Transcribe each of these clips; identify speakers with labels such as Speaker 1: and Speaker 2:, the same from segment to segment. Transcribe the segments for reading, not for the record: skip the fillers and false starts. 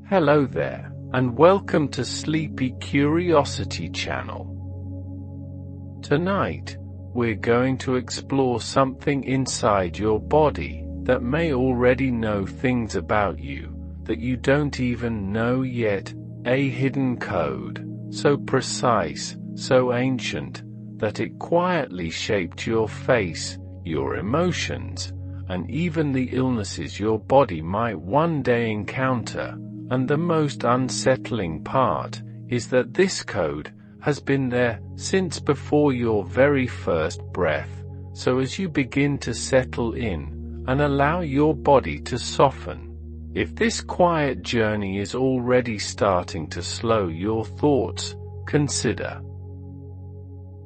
Speaker 1: Hello there, and welcome to Sleepy Curiosity Channel. Tonight, we're going to explore something inside your body that may already know things about you that you don't even know yet, a hidden code, so precise, so ancient, that it quietly shaped your face, your emotions, and even the illnesses your body might one day encounter. And the most unsettling part is that this code has been there since before your very first breath. So as you begin to settle in and allow your body to soften, if this quiet journey is already starting to slow your thoughts, consider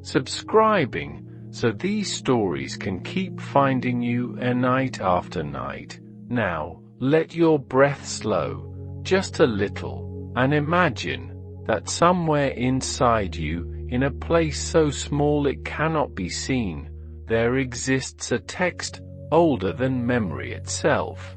Speaker 1: subscribing so these stories can keep finding you night after night. Now, let your breath slow just a little, and imagine that somewhere inside you, in a place so small it cannot be seen, there exists a text older than memory itself.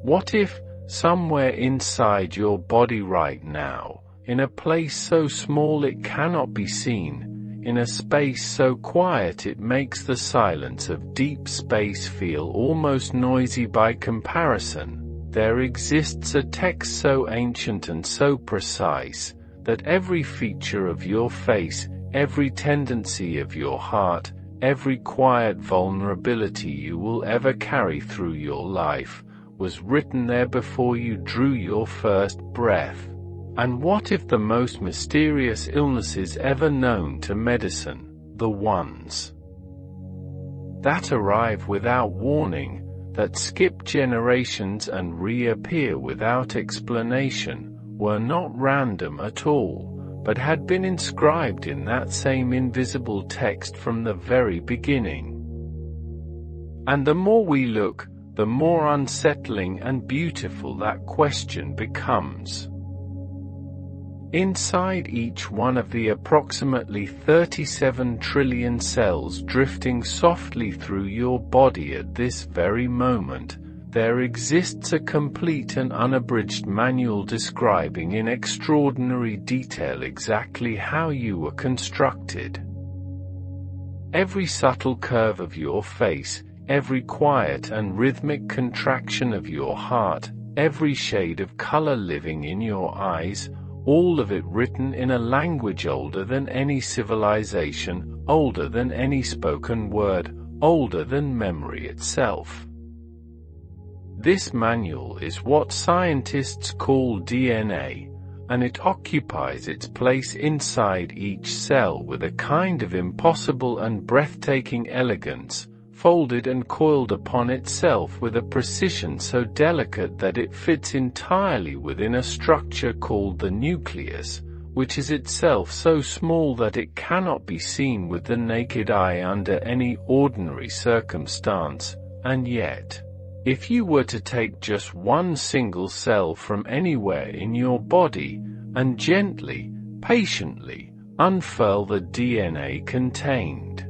Speaker 1: What if, somewhere inside your body right now, in a place so small it cannot be seen, in a space so quiet it makes the silence of deep space feel almost noisy by comparison, there exists a text so ancient and so precise, that every feature of your face, every tendency of your heart, every quiet vulnerability you will ever carry through your life, was written there before you drew your first breath. And what if the most mysterious illnesses ever known to medicine, the ones that arrive without warning, that skip generations and reappear without explanation, were not random at all, but had been inscribed in that same invisible text from the very beginning? And the more we look, the more unsettling and beautiful that question becomes. Inside each one of the approximately 37 trillion cells drifting softly through your body at this very moment, there exists a complete and unabridged manual describing in extraordinary detail exactly how you were constructed. Every subtle curve of your face, every quiet and rhythmic contraction of your heart, every shade of color living in your eyes, all of it written in a language older than any civilization, older than any spoken word, older than memory itself. This manual is what scientists call DNA, and it occupies its place inside each cell with a kind of impossible and breathtaking elegance, folded and coiled upon itself with a precision so delicate that it fits entirely within a structure called the nucleus, which is itself so small that it cannot be seen with the naked eye under any ordinary circumstance. And yet, if you were to take just one single cell from anywhere in your body, and gently, patiently, unfurl the DNA contained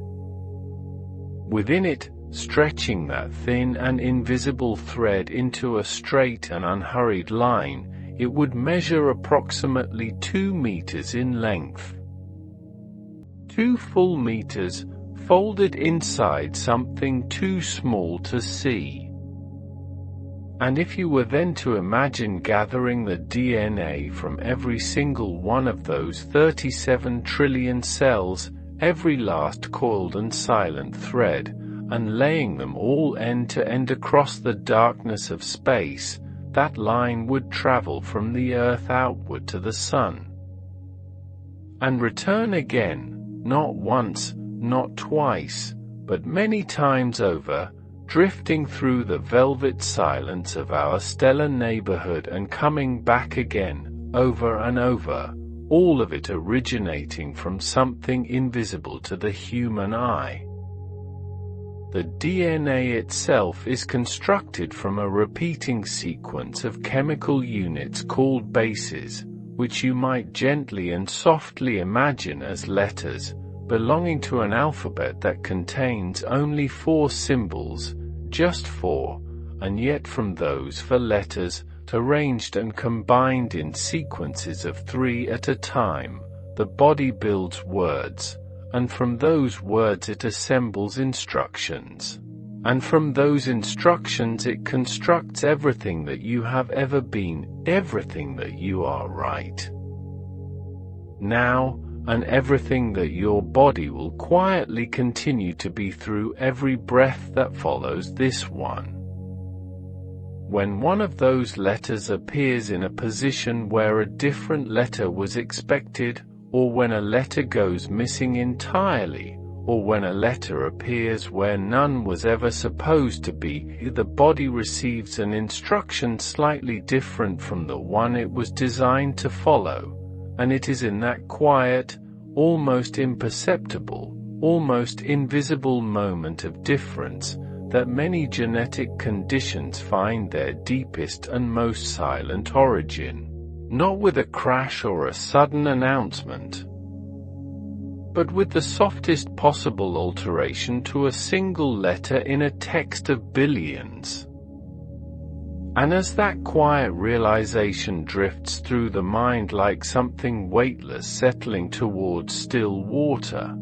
Speaker 1: within it, stretching that thin and invisible thread into a straight and unhurried line, it would measure approximately 2 meters in length. 2 full meters, folded inside something too small to see. And if you were then to imagine gathering the DNA from every single one of those 37 trillion cells, every last coiled and silent thread, and laying them all end to end across the darkness of space, that line would travel from the Earth outward to the Sun, and return again, not once, not twice, but many times over, drifting through the velvet silence of our stellar neighborhood and coming back again, over and over, all of it originating from something invisible to the human eye. The DNA itself is constructed from a repeating sequence of chemical units called bases, which you might gently and softly imagine as letters, belonging to an alphabet that contains only 4 symbols, just 4, and yet from those 4 letters, arranged and combined in sequences of 3 at a time. The body builds words, and from those words it assembles instructions. And from those instructions it constructs everything that you have ever been, everything that you are right now, and everything that your body will quietly continue to be through every breath that follows this one. When one of those letters appears in a position where a different letter was expected, or when a letter goes missing entirely, or when a letter appears where none was ever supposed to be, the body receives an instruction slightly different from the one it was designed to follow, and it is in that quiet, almost imperceptible, almost invisible moment of difference that many genetic conditions find their deepest and most silent origin, not with a crash or a sudden announcement, but with the softest possible alteration to a single letter in a text of billions. And as that quiet realization drifts through the mind like something weightless settling towards still water,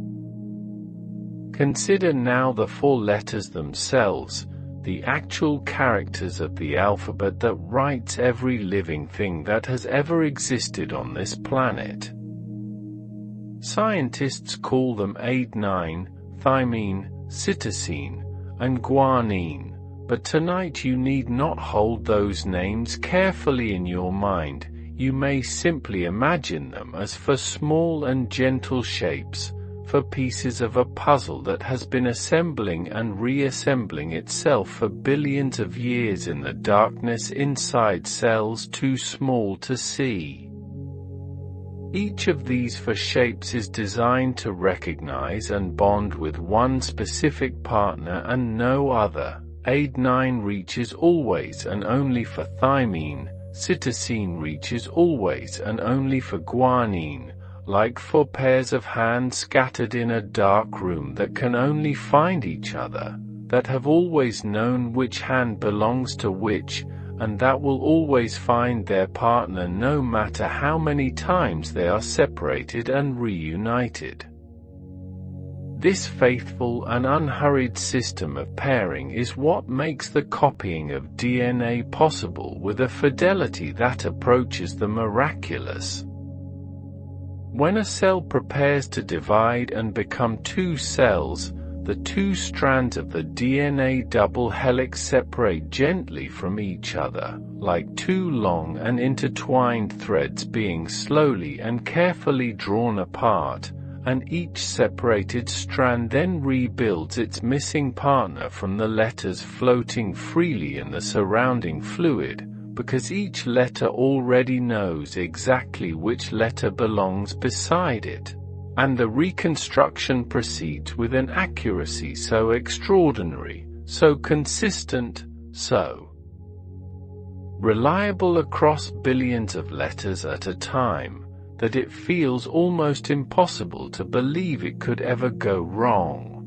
Speaker 1: consider now the 4 letters themselves, the actual characters of the alphabet that writes every living thing that has ever existed on this planet. Scientists call them adenine, thymine, cytosine, and guanine, but tonight you need not hold those names carefully in your mind. You may simply imagine them as for small and gentle shapes, for pieces of a puzzle that has been assembling and reassembling itself for billions of years in the darkness inside cells too small to see. Each of these 4 shapes is designed to recognize and bond with one specific partner and no other. Adenine reaches always and only for thymine, cytosine reaches always and only for guanine, like 4 pairs of hands scattered in a dark room that can only find each other, that have always known which hand belongs to which, and that will always find their partner no matter how many times they are separated and reunited. This faithful and unhurried system of pairing is what makes the copying of DNA possible with a fidelity that approaches the miraculous. When a cell prepares to divide and become 2 cells, the 2 strands of the DNA double helix separate gently from each other, like 2 long and intertwined threads being slowly and carefully drawn apart, and each separated strand then rebuilds its missing partner from the letters floating freely in the surrounding fluid, because each letter already knows exactly which letter belongs beside it. And the reconstruction proceeds with an accuracy so extraordinary, so consistent, so reliable across billions of letters at a time, that it feels almost impossible to believe it could ever go wrong.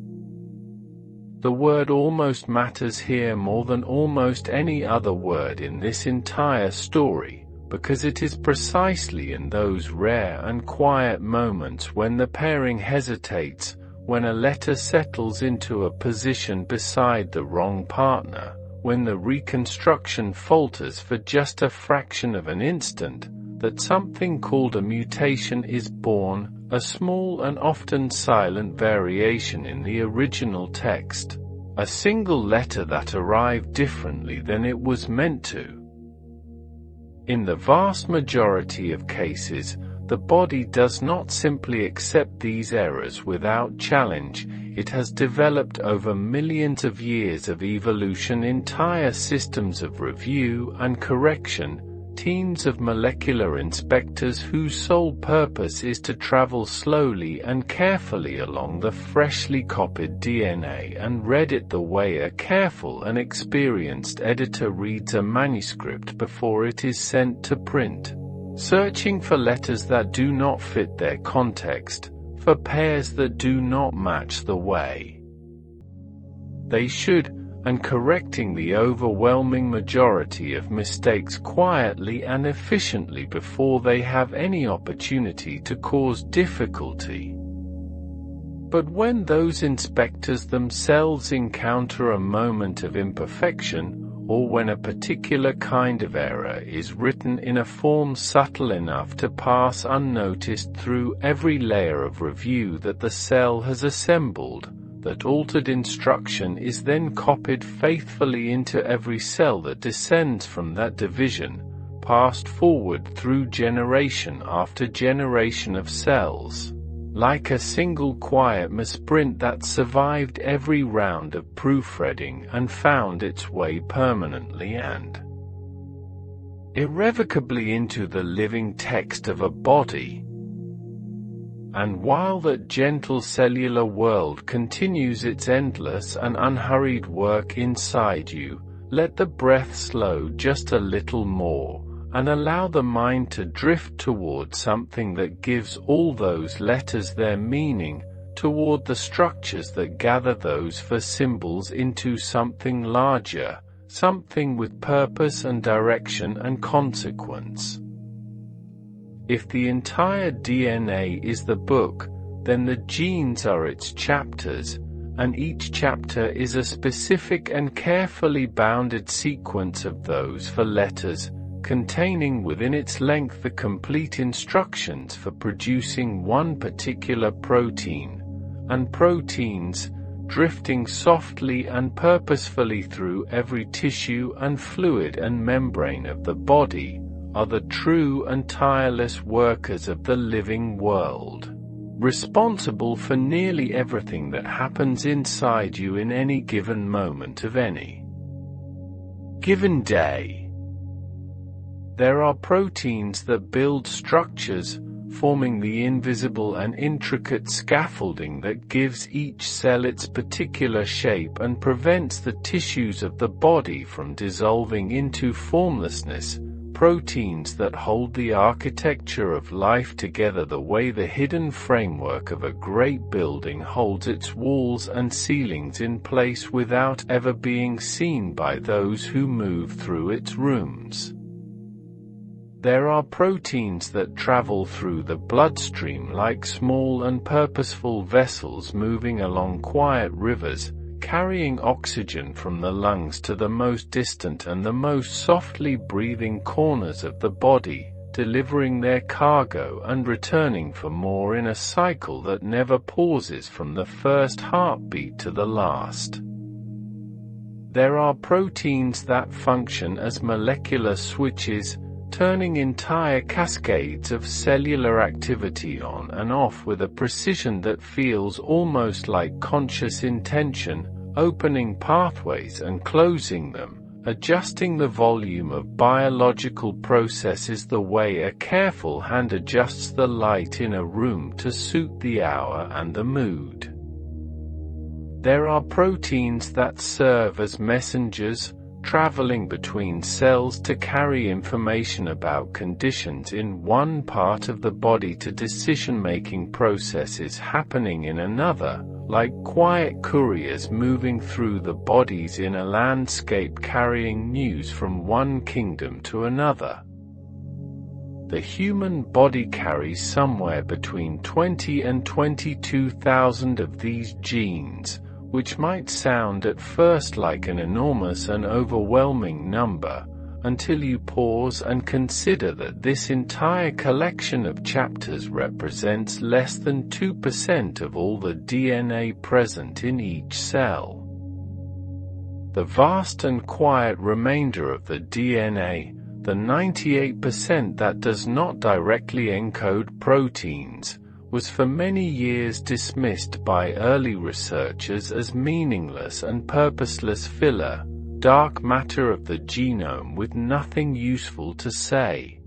Speaker 1: The word almost matters here more than almost any other word in this entire story, because it is precisely in those rare and quiet moments when the pairing hesitates, when a letter settles into a position beside the wrong partner, when the reconstruction falters for just a fraction of an instant, that something called a mutation is born, a small and often silent variation in the original text, a single letter that arrived differently than it was meant to. In the vast majority of cases, the body does not simply accept these errors without challenge. It has developed over millions of years of evolution entire systems of review and correction, teams of molecular inspectors whose sole purpose is to travel slowly and carefully along the freshly copied DNA and read it the way a careful and experienced editor reads a manuscript before it is sent to print, searching for letters that do not fit their context, for pairs that do not match the way they should, and correcting the overwhelming majority of mistakes quietly and efficiently before they have any opportunity to cause difficulty. But when those inspectors themselves encounter a moment of imperfection, or when a particular kind of error is written in a form subtle enough to pass unnoticed through every layer of review that the cell has assembled, that altered instruction is then copied faithfully into every cell that descends from that division, passed forward through generation after generation of cells, like a single quiet misprint that survived every round of proofreading and found its way permanently and irrevocably into the living text of a body. And while that gentle cellular world continues its endless and unhurried work inside you, let the breath slow just a little more, and allow the mind to drift toward something that gives all those letters their meaning, toward the structures that gather those for symbols into something larger, something with purpose and direction and consequence. If the entire DNA is the book, then the genes are its chapters, and each chapter is a specific and carefully bounded sequence of those for letters, containing within its length the complete instructions for producing one particular protein, and proteins, drifting softly and purposefully through every tissue and fluid and membrane of the body, are the true and tireless workers of the living world, responsible for nearly everything that happens inside you in any given moment of any given day. There are proteins that build structures, forming the invisible and intricate scaffolding that gives each cell its particular shape and prevents the tissues of the body from dissolving into formlessness, proteins that hold the architecture of life together the way the hidden framework of a great building holds its walls and ceilings in place without ever being seen by those who move through its rooms. There are proteins that travel through the bloodstream like small and purposeful vessels moving along quiet rivers, carrying oxygen from the lungs to the most distant and the most softly breathing corners of the body, delivering their cargo and returning for more in a cycle that never pauses from the first heartbeat to the last. There are proteins that function as molecular switches, turning entire cascades of cellular activity on and off with a precision that feels almost like conscious intention, opening pathways and closing them, adjusting the volume of biological processes the way a careful hand adjusts the light in a room to suit the hour and the mood. There are proteins that serve as messengers, traveling between cells to carry information about conditions in one part of the body to decision-making processes happening in another, like quiet couriers moving through the bodies in a landscape carrying news from one kingdom to another. The human body carries somewhere between 20 and 22,000 of these genes, which might sound at first like an enormous and overwhelming number, until you pause and consider that this entire collection of chapters represents less than 2% of all the DNA present in each cell. The vast and quiet remainder of the DNA, the 98% that does not directly encode proteins, was for many years dismissed by early researchers as meaningless and purposeless filler, dark matter of the genome with nothing useful to say.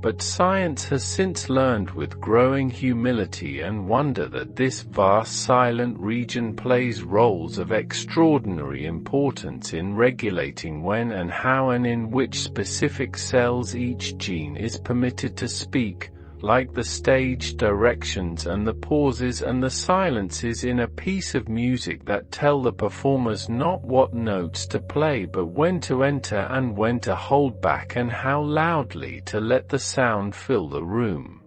Speaker 1: But science has since learned with growing humility and wonder that this vast silent region plays roles of extraordinary importance in regulating when and how and in which specific cells each gene is permitted to speak, like the stage directions and the pauses and the silences in a piece of music that tell the performers not what notes to play but when to enter and when to hold back and how loudly to let the sound fill the room.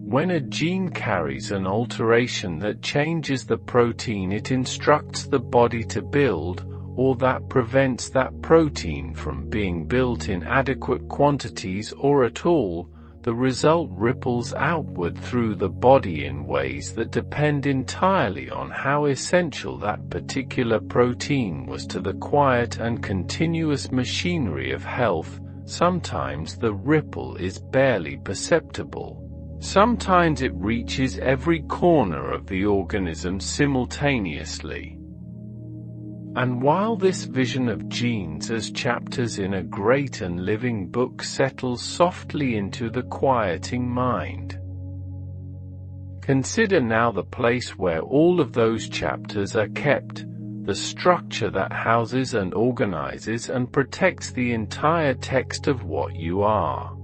Speaker 1: When a gene carries an alteration that changes the protein it instructs the body to build, or that prevents that protein from being built in adequate quantities or at all, the result ripples outward through the body in ways that depend entirely on how essential that particular protein was to the quiet and continuous machinery of health. Sometimes the ripple is barely perceptible. Sometimes it reaches every corner of the organism simultaneously. And while this vision of genes as chapters in a great and living book settles softly into the quieting mind, consider now the place where all of those chapters are kept, the structure that houses and organizes and protects the entire text of what you are.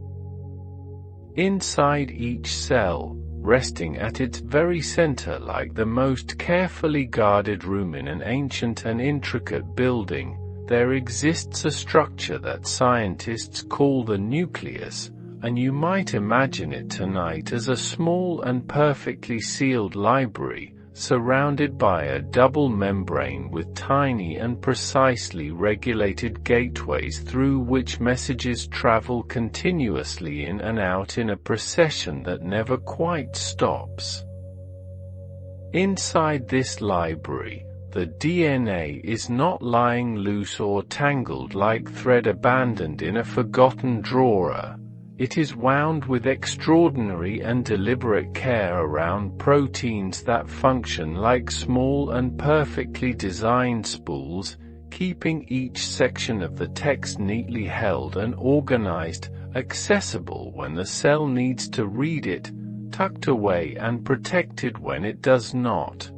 Speaker 1: Inside each cell, resting at its very center like the most carefully guarded room in an ancient and intricate building, there exists a structure that scientists call the nucleus, and you might imagine it tonight as a small and perfectly sealed library, surrounded by a double membrane with tiny and precisely regulated gateways through which messages travel continuously in and out in a procession that never quite stops. Inside this library, the DNA is not lying loose or tangled like thread abandoned in a forgotten drawer. It is wound with extraordinary and deliberate care around proteins that function like small and perfectly designed spools, keeping each section of the text neatly held and organized, accessible when the cell needs to read it, tucked away and protected when it does not.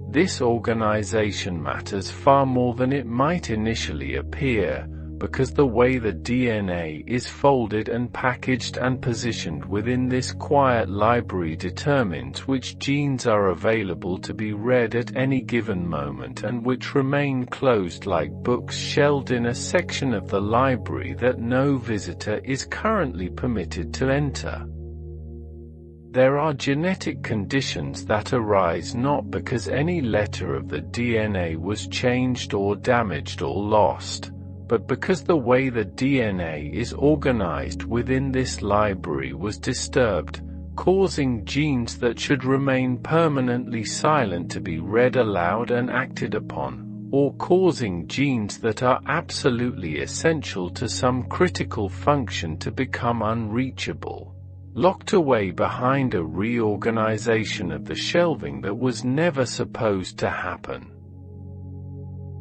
Speaker 1: This organization matters far more than it might initially appear, because the way the DNA is folded and packaged and positioned within this quiet library determines which genes are available to be read at any given moment and which remain closed like books shelved in a section of the library that no visitor is currently permitted to enter. There are genetic conditions that arise not because any letter of the DNA was changed or damaged or lost, but because the way the DNA is organized within this library was disturbed, causing genes that should remain permanently silent to be read aloud and acted upon, or causing genes that are absolutely essential to some critical function to become unreachable, locked away behind a reorganization of the shelving that was never supposed to happen.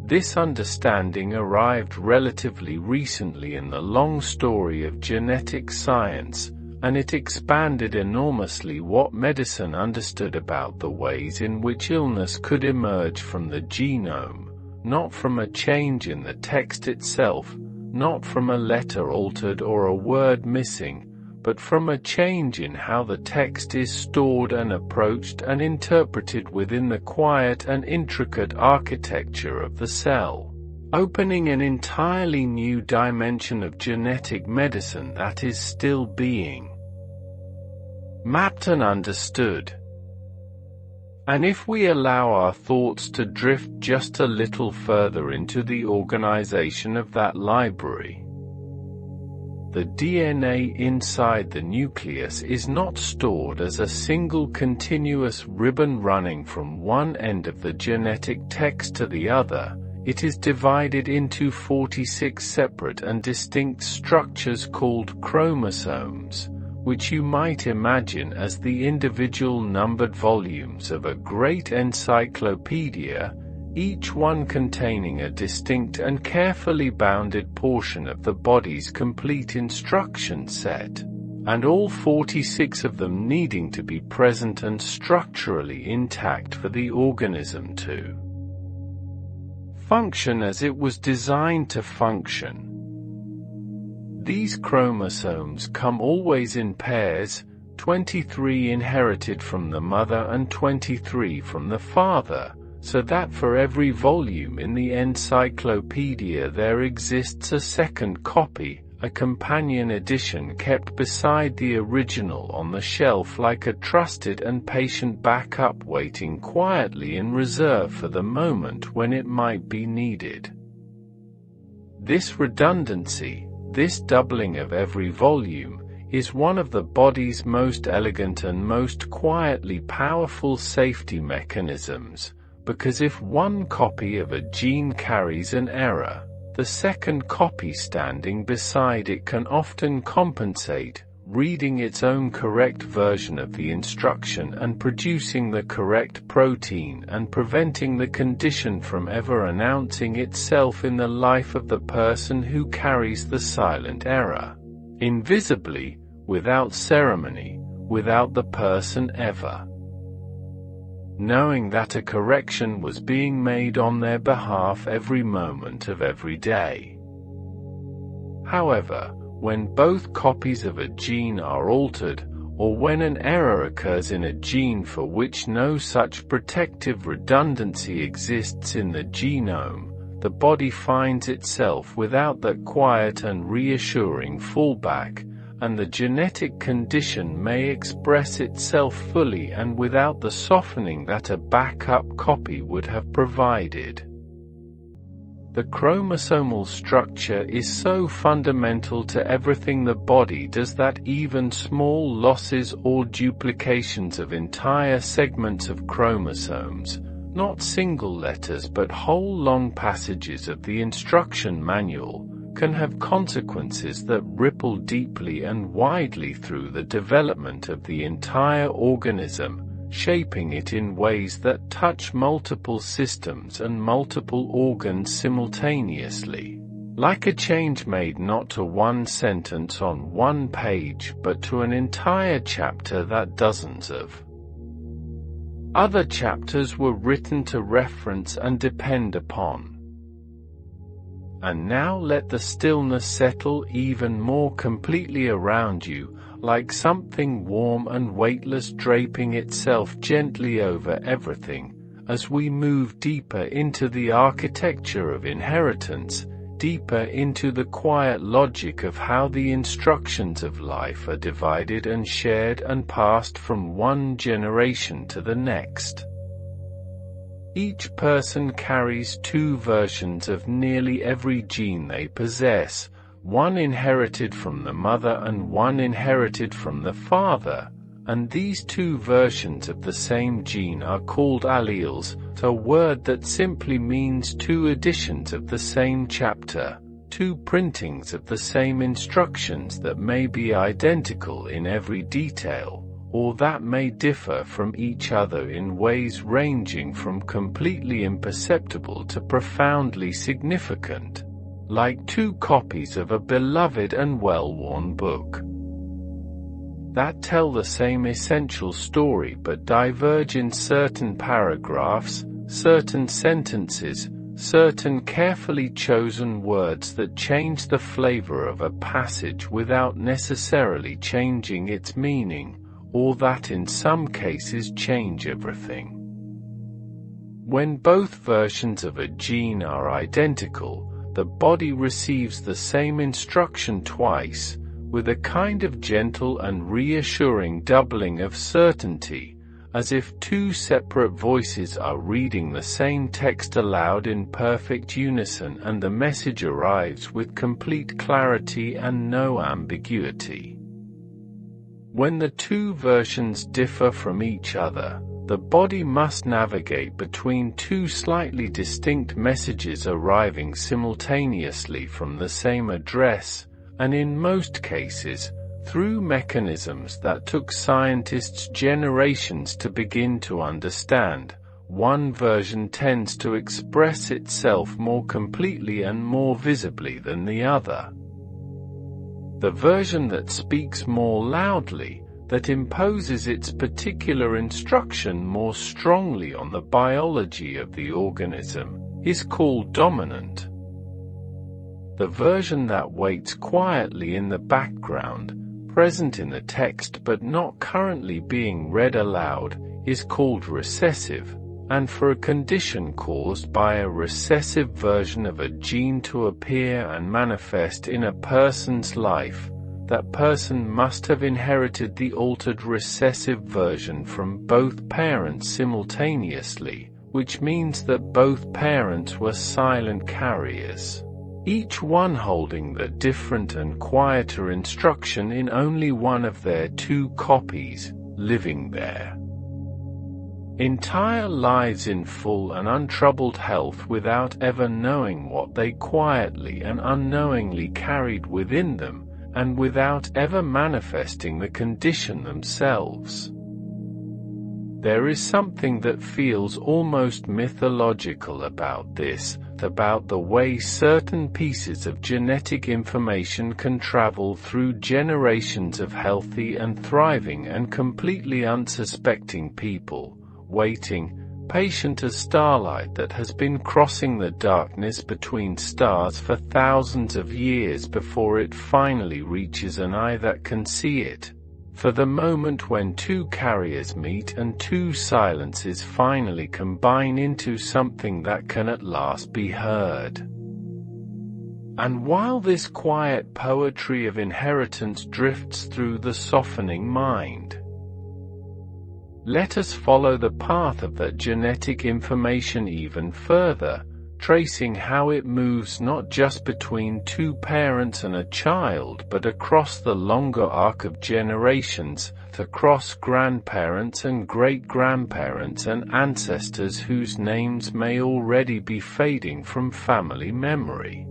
Speaker 1: This understanding arrived relatively recently in the long story of genetic science, and it expanded enormously what medicine understood about the ways in which illness could emerge from the genome, not from a change in the text itself, not from a letter altered or a word missing, but from a change in how the text is stored and approached and interpreted within the quiet and intricate architecture of the cell, opening an entirely new dimension of genetic medicine that is still being mapped and understood. And if we allow our thoughts to drift just a little further into the organization of that library, the DNA inside the nucleus is not stored as a single continuous ribbon running from one end of the genetic text to the other. It is divided into 46 separate and distinct structures called chromosomes, which you might imagine as the individual numbered volumes of a great encyclopedia, each one containing a distinct and carefully bounded portion of the body's complete instruction set, and all 46 of them needing to be present and structurally intact for the organism to function as it was designed to function. These chromosomes come always in pairs, 23 inherited from the mother and 23 from the father, so that for every volume in the encyclopedia there exists a second copy, a companion edition kept beside the original on the shelf like a trusted and patient backup waiting quietly in reserve for the moment when it might be needed. This redundancy, this doubling of every volume, is one of the body's most elegant and most quietly powerful safety mechanisms, because if one copy of a gene carries an error, the second copy standing beside it can often compensate, reading its own correct version of the instruction and producing the correct protein and preventing the condition from ever announcing itself in the life of the person who carries the silent error. Invisibly, without ceremony, without the person ever knowing that a correction was being made on their behalf every moment of every day. However, when both copies of a gene are altered, or when an error occurs in a gene for which no such protective redundancy exists in the genome, the body finds itself without that quiet and reassuring fallback, and the genetic condition may express itself fully and without the softening that a backup copy would have provided. The chromosomal structure is so fundamental to everything the body does that even small losses or duplications of entire segments of chromosomes, not single letters but whole long passages of the instruction manual, can have consequences that ripple deeply and widely through the development of the entire organism, shaping it in ways that touch multiple systems and multiple organs simultaneously, like a change made not to one sentence on one page but to an entire chapter that dozens of other chapters were written to reference and depend upon. And now let the stillness settle even more completely around you, like something warm and weightless draping itself gently over everything, as we move deeper into the architecture of inheritance, deeper into the quiet logic of how the instructions of life are divided and shared and passed from one generation to the next. Each person carries two versions of nearly every gene they possess, one inherited from the mother and one inherited from the father, and these two versions of the same gene are called alleles, a word that simply means two editions of the same chapter, two printings of the same instructions that may be identical in every detail, or that may differ from each other in ways ranging from completely imperceptible to profoundly significant, like two copies of a beloved and well-worn book that tell the same essential story but diverge in certain paragraphs, certain sentences, certain carefully chosen words that change the flavor of a passage without necessarily changing its meaning, or that in some cases change everything. When both versions of a gene are identical, the body receives the same instruction twice, with a kind of gentle and reassuring doubling of certainty, as if two separate voices are reading the same text aloud in perfect unison, and the message arrives with complete clarity and no ambiguity. When the two versions differ from each other, the body must navigate between two slightly distinct messages arriving simultaneously from the same address, and in most cases, through mechanisms that took scientists generations to begin to understand. One version tends to express itself more completely and more visibly than the other. The version that speaks more loudly, that imposes its particular instruction more strongly on the biology of the organism, is called dominant. The version that waits quietly in the background, present in the text but not currently being read aloud, is called recessive, and for a condition caused by a recessive version of a gene to appear and manifest in a person's life, that person must have inherited the altered recessive version from both parents simultaneously, which means that both parents were silent carriers, each one holding the different and quieter instruction in only one of their two copies, living their entire lives in full and untroubled health without ever knowing what they quietly and unknowingly carried within them, and without ever manifesting the condition themselves. There is something that feels almost mythological about this, about the way certain pieces of genetic information can travel through generations of healthy and thriving and completely unsuspecting people, waiting, patient as starlight that has been crossing the darkness between stars for thousands of years before it finally reaches an eye that can see it, for the moment when two carriers meet and two silences finally combine into something that can at last be heard. And while this quiet poetry of inheritance drifts through the softening mind, let us follow the path of that genetic information even further, tracing how it moves not just between two parents and a child but across the longer arc of generations, across grandparents and great-grandparents and ancestors whose names may already be fading from family memory.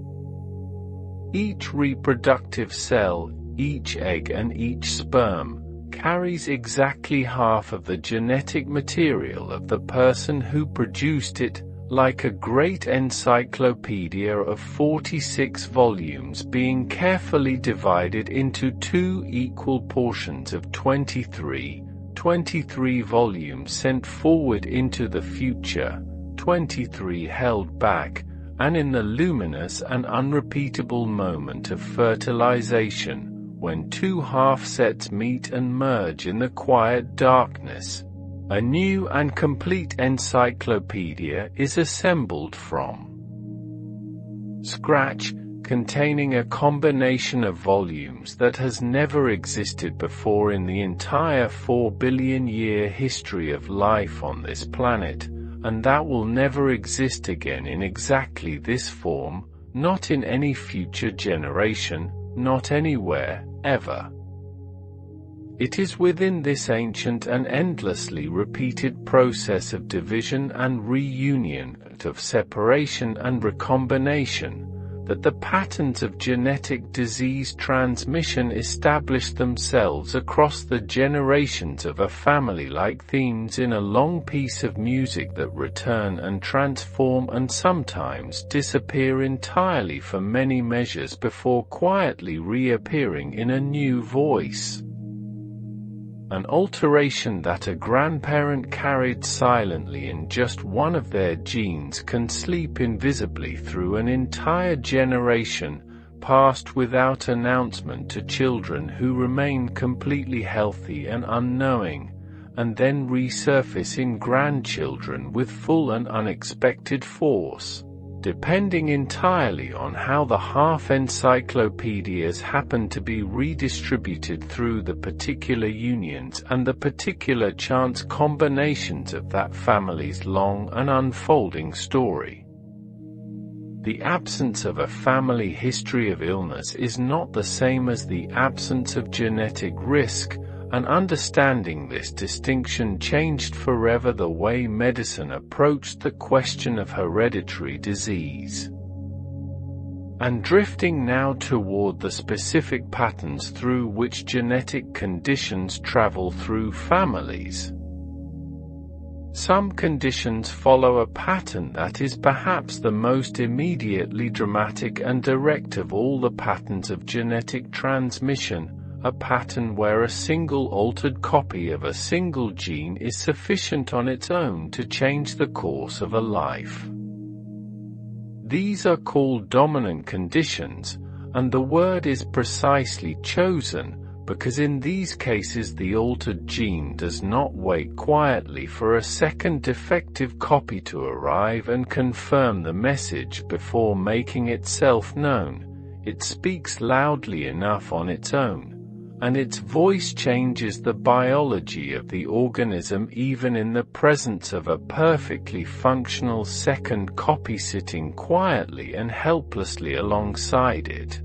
Speaker 1: Each reproductive cell, each egg and each sperm, carries exactly half of the genetic material of the person who produced it, like a great encyclopedia of 46 volumes being carefully divided into two equal portions of 23 volumes sent forward into the future, 23 held back, and in the luminous and unrepeatable moment of fertilization, when two half-sets meet and merge in the quiet darkness, a new and complete encyclopedia is assembled from scratch, containing a combination of volumes that has never existed before in the entire 4-billion-year history of life on this planet, and that will never exist again in exactly this form, not in any future generation, not anywhere, ever. It is within this ancient and endlessly repeated process of division and reunion, of separation and recombination, that the patterns of genetic disease transmission establish themselves across the generations of a family like themes in a long piece of music that return and transform and sometimes disappear entirely for many measures before quietly reappearing in a new voice. An alteration that a grandparent carried silently in just one of their genes can sleep invisibly through an entire generation, passed without announcement to children who remain completely healthy and unknowing, and then resurface in grandchildren with full and unexpected force, depending entirely on how the half-encyclopedias happen to be redistributed through the particular unions and the particular chance combinations of that family's long and unfolding story. The absence of a family history of illness is not the same as the absence of genetic risk, and understanding this distinction changed forever the way medicine approached the question of hereditary disease. And drifting now toward the specific patterns through which genetic conditions travel through families. Some conditions follow a pattern that is perhaps the most immediately dramatic and direct of all the patterns of genetic transmission, a pattern where a single altered copy of a single gene is sufficient on its own to change the course of a life. These are called dominant conditions, and the word is precisely chosen, because in these cases the altered gene does not wait quietly for a second defective copy to arrive and confirm the message before making itself known. It speaks loudly enough on its own, and its voice changes the biology of the organism even in the presence of a perfectly functional second copy sitting quietly and helplessly alongside it.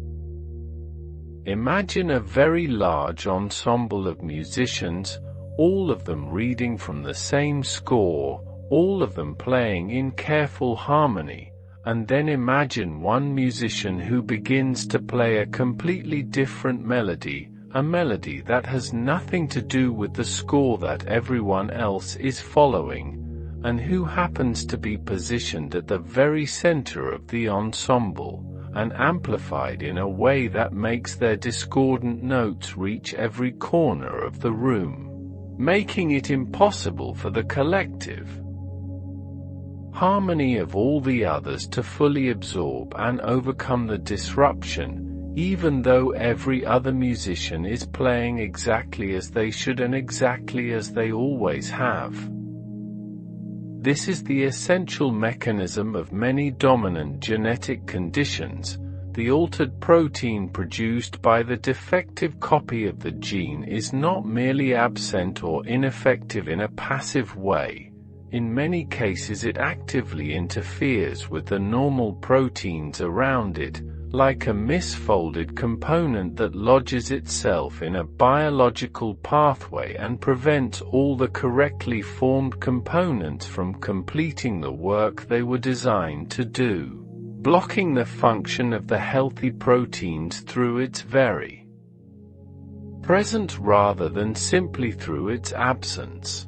Speaker 1: Imagine a very large ensemble of musicians, all of them reading from the same score, all of them playing in careful harmony, and then imagine one musician who begins to play a completely different melody, a melody that has nothing to do with the score that everyone else is following, and who happens to be positioned at the very center of the ensemble, and amplified in a way that makes their discordant notes reach every corner of the room, making it impossible for the collective harmony of all the others to fully absorb and overcome the disruption, even though every other musician is playing exactly as they should and exactly as they always have. This is the essential mechanism of many dominant genetic conditions. The altered protein produced by the defective copy of the gene is not merely absent or ineffective in a passive way. In many cases it actively interferes with the normal proteins around it, like a misfolded component that lodges itself in a biological pathway and prevents all the correctly formed components from completing the work they were designed to do, blocking the function of the healthy proteins through its very presence rather than simply through its absence.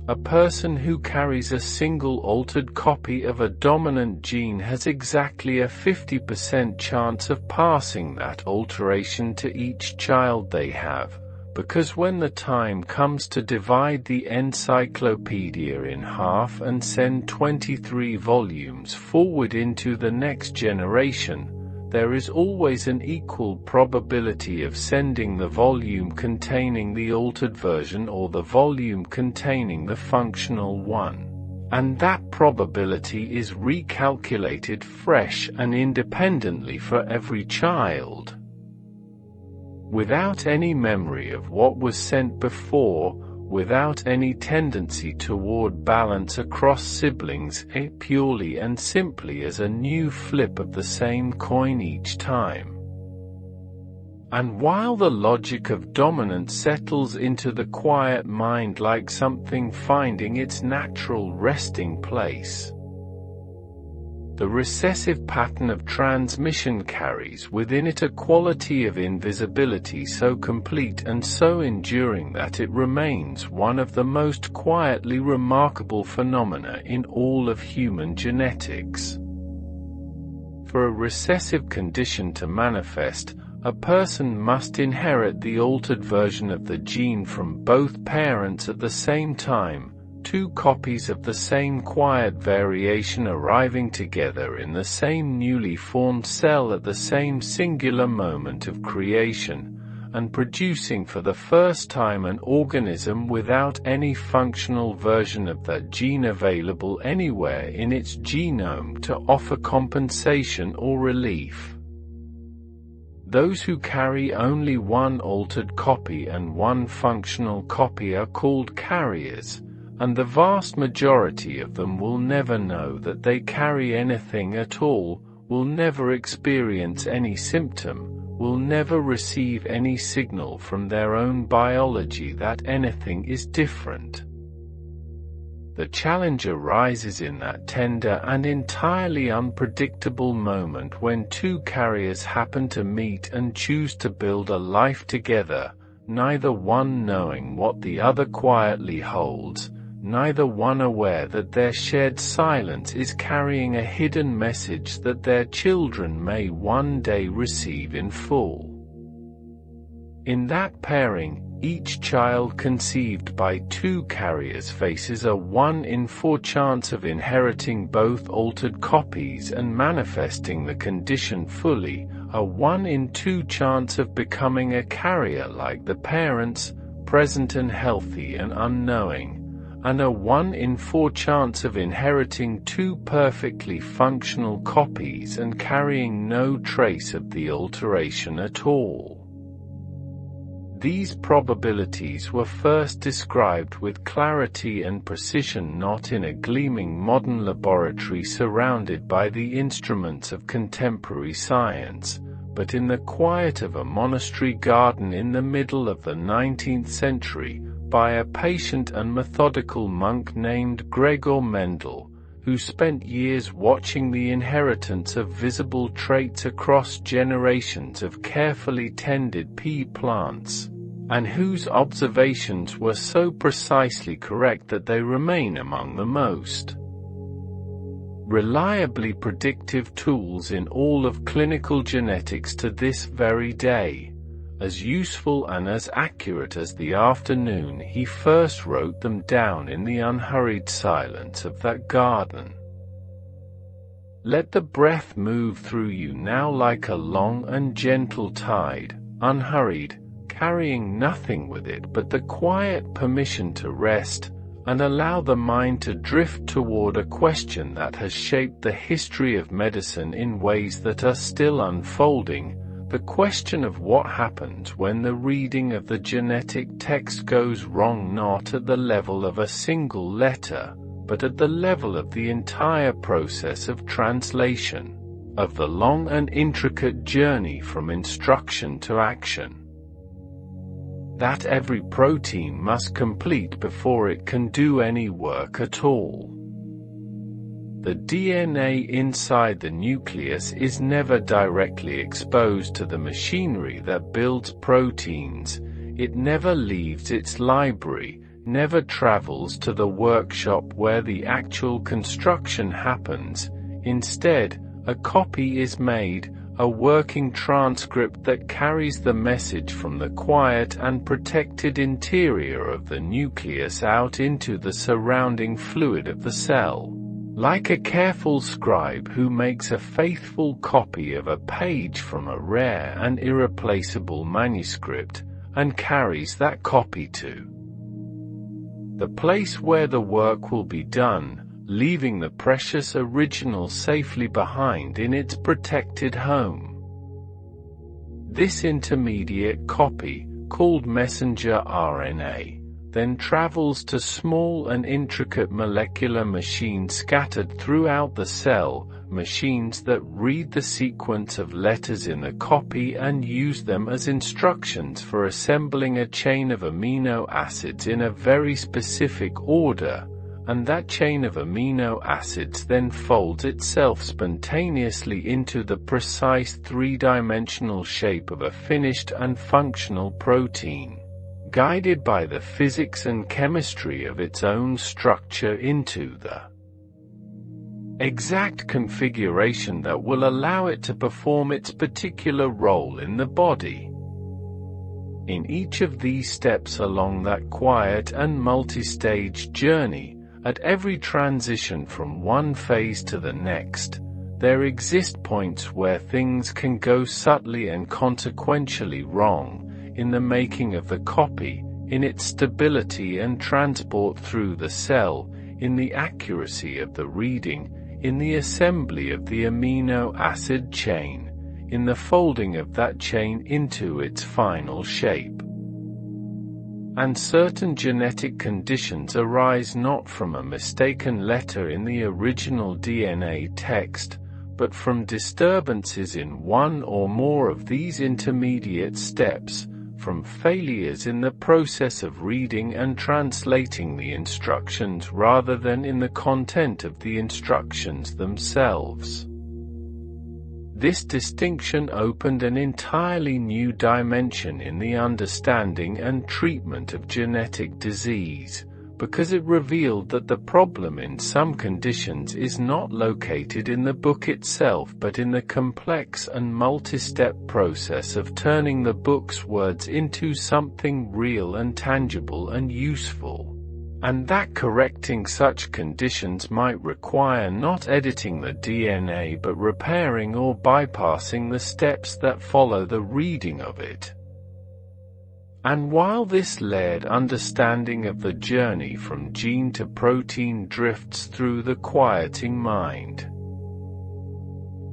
Speaker 1: A person who carries a single altered copy of a dominant gene has exactly a 50% chance of passing that alteration to each child they have, because when the time comes to divide the encyclopedia in half and send 23 volumes forward into the next generation, there is always an equal probability of sending the volume containing the altered version or the volume containing the functional one, and that probability is recalculated fresh and independently for every child. Without any memory of what was sent before, without any tendency toward balance across siblings, purely and simply as a new flip of the same coin each time. And while the logic of dominance settles into the quiet mind like something finding its natural resting place, the recessive pattern of transmission carries within it a quality of invisibility so complete and so enduring that it remains one of the most quietly remarkable phenomena in all of human genetics. For a recessive condition to manifest, a person must inherit the altered version of the gene from both parents at the same time, two copies of the same quiet variation arriving together in the same newly formed cell at the same singular moment of creation, and producing for the first time an organism without any functional version of that gene available anywhere in its genome to offer compensation or relief. Those who carry only one altered copy and one functional copy are called carriers, and the vast majority of them will never know that they carry anything at all, will never experience any symptom, will never receive any signal from their own biology that anything is different. The challenge arises in that tender and entirely unpredictable moment when two carriers happen to meet and choose to build a life together, neither one knowing what the other quietly holds, neither one aware that their shared silence is carrying a hidden message that their children may one day receive in full. In that pairing, each child conceived by two carriers faces a 1 in 4 chance of inheriting both altered copies and manifesting the condition fully, a 1 in 2 chance of becoming a carrier like the parents, present and healthy and unknowing, and a 1 in 4 chance of inheriting two perfectly functional copies and carrying no trace of the alteration at all. These probabilities were first described with clarity and precision not in a gleaming modern laboratory surrounded by the instruments of contemporary science, but in the quiet of a monastery garden in the middle of the 19th century, by a patient and methodical monk named Gregor Mendel, who spent years watching the inheritance of visible traits across generations of carefully tended pea plants, and whose observations were so precisely correct that they remain among the most reliably predictive tools in all of clinical genetics to this very day, as useful and as accurate as the afternoon he first wrote them down in the unhurried silence of that garden. Let the breath move through you now like a long and gentle tide, unhurried, carrying nothing with it but the quiet permission to rest, and allow the mind to drift toward a question that has shaped the history of medicine in ways that are still unfolding, the question of what happens when the reading of the genetic text goes wrong not at the level of a single letter, but at the level of the entire process of translation, of the long and intricate journey from instruction to action that every protein must complete before it can do any work at all. The DNA inside the nucleus is never directly exposed to the machinery that builds proteins, it never leaves its library, never travels to the workshop where the actual construction happens. Instead, a copy is made, a working transcript that carries the message from the quiet and protected interior of the nucleus out into the surrounding fluid of the cell, like a careful scribe who makes a faithful copy of a page from a rare and irreplaceable manuscript, and carries that copy to the place where the work will be done, leaving the precious original safely behind in its protected home. This intermediate copy, called messenger RNA, then travels to small and intricate molecular machines scattered throughout the cell, machines that read the sequence of letters in the copy and use them as instructions for assembling a chain of amino acids in a very specific order, and that chain of amino acids then folds itself spontaneously into the precise three-dimensional shape of a finished and functional protein, guided by the physics and chemistry of its own structure into the exact configuration that will allow it to perform its particular role in the body. In each of these steps along that quiet and multi-stage journey, at every transition from one phase to the next, there exist points where things can go subtly and consequentially wrong, in the making of the copy, in its stability and transport through the cell, in the accuracy of the reading, in the assembly of the amino acid chain, in the folding of that chain into its final shape. And certain genetic conditions arise not from a mistaken letter in the original DNA text, but from disturbances in one or more of these intermediate steps, from failures in the process of reading and translating the instructions rather than in the content of the instructions themselves. This distinction opened an entirely new dimension in the understanding and treatment of genetic disease, because it revealed that the problem in some conditions is not located in the book itself but in the complex and multi-step process of turning the book's words into something real and tangible and useful. And that correcting such conditions might require not editing the DNA but repairing or bypassing the steps that follow the reading of it. And while this layered understanding of the journey from gene to protein drifts through the quieting mind,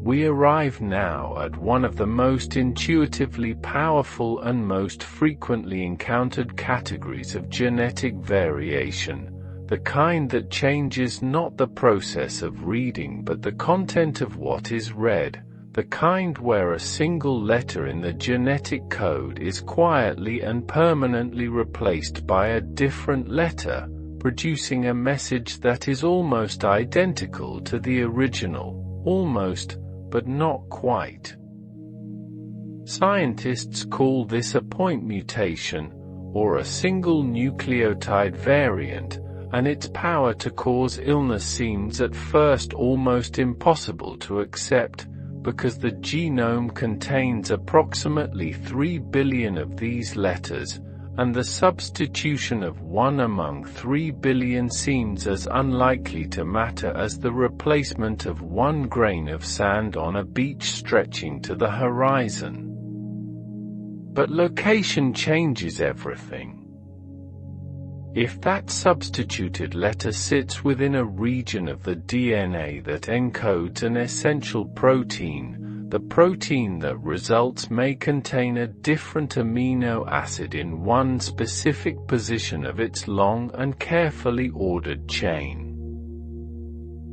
Speaker 1: we arrive now at one of the most intuitively powerful and most frequently encountered categories of genetic variation, the kind that changes not the process of reading but the content of what is read, the kind where a single letter in the genetic code is quietly and permanently replaced by a different letter, producing a message that is almost identical to the original, almost, but not quite. Scientists call this a point mutation, or a single nucleotide variant, and its power to cause illness seems at first almost impossible to accept, because the genome contains approximately 3 billion of these letters, and the substitution of one among 3 billion seems as unlikely to matter as the replacement of one grain of sand on a beach stretching to the horizon. But location changes everything. If that substituted letter sits within a region of the DNA that encodes an essential protein, the protein that results may contain a different amino acid in one specific position of its long and carefully ordered chain.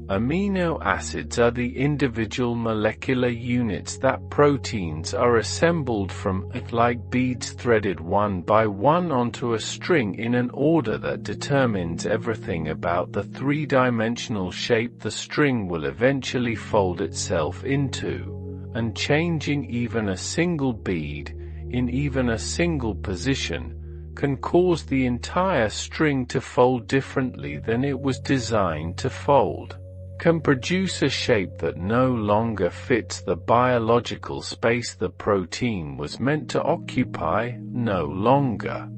Speaker 1: Amino acids are the individual molecular units that proteins are assembled from, like beads threaded one by one onto a string in an order that determines everything about the three-dimensional shape the string will eventually fold itself into, and changing even a single bead, in even a single position, can cause the entire string to fold differently than it was designed to fold, can produce a shape that no longer fits the biological space the protein was meant to occupy, no longer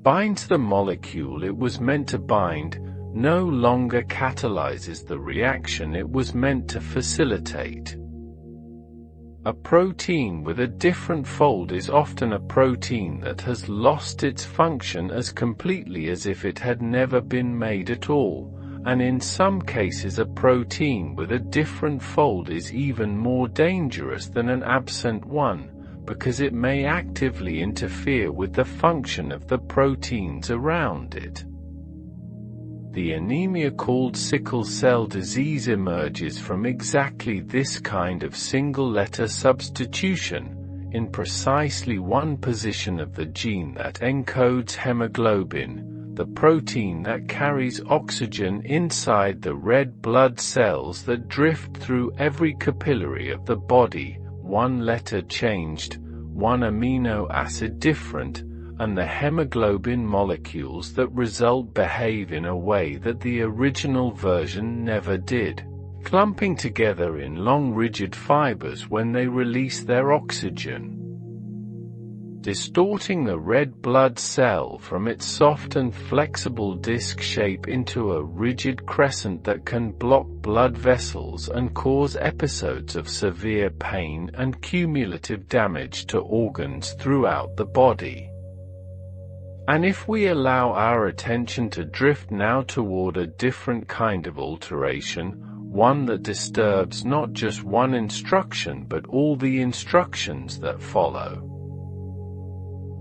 Speaker 1: binds the molecule it was meant to bind, no longer catalyzes the reaction it was meant to facilitate. A protein with a different fold is often a protein that has lost its function as completely as if it had never been made at all, and in some cases a protein with a different fold is even more dangerous than an absent one, because it may actively interfere with the function of the proteins around it. The anemia called sickle cell disease emerges from exactly this kind of single-letter substitution, in precisely one position of the gene that encodes hemoglobin, the protein that carries oxygen inside the red blood cells that drift through every capillary of the body, one letter changed, one amino acid different, and the hemoglobin molecules that result behave in a way that the original version never did, clumping together in long rigid fibers when they release their oxygen, distorting the red blood cell from its soft and flexible disc shape into a rigid crescent that can block blood vessels and cause episodes of severe pain and cumulative damage to organs throughout the body. And if we allow our attention to drift now toward a different kind of alteration, one that disturbs not just one instruction but all the instructions that follow,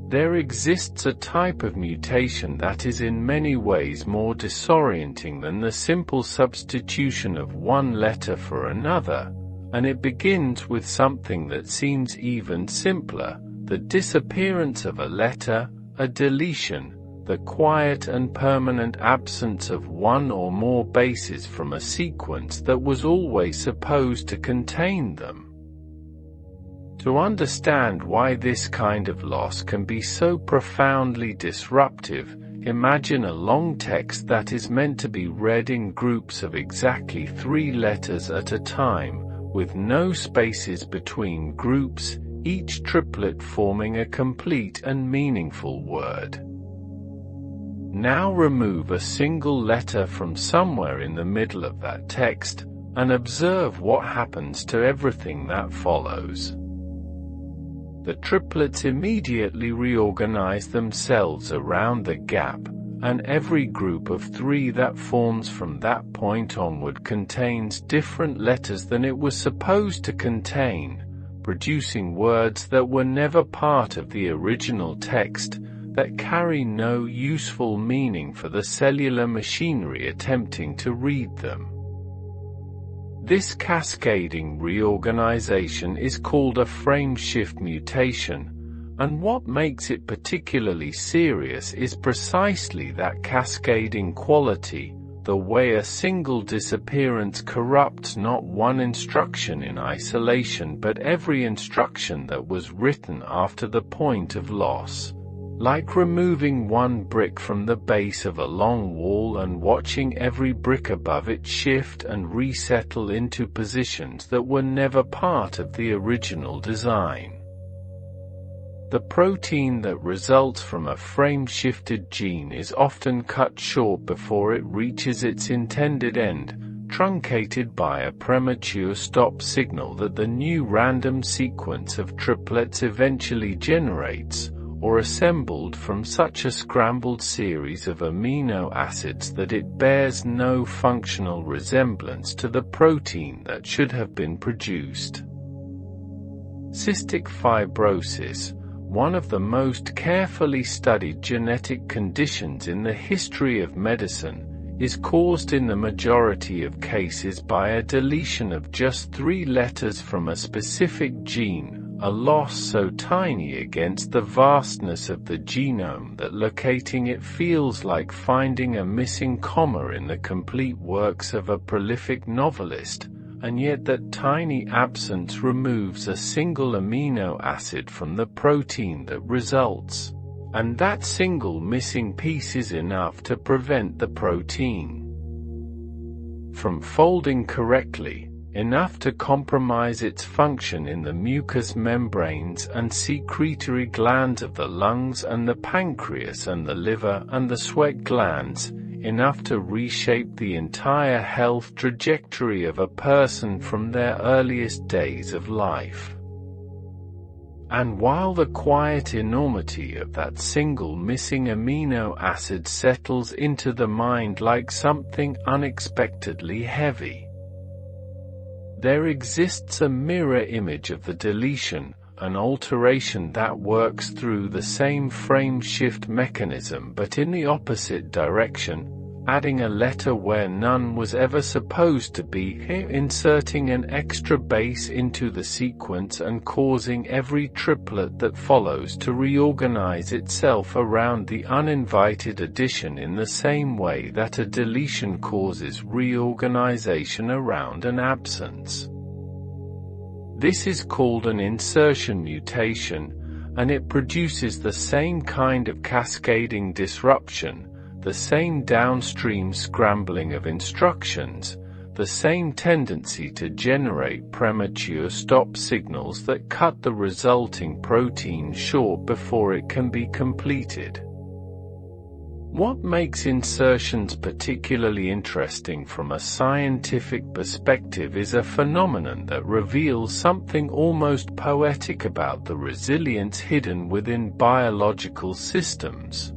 Speaker 1: there exists a type of mutation that is in many ways more disorienting than the simple substitution of one letter for another, and it begins with something that seems even simpler, the disappearance of a letter, a deletion, the quiet and permanent absence of one or more bases from a sequence that was always supposed to contain them. To understand why this kind of loss can be so profoundly disruptive, Imagine a long text that is meant to be read in groups of exactly 3 letters at a time, with no spaces between groups, each triplet forming a complete and meaningful word. Now remove a single letter from somewhere in the middle of that text, and observe what happens to everything that follows. The triplets immediately reorganize themselves around the gap, and every group of 3 that forms from that point onward contains different letters than it was supposed to contain, producing words that were never part of the original text, that carry no useful meaning for the cellular machinery attempting to read them. This cascading reorganization is called a frame shift mutation, and what makes it particularly serious is precisely that cascading quality, the way a single disappearance corrupts not one instruction in isolation but every instruction that was written after the point of loss. Like removing one brick from the base of a long wall and watching every brick above it shift and resettle into positions that were never part of the original design. The protein that results from a frame-shifted gene is often cut short before it reaches its intended end, truncated by a premature stop signal that the new random sequence of triplets eventually generates, or assembled from such a scrambled series of amino acids that it bears no functional resemblance to the protein that should have been produced. Cystic fibrosis, one of the most carefully studied genetic conditions in the history of medicine, is caused in the majority of cases by a deletion of just 3 letters from a specific gene, a loss so tiny against the vastness of the genome that locating it feels like finding a missing comma in the complete works of a prolific novelist, and yet that tiny absence removes a single amino acid from the protein that results, and that single missing piece is enough to prevent the protein from folding correctly, enough to compromise its function in the mucous membranes and secretory glands of the lungs and the pancreas and the liver and the sweat glands, enough to reshape the entire health trajectory of a person from their earliest days of life. And while the quiet enormity of that single missing amino acid settles into the mind like something unexpectedly heavy, there exists a mirror image of the deletion, an alteration that works through the same frame shift mechanism but in the opposite direction, adding a letter where none was ever supposed to be, inserting an extra base into the sequence and causing every triplet that follows to reorganize itself around the uninvited addition in the same way that a deletion causes reorganization around an absence. This is called an insertion mutation, and it produces the same kind of cascading disruption, the same downstream scrambling of instructions, the same tendency to generate premature stop signals that cut the resulting protein short before it can be completed. What makes insertions particularly interesting from a scientific perspective is a phenomenon that reveals something almost poetic about the resilience hidden within biological systems.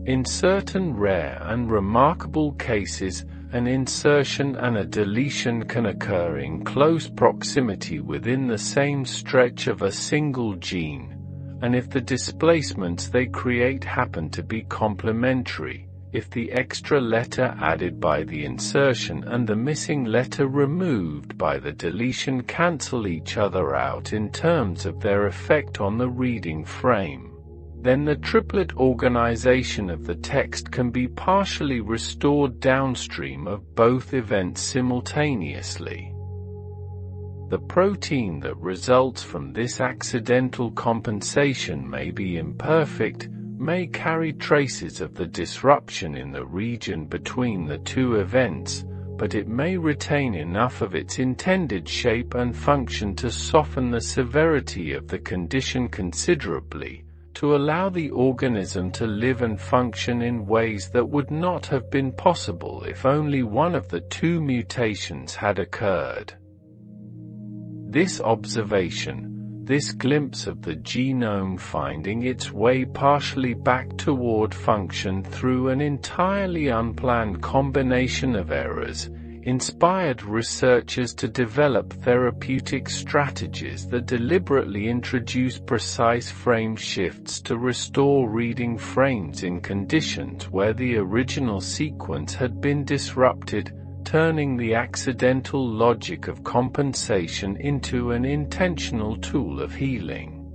Speaker 1: In certain rare and remarkable cases, an insertion and a deletion can occur in close proximity within the same stretch of a single gene, and if the displacements they create happen to be complementary, if the extra letter added by the insertion and the missing letter removed by the deletion cancel each other out in terms of their effect on the reading frame, then the triplet organization of the text can be partially restored downstream of both events simultaneously. The protein that results from this accidental compensation may be imperfect, may carry traces of the disruption in the region between the two events, but it may retain enough of its intended shape and function to soften the severity of the condition considerably, to allow the organism to live and function in ways that would not have been possible if only one of the two mutations had occurred. This observation, this glimpse of the genome finding its way partially back toward function through an entirely unplanned combination of errors, inspired researchers to develop therapeutic strategies that deliberately introduce precise frame shifts to restore reading frames in conditions where the original sequence had been disrupted, turning the accidental logic of compensation into an intentional tool of healing.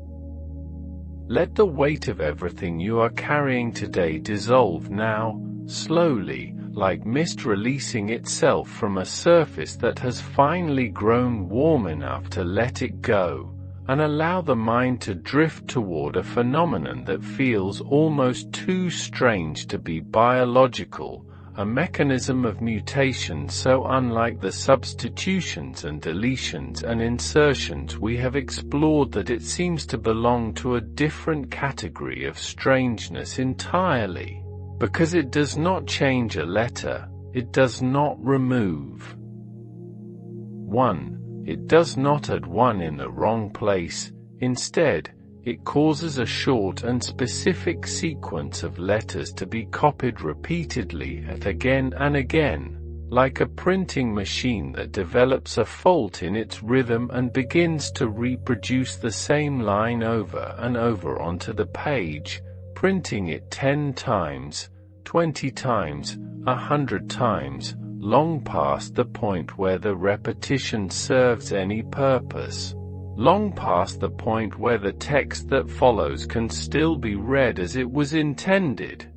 Speaker 1: Let the weight of everything you are carrying today dissolve now, slowly, like mist releasing itself from a surface that has finally grown warm enough to let it go, and allow the mind to drift toward a phenomenon that feels almost too strange to be biological, a mechanism of mutation so unlike the substitutions and deletions and insertions we have explored that it seems to belong to a different category of strangeness entirely. Because it does not change a letter, it does not remove 1, it does not add 1 in the wrong place, instead, it causes a short and specific sequence of letters to be copied repeatedly again and again, like a printing machine that develops a fault in its rhythm and begins to reproduce the same line over and over onto the page, printing it 10 times, 20 times, 100 times, long past the point where the repetition serves any purpose. Long past the point where the text that follows can still be read as it was intended.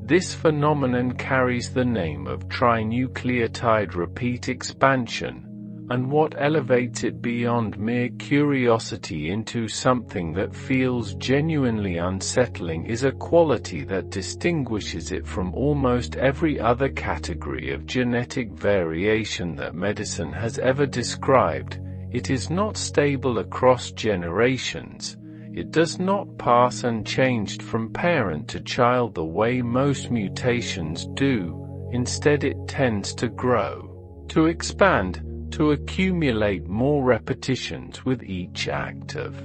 Speaker 1: This phenomenon carries the name of trinucleotide repeat expansion, and what elevates it beyond mere curiosity into something that feels genuinely unsettling is a quality that distinguishes it from almost every other category of genetic variation that medicine has ever described. It is not stable across generations. It does not pass unchanged from parent to child the way most mutations do. Instead, it tends to grow, to expand, to accumulate more repetitions with each act of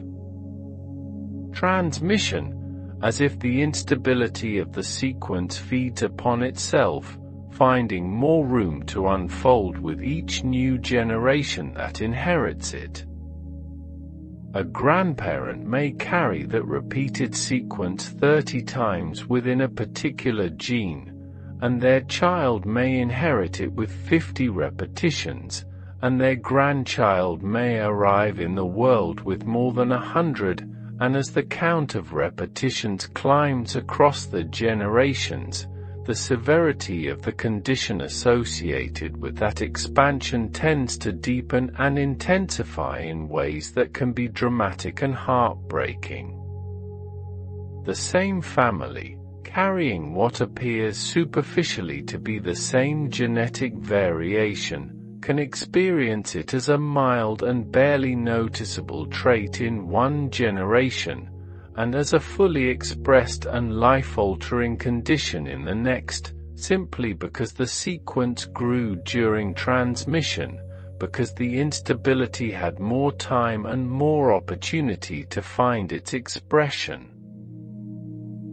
Speaker 1: transmission, as if the instability of the sequence feeds upon itself, finding more room to unfold with each new generation that inherits it. A grandparent may carry that repeated sequence 30 times within a particular gene, and their child may inherit it with 50 repetitions, and their grandchild may arrive in the world with more than 100, and as the count of repetitions climbs across the generations, the severity of the condition associated with that expansion tends to deepen and intensify in ways that can be dramatic and heartbreaking. The same family, carrying what appears superficially to be the same genetic variation, can experience it as a mild and barely noticeable trait in one generation, and as a fully expressed and life-altering condition in the next, simply because the sequence grew during transmission, because the instability had more time and more opportunity to find its expression.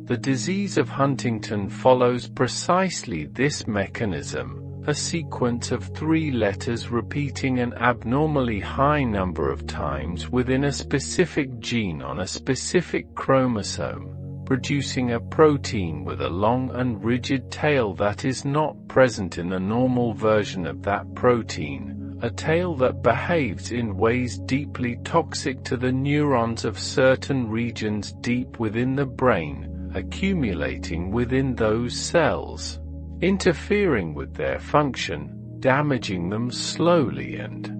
Speaker 1: The disease of Huntington follows precisely this mechanism, a sequence of 3 letters repeating an abnormally high number of times within a specific gene on a specific chromosome, producing a protein with a long and rigid tail that is not present in the normal version of that protein, a tail that behaves in ways deeply toxic to the neurons of certain regions deep within the brain, accumulating within those cells, interfering with their function, damaging them slowly and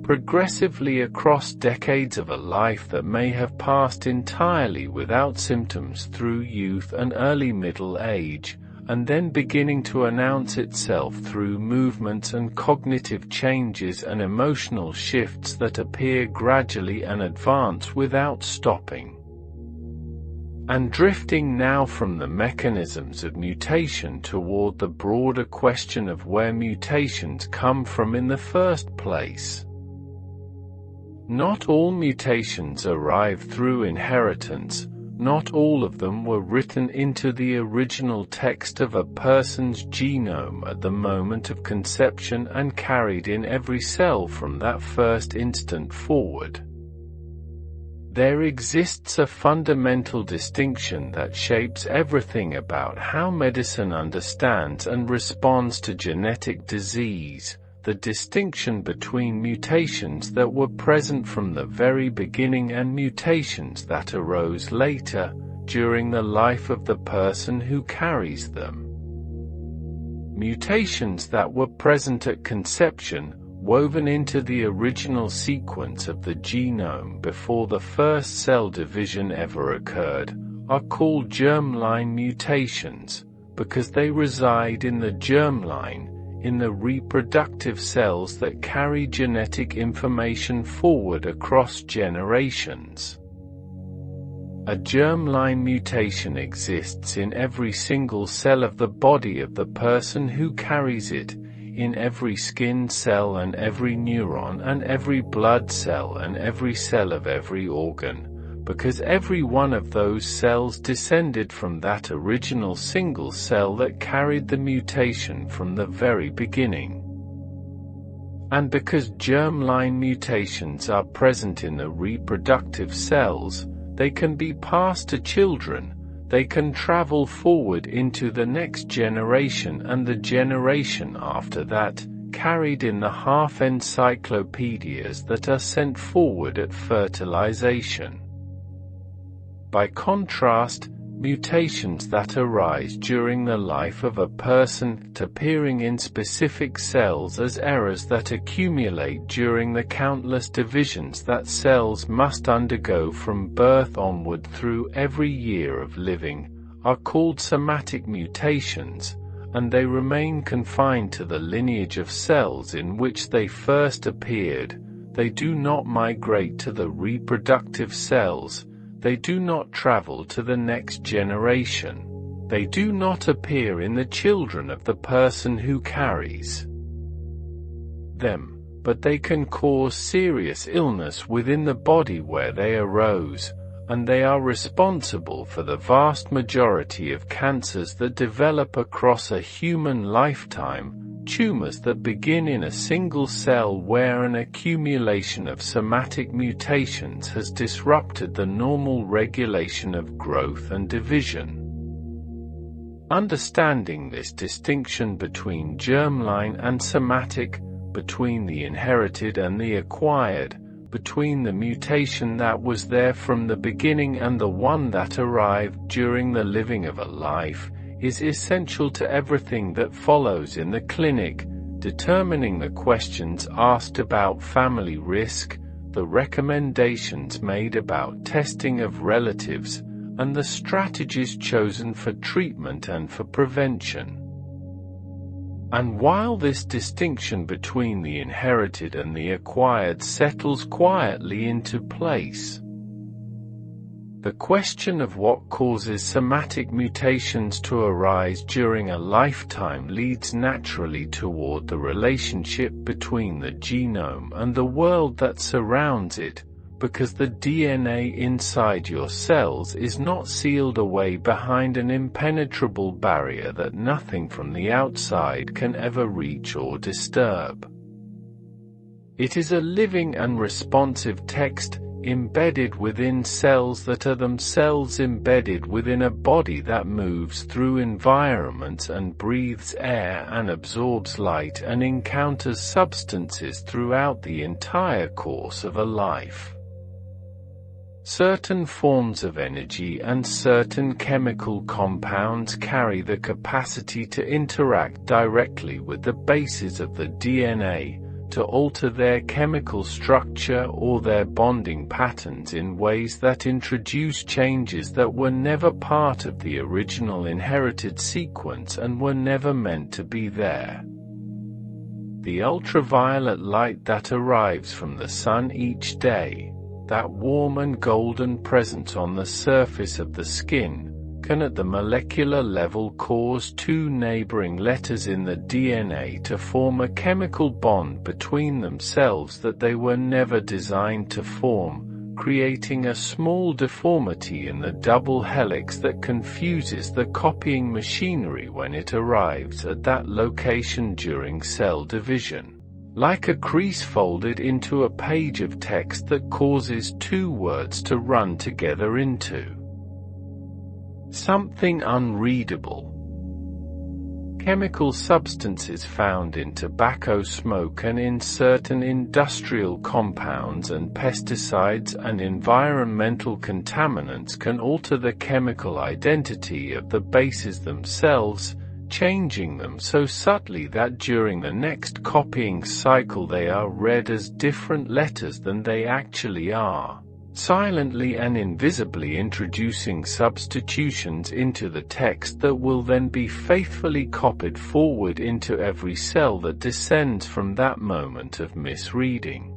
Speaker 1: progressively across decades of a life that may have passed entirely without symptoms through youth and early middle age, and then beginning to announce itself through movements and cognitive changes and emotional shifts that appear gradually and advance without stopping. And drifting now from the mechanisms of mutation toward the broader question of where mutations come from in the first place. Not all mutations arrive through inheritance. Not all of them were written into the original text of a person's genome at the moment of conception and carried in every cell from that first instant forward. There exists a fundamental distinction that shapes everything about how medicine understands and responds to genetic disease. The distinction between mutations that were present from the very beginning and mutations that arose later, during the life of the person who carries them. Mutations that were present at conception, woven into the original sequence of the genome before the first cell division ever occurred, are called germline mutations, because they reside in the germline, in the reproductive cells that carry genetic information forward across generations. A germline mutation exists in every single cell of the body of the person who carries it, in every skin cell and every neuron and every blood cell and every cell of every organ, because every one of those cells descended from that original single cell that carried the mutation from the very beginning. And because germline mutations are present in the reproductive cells, they can be passed to children, they can travel forward into the next generation and the generation after that, carried in the half-encyclopedias that are sent forward at fertilization. By contrast, mutations that arise during the life of a person, appearing in specific cells as errors that accumulate during the countless divisions that cells must undergo from birth onward through every year of living, are called somatic mutations, and they remain confined to the lineage of cells in which they first appeared. They do not migrate to the reproductive cells. They do not travel to the next generation. They do not appear in the children of the person who carries them, but they can cause serious illness within the body where they arose, and they are responsible for the vast majority of cancers that develop across a human lifetime. Tumors that begin in a single cell where an accumulation of somatic mutations has disrupted the normal regulation of growth and division. Understanding this distinction between germline and somatic, between the inherited and the acquired, between the mutation that was there from the beginning and the one that arrived during the living of a life, is essential to everything that follows in the clinic, determining the questions asked about family risk, the recommendations made about testing of relatives, and the strategies chosen for treatment and for prevention. And while this distinction between the inherited and the acquired settles quietly into place, the question of what causes somatic mutations to arise during a lifetime leads naturally toward the relationship between the genome and the world that surrounds it, because the DNA inside your cells is not sealed away behind an impenetrable barrier that nothing from the outside can ever reach or disturb. It is a living and responsive text, embedded within cells that are themselves embedded within a body that moves through environments and breathes air and absorbs light and encounters substances throughout the entire course of a life. Certain forms of energy and certain chemical compounds carry the capacity to interact directly with the bases of the DNA, to alter their chemical structure or their bonding patterns in ways that introduce changes that were never part of the original inherited sequence and were never meant to be there. The ultraviolet light that arrives from the sun each day, that warm and golden presence on the surface of the skin, can at the molecular level cause two neighboring letters in the DNA to form a chemical bond between themselves that they were never designed to form, creating a small deformity in the double helix that confuses the copying machinery when it arrives at that location during cell division, like a crease folded into a page of text that causes two words to run together into something unreadable. Chemical substances found in tobacco smoke and in certain industrial compounds and pesticides and environmental contaminants can alter the chemical identity of the bases themselves, changing them so subtly that during the next copying cycle they are read as different letters than they actually are, silently and invisibly introducing substitutions into the text that will then be faithfully copied forward into every cell that descends from that moment of misreading.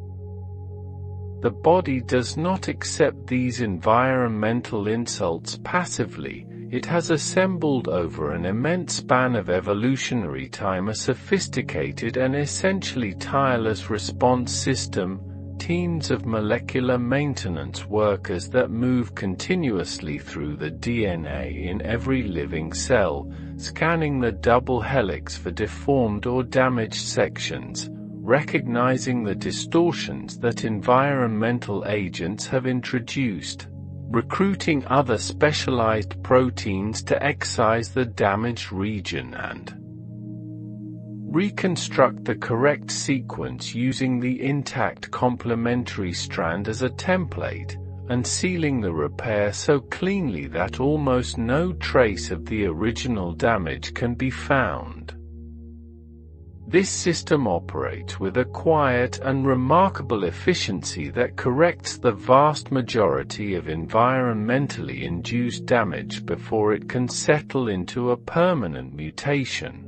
Speaker 1: The body does not accept these environmental insults passively. It has assembled over an immense span of evolutionary time a sophisticated and essentially tireless response system, teams of molecular maintenance workers that move continuously through the DNA in every living cell, scanning the double helix for deformed or damaged sections, recognizing the distortions that environmental agents have introduced, recruiting other specialized proteins to excise the damaged region and reconstruct the correct sequence using the intact complementary strand as a template, and sealing the repair so cleanly that almost no trace of the original damage can be found. This system operates with a quiet and remarkable efficiency that corrects the vast majority of environmentally induced damage before it can settle into a permanent mutation.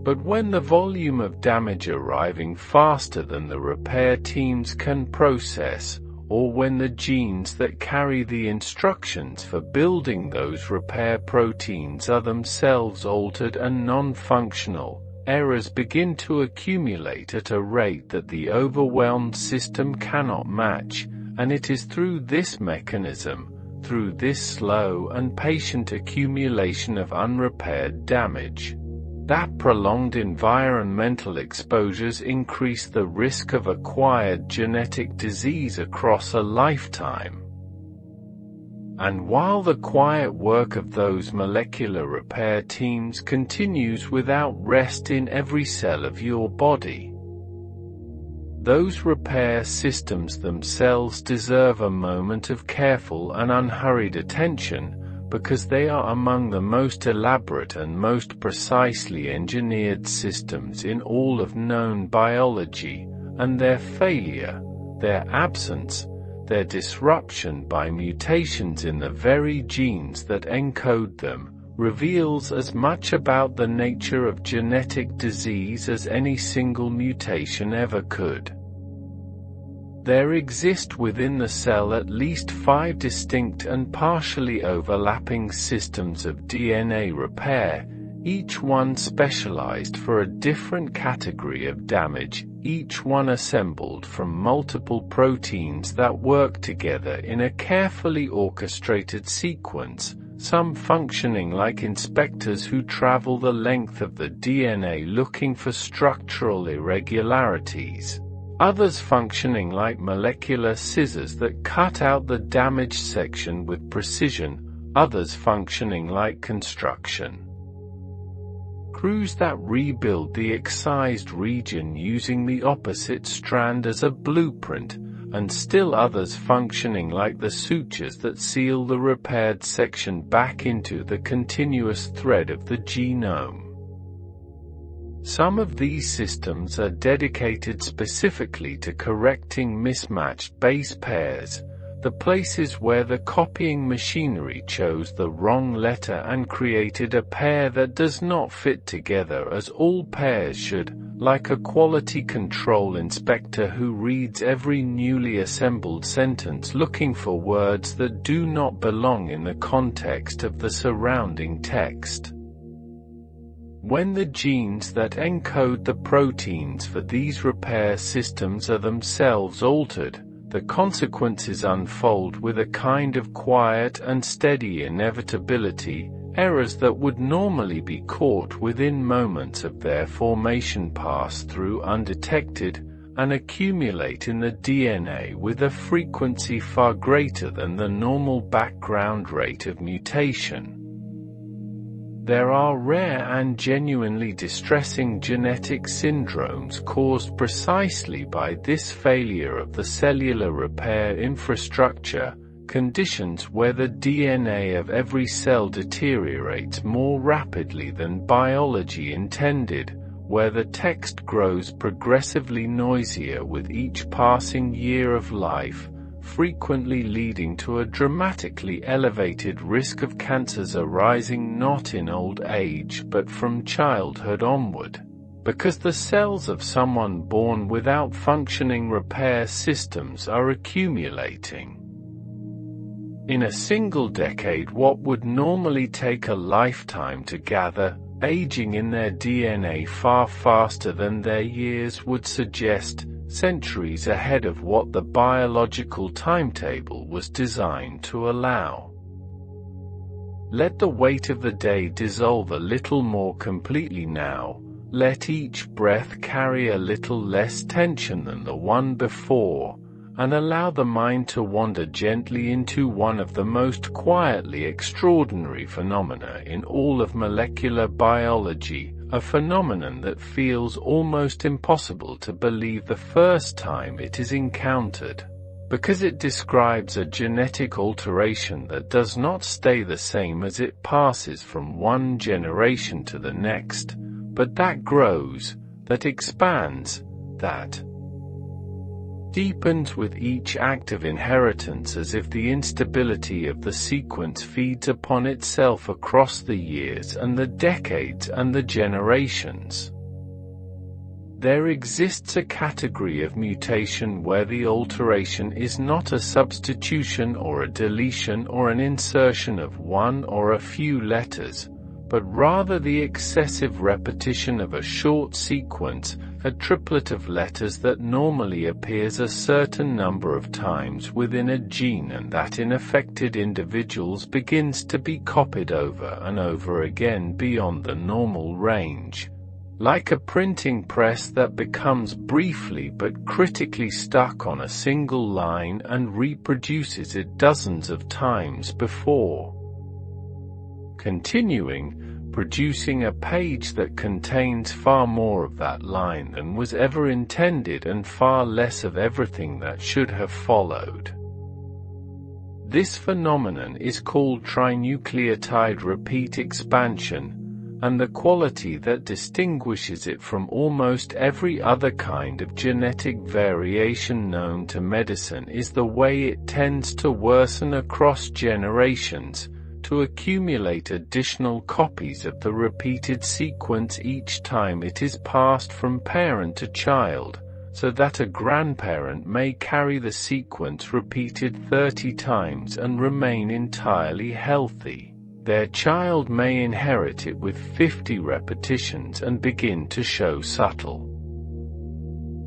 Speaker 1: But when the volume of damage arriving faster than the repair teams can process, or when the genes that carry the instructions for building those repair proteins are themselves altered and non-functional, errors begin to accumulate at a rate that the overwhelmed system cannot match, and it is through this mechanism, through this slow and patient accumulation of unrepaired damage, that prolonged environmental exposures increase the risk of acquired genetic disease across a lifetime. And while the quiet work of those molecular repair teams continues without rest in every cell of your body, those repair systems themselves deserve a moment of careful and unhurried attention, because they are among the most elaborate and most precisely engineered systems in all of known biology, and their failure, their absence, their disruption by mutations in the very genes that encode them, reveals as much about the nature of genetic disease as any single mutation ever could. There exist within the cell at least 5 distinct and partially overlapping systems of DNA repair, each one specialized for a different category of damage, each one assembled from multiple proteins that work together in a carefully orchestrated sequence, some functioning like inspectors who travel the length of the DNA looking for structural irregularities, others functioning like molecular scissors that cut out the damaged section with precision, others functioning like construction crews that rebuild the excised region using the opposite strand as a blueprint, and still others functioning like the sutures that seal the repaired section back into the continuous thread of the genome. Some of these systems are dedicated specifically to correcting mismatched base pairs, the places where the copying machinery chose the wrong letter and created a pair that does not fit together as all pairs should, like a quality control inspector who reads every newly assembled sentence looking for words that do not belong in the context of the surrounding text. When the genes that encode the proteins for these repair systems are themselves altered, the consequences unfold with a kind of quiet and steady inevitability. Errors that would normally be caught within moments of their formation pass through undetected, and accumulate in the DNA with a frequency far greater than the normal background rate of mutation. There are rare and genuinely distressing genetic syndromes caused precisely by this failure of the cellular repair infrastructure, conditions where the DNA of every cell deteriorates more rapidly than biology intended, where the text grows progressively noisier with each passing year of life, frequently leading to a dramatically elevated risk of cancers arising not in old age but from childhood onward, because the cells of someone born without functioning repair systems are accumulating. In a single decade, what would normally take a lifetime to gather, aging in their DNA far faster than their years would suggest, centuries ahead of what the biological timetable was designed to allow. Let the weight of the day dissolve a little more completely now, let each breath carry a little less tension than the one before, and allow the mind to wander gently into one of the most quietly extraordinary phenomena in all of molecular biology, a phenomenon that feels almost impossible to believe the first time it is encountered, because it describes a genetic alteration that does not stay the same as it passes from one generation to the next, but that grows, that expands, that deepens with each act of inheritance, as if the instability of the sequence feeds upon itself across the years and the decades and the generations. There exists a category of mutation where the alteration is not a substitution or a deletion or an insertion of one or a few letters, but rather the excessive repetition of a short sequence, a triplet of letters that normally appears a certain number of times within a gene and that in affected individuals begins to be copied over and over again beyond the normal range. Like a printing press that becomes briefly but critically stuck on a single line and reproduces it dozens of times before continuing, producing a page that contains far more of that line than was ever intended and far less of everything that should have followed. This phenomenon is called trinucleotide repeat expansion, and the quality that distinguishes it from almost every other kind of genetic variation known to medicine is the way it tends to worsen across generations, to accumulate additional copies of the repeated sequence each time it is passed from parent to child, so that a grandparent may carry the sequence repeated 30 times and remain entirely healthy. Their child may inherit it with 50 repetitions and begin to show subtle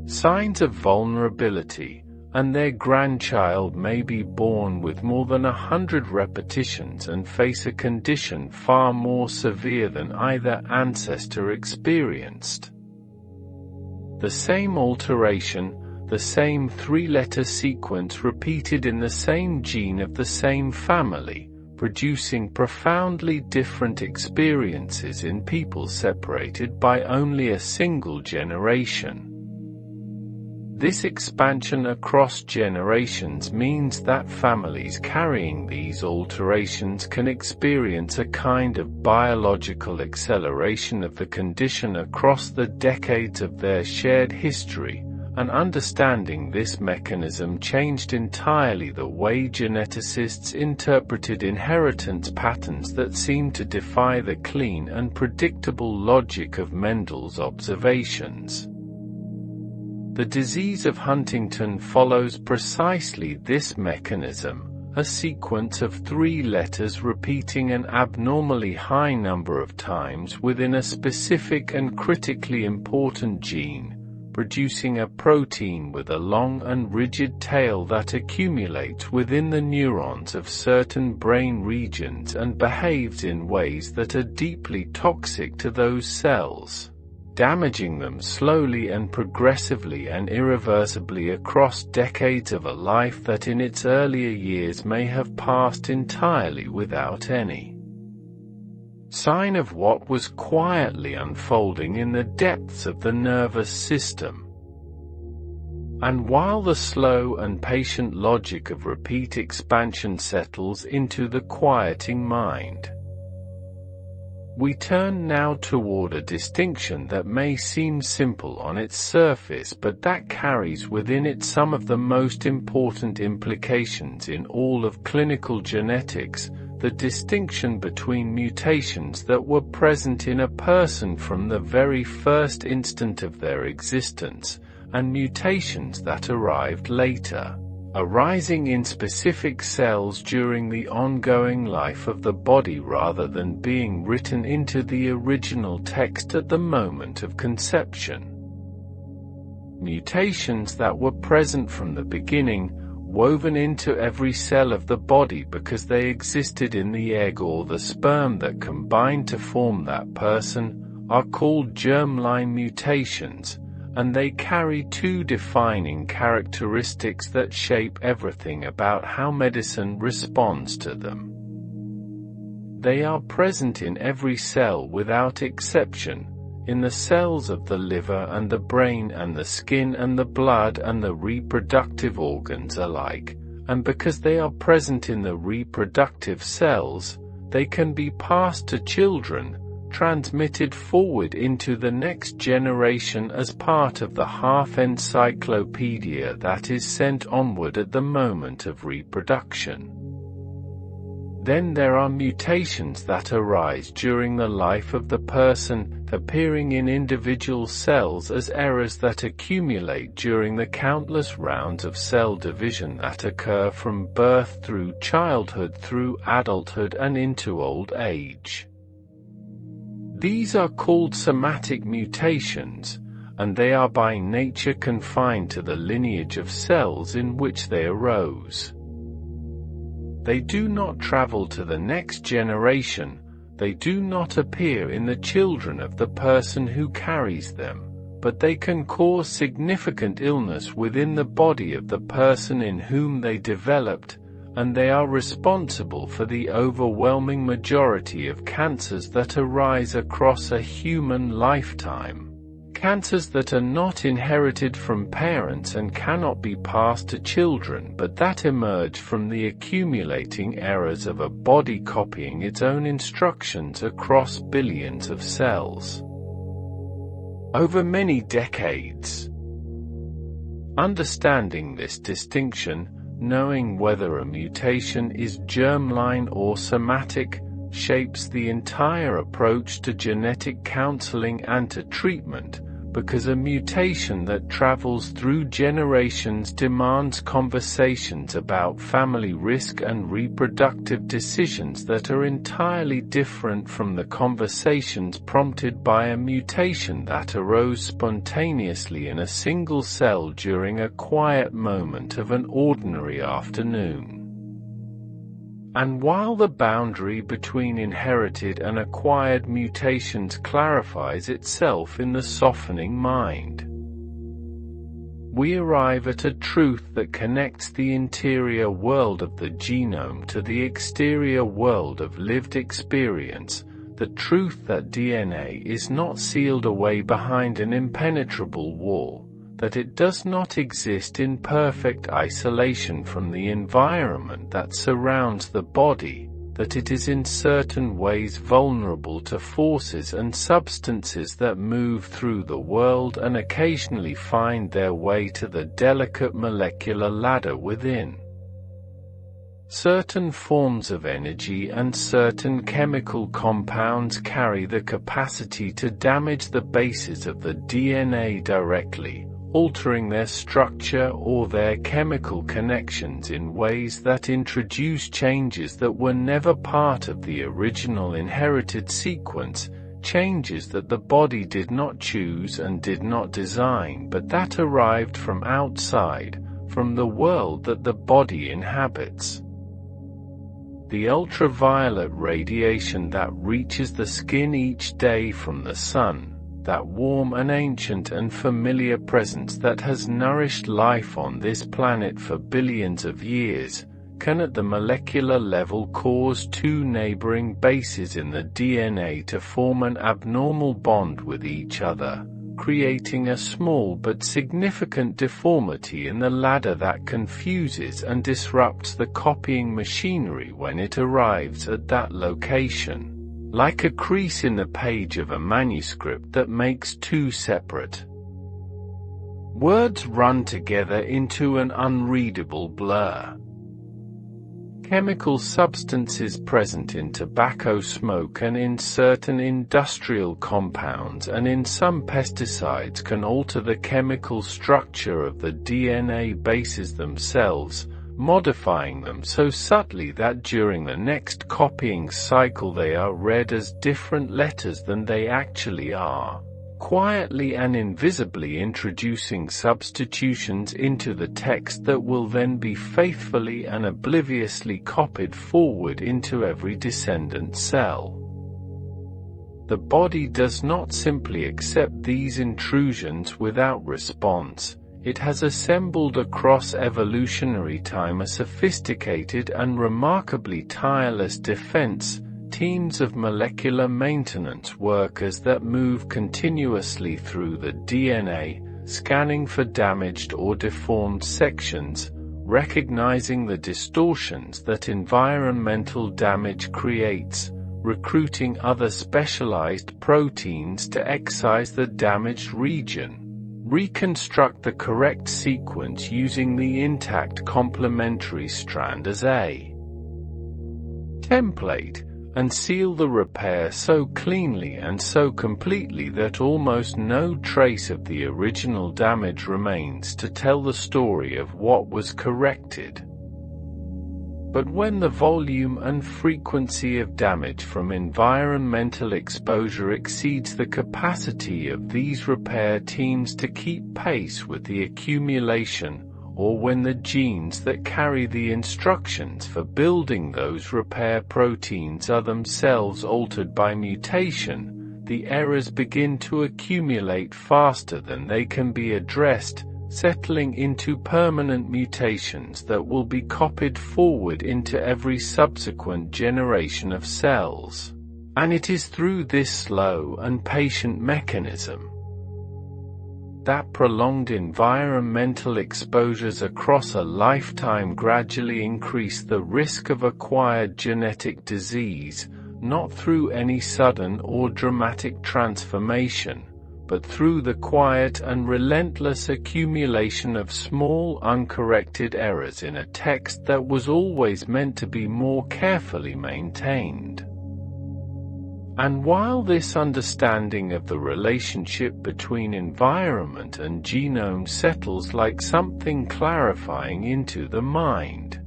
Speaker 1: signs of vulnerability, and their grandchild may be born with more than 100 repetitions and face a condition far more severe than either ancestor experienced. The same alteration, the same three-letter sequence repeated in the same gene of the same family, producing profoundly different experiences in people separated by only a single generation. This expansion across generations means that families carrying these alterations can experience a kind of biological acceleration of the condition across the decades of their shared history, and understanding this mechanism changed entirely the way geneticists interpreted inheritance patterns that seemed to defy the clean and predictable logic of Mendel's observations. The disease of Huntington follows precisely this mechanism, a sequence of 3 letters repeating an abnormally high number of times within a specific and critically important gene, producing a protein with a long and rigid tail that accumulates within the neurons of certain brain regions and behaves in ways that are deeply toxic to those cells, damaging them slowly and progressively and irreversibly across decades of a life that in its earlier years may have passed entirely without any sign of what was quietly unfolding in the depths of the nervous system. And while the slow and patient logic of repeat expansion settles into the quieting mind, we turn now toward a distinction that may seem simple on its surface but that carries within it some of the most important implications in all of clinical genetics, the distinction between mutations that were present in a person from the very first instant of their existence, and mutations that arrived later, arising in specific cells during the ongoing life of the body rather than being written into the original text at the moment of conception. Mutations that were present from the beginning, woven into every cell of the body because they existed in the egg or the sperm that combined to form that person, are called germline mutations, and they carry 2 defining characteristics that shape everything about how medicine responds to them. They are present in every cell without exception, in the cells of the liver and the brain and the skin and the blood and the reproductive organs alike, and because they are present in the reproductive cells, they can be passed to children, transmitted forward into the next generation as part of the half-encyclopedia that is sent onward at the moment of reproduction. Then there are mutations that arise during the life of the person, appearing in individual cells as errors that accumulate during the countless rounds of cell division that occur from birth through childhood through adulthood and into old age. These are called somatic mutations, and they are by nature confined to the lineage of cells in which they arose. They do not travel to the next generation, they do not appear in the children of the person who carries them, but they can cause significant illness within the body of the person in whom they developed, and they are responsible for the overwhelming majority of cancers that arise across a human lifetime. Cancers that are not inherited from parents and cannot be passed to children but that emerge from the accumulating errors of a body copying its own instructions across billions of cells over many decades. Understanding this distinction, knowing whether a mutation is germline or somatic, shapes the entire approach to genetic counseling and to treatment, because a mutation that travels through generations demands conversations about family risk and reproductive decisions that are entirely different from the conversations prompted by a mutation that arose spontaneously in a single cell during a quiet moment of an ordinary afternoon. And while the boundary between inherited and acquired mutations clarifies itself in the softening mind, we arrive at a truth that connects the interior world of the genome to the exterior world of lived experience, the truth that DNA is not sealed away behind an impenetrable wall, that it does not exist in perfect isolation from the environment that surrounds the body, that it is in certain ways vulnerable to forces and substances that move through the world and occasionally find their way to the delicate molecular ladder within. Certain forms of energy and certain chemical compounds carry the capacity to damage the bases of the DNA directly, altering their structure or their chemical connections in ways that introduce changes that were never part of the original inherited sequence, changes that the body did not choose and did not design but that arrived from outside, from the world that the body inhabits. The ultraviolet radiation that reaches the skin each day from the sun, that warm and ancient and familiar presence that has nourished life on this planet for billions of years, can at the molecular level cause two neighboring bases in the DNA to form an abnormal bond with each other, creating a small but significant deformity in the ladder that confuses and disrupts the copying machinery when it arrives at that location, like a crease in the page of a manuscript that makes two separate words run together into an unreadable blur. Chemical substances present in tobacco smoke and in certain industrial compounds and in some pesticides can alter the chemical structure of the DNA bases themselves, modifying them so subtly that during the next copying cycle they are read as different letters than they actually are, quietly and invisibly introducing substitutions into the text that will then be faithfully and obliviously copied forward into every descendant cell. The body does not simply accept these intrusions without response. It has assembled across evolutionary time a sophisticated and remarkably tireless defense, teams of molecular maintenance workers that move continuously through the DNA, scanning for damaged or deformed sections, recognizing the distortions that environmental damage creates, recruiting other specialized proteins to excise the damaged region, reconstruct the correct sequence using the intact complementary strand as a template, and seal the repair so cleanly and so completely that almost no trace of the original damage remains to tell the story of what was corrected. But when the volume and frequency of damage from environmental exposure exceeds the capacity of these repair teams to keep pace with the accumulation, or when the genes that carry the instructions for building those repair proteins are themselves altered by mutation, the errors begin to accumulate faster than they can be addressed, settling into permanent mutations that will be copied forward into every subsequent generation of cells. And it is through this slow and patient mechanism that prolonged environmental exposures across a lifetime gradually increase the risk of acquired genetic disease, not through any sudden or dramatic transformation, but through the quiet and relentless accumulation of small uncorrected errors in a text that was always meant to be more carefully maintained. And while this understanding of the relationship between environment and genome settles like something clarifying into the mind,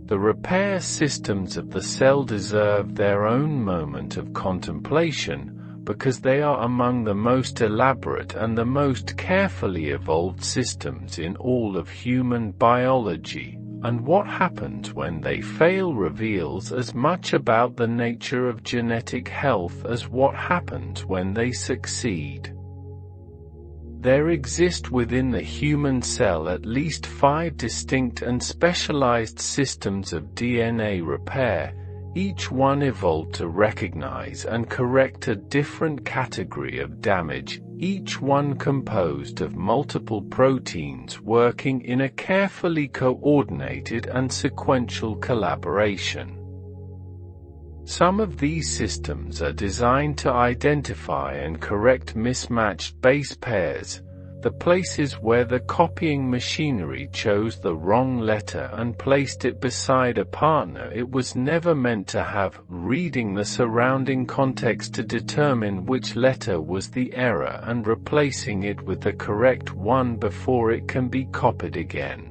Speaker 1: the repair systems of the cell deserve their own moment of contemplation, because they are among the most elaborate and the most carefully evolved systems in all of human biology. And what happens when they fail reveals as much about the nature of genetic health as what happens when they succeed. There exist within the human cell at least 5 distinct and specialized systems of DNA repair, each one evolved to recognize and correct a different category of damage, each one composed of multiple proteins working in a carefully coordinated and sequential collaboration. Some of these systems are designed to identify and correct mismatched base pairs, the places where the copying machinery chose the wrong letter and placed it beside a partner it was never meant to have, reading the surrounding context to determine which letter was the error and replacing it with the correct one before it can be copied again.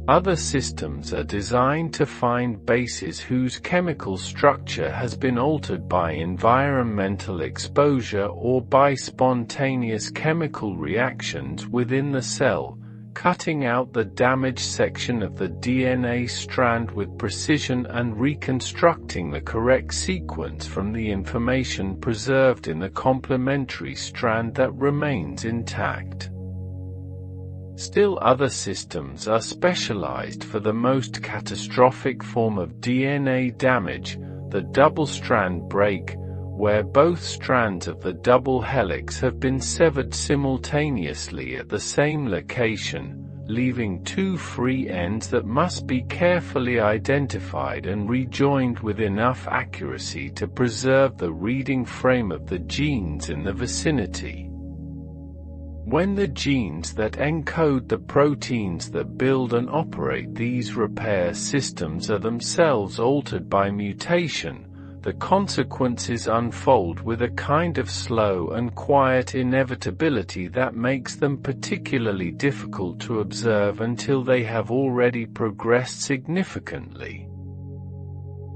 Speaker 1: Other systems are designed to find bases whose chemical structure has been altered by environmental exposure or by spontaneous chemical reactions within the cell, cutting out the damaged section of the DNA strand with precision and reconstructing the correct sequence from the information preserved in the complementary strand that remains intact. Still other systems are specialized for the most catastrophic form of DNA damage, the double-strand break, where both strands of the double helix have been severed simultaneously at the same location, leaving two free ends that must be carefully identified and rejoined with enough accuracy to preserve the reading frame of the genes in the vicinity. When the genes that encode the proteins that build and operate these repair systems are themselves altered by mutation, the consequences unfold with a kind of slow and quiet inevitability that makes them particularly difficult to observe until they have already progressed significantly.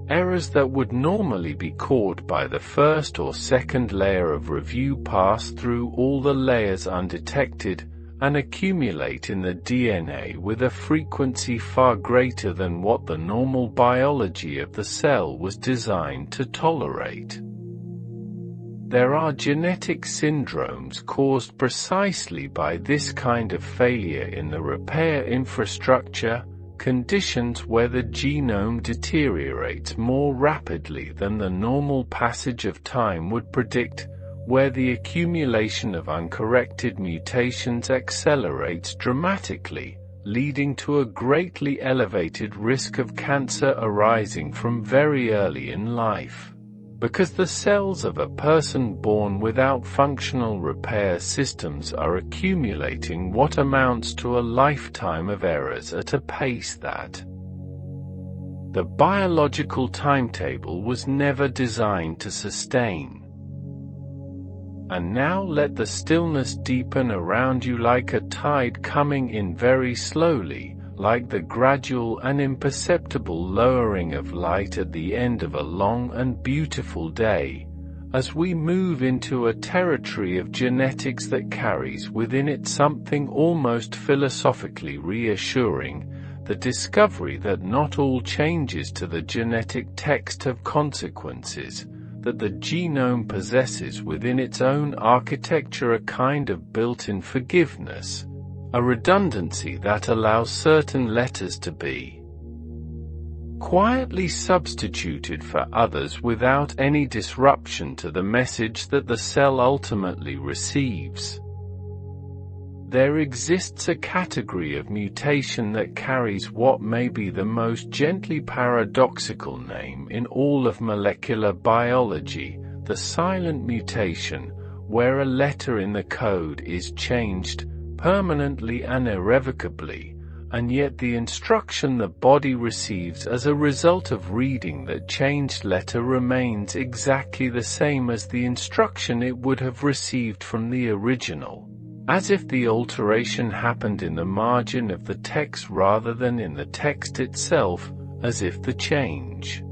Speaker 1: Errors that would normally be caught by the first or second layer of review pass through all the layers undetected, and accumulate in the DNA with a frequency far greater than what the normal biology of the cell was designed to tolerate. There are genetic syndromes caused precisely by this kind of failure in the repair infrastructure, conditions where the genome deteriorates more rapidly than the normal passage of time would predict, where the accumulation of uncorrected mutations accelerates dramatically, leading to a greatly elevated risk of cancer arising from very early in life. Because the cells of a person born without functional repair systems are accumulating what amounts to a lifetime of errors at a pace that the biological timetable was never designed to sustain. And now let the stillness deepen around you like a tide coming in very slowly, like the gradual and imperceptible lowering of light at the end of a long and beautiful day, as we move into a territory of genetics that carries within it something almost philosophically reassuring, the discovery that not all changes to the genetic text have consequences, that the genome possesses within its own architecture a kind of built-in forgiveness, a redundancy that allows certain letters to be quietly substituted for others without any disruption to the message that the cell ultimately receives. There exists a category of mutation that carries what may be the most gently paradoxical name in all of molecular biology, the silent mutation, where a letter in the code is changed permanently and irrevocably, and yet the instruction the body receives as a result of reading that changed letter remains exactly the same as the instruction it would have received from the original, as if the alteration happened in the margin of the text rather than in the text itself, as if the change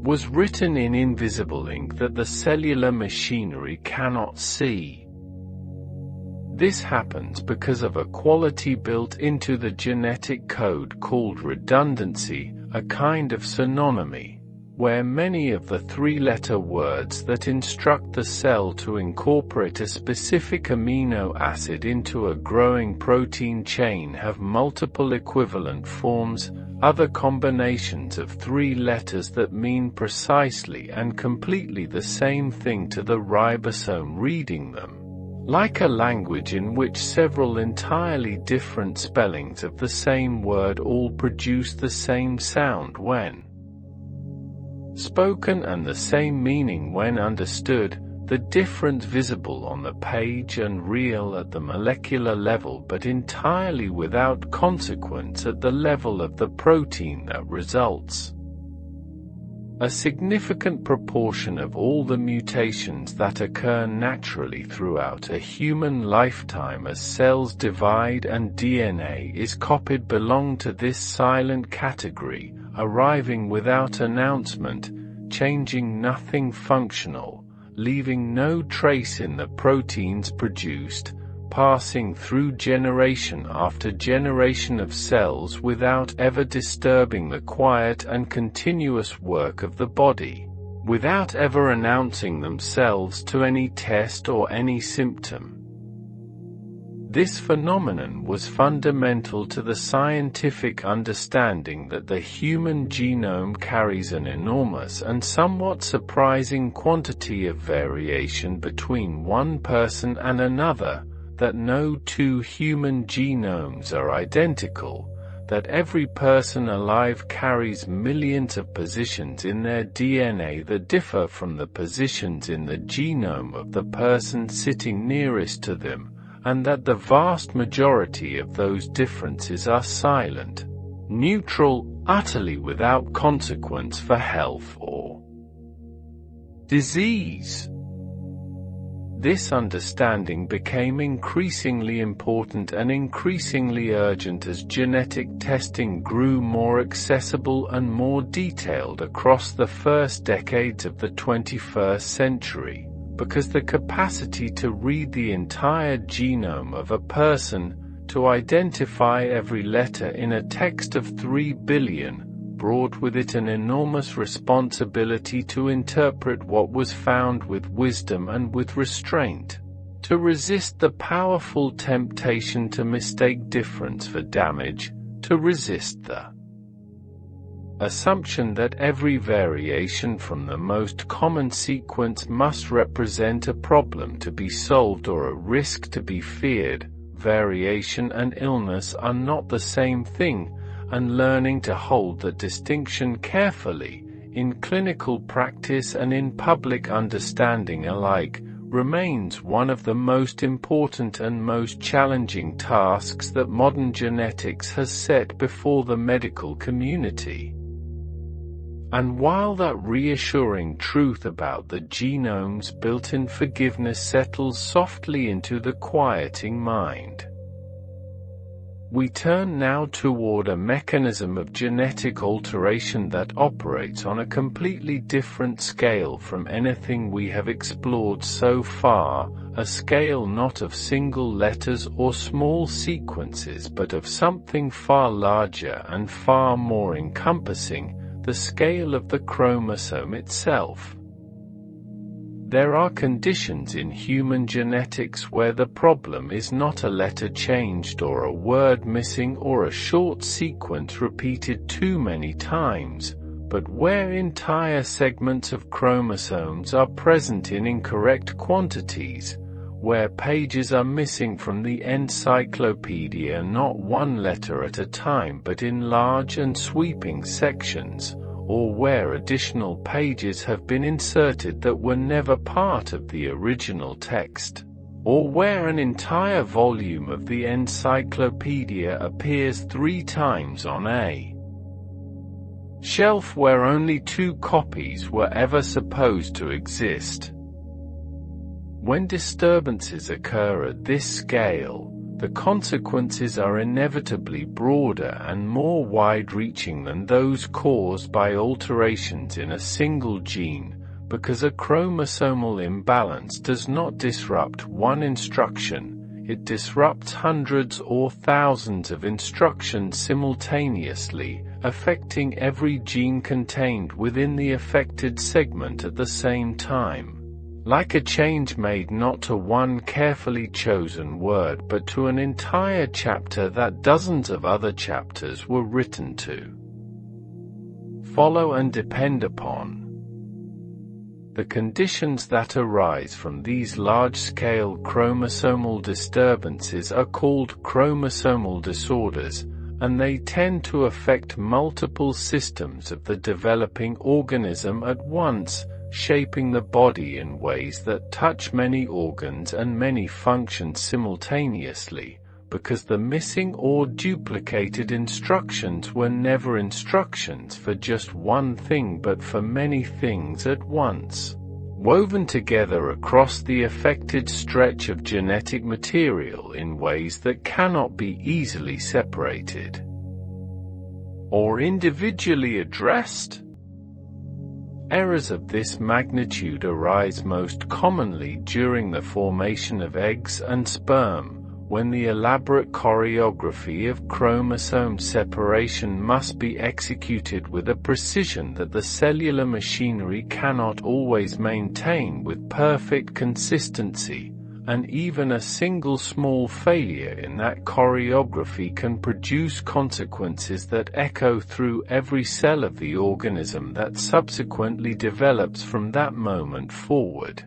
Speaker 1: was written in invisible ink that the cellular machinery cannot see. This happens because of a quality built into the genetic code called redundancy, a kind of synonymy, where many of the three-letter words that instruct the cell to incorporate a specific amino acid into a growing protein chain have multiple equivalent forms, other combinations of three letters that mean precisely and completely the same thing to the ribosome reading them. Like a language in which several entirely different spellings of the same word all produce the same sound when spoken and the same meaning when understood, the difference visible on the page and real at the molecular level but entirely without consequence at the level of the protein that results. A significant proportion of all the mutations that occur naturally throughout a human lifetime as cells divide and DNA is copied belong to this silent category, arriving without announcement, changing nothing functional, leaving no trace in the proteins produced, passing through generation after generation of cells without ever disturbing the quiet and continuous work of the body, without ever announcing themselves to any test or any symptom. This phenomenon was fundamental to the scientific understanding that the human genome carries an enormous and somewhat surprising quantity of variation between one person and another, that no two human genomes are identical, that every person alive carries millions of positions in their DNA that differ from the positions in the genome of the person sitting nearest to them, and that the vast majority of those differences are silent, neutral, utterly without consequence for health or disease. This understanding became increasingly important and increasingly urgent as genetic testing grew more accessible and more detailed across the first decades of the 21st century, because the capacity to read the entire genome of a person, to identify every letter in a text of 3 billion, brought with it an enormous responsibility to interpret what was found with wisdom and with restraint, to resist the powerful temptation to mistake difference for damage, to resist the assumption that every variation from the most common sequence must represent a problem to be solved or a risk to be feared. Variation and illness are not the same thing, and learning to hold the distinction carefully, in clinical practice and in public understanding alike, remains one of the most important and most challenging tasks that modern genetics has set before the medical community. And while that reassuring truth about the genome's built-in forgiveness settles softly into the quieting mind, we turn now toward a mechanism of genetic alteration that operates on a completely different scale from anything we have explored so far, a scale not of single letters or small sequences but of something far larger and far more encompassing, the scale of the chromosome itself. There are conditions in human genetics where the problem is not a letter changed or a word missing or a short sequence repeated too many times, but where entire segments of chromosomes are present in incorrect quantities, where pages are missing from the encyclopedia not one letter at a time but in large and sweeping sections, or where additional pages have been inserted that were never part of the original text, or where an entire volume of the encyclopedia appears 3 times on a shelf where only 2 copies were ever supposed to exist. When disturbances occur at this scale, the consequences are inevitably broader and more wide-reaching than those caused by alterations in a single gene, because a chromosomal imbalance does not disrupt one instruction, it disrupts hundreds or thousands of instructions simultaneously, affecting every gene contained within the affected segment at the same time. Like a change made not to one carefully chosen word but to an entire chapter that dozens of other chapters were written to. follow and depend upon. The conditions that arise from these large-scale chromosomal disturbances are called chromosomal disorders, and they tend to affect multiple systems of the developing organism at once, shaping the body in ways that touch many organs and many functions simultaneously, because the missing or duplicated instructions were never instructions for just one thing but for many things at once, woven together across the affected stretch of genetic material in ways that cannot be easily separated or individually addressed. Errors of this magnitude arise most commonly during the formation of eggs and sperm, when the elaborate choreography of chromosome separation must be executed with a precision that the cellular machinery cannot always maintain with perfect consistency, and even a single small failure in that choreography can produce consequences that echo through every cell of the organism that subsequently develops from that moment forward.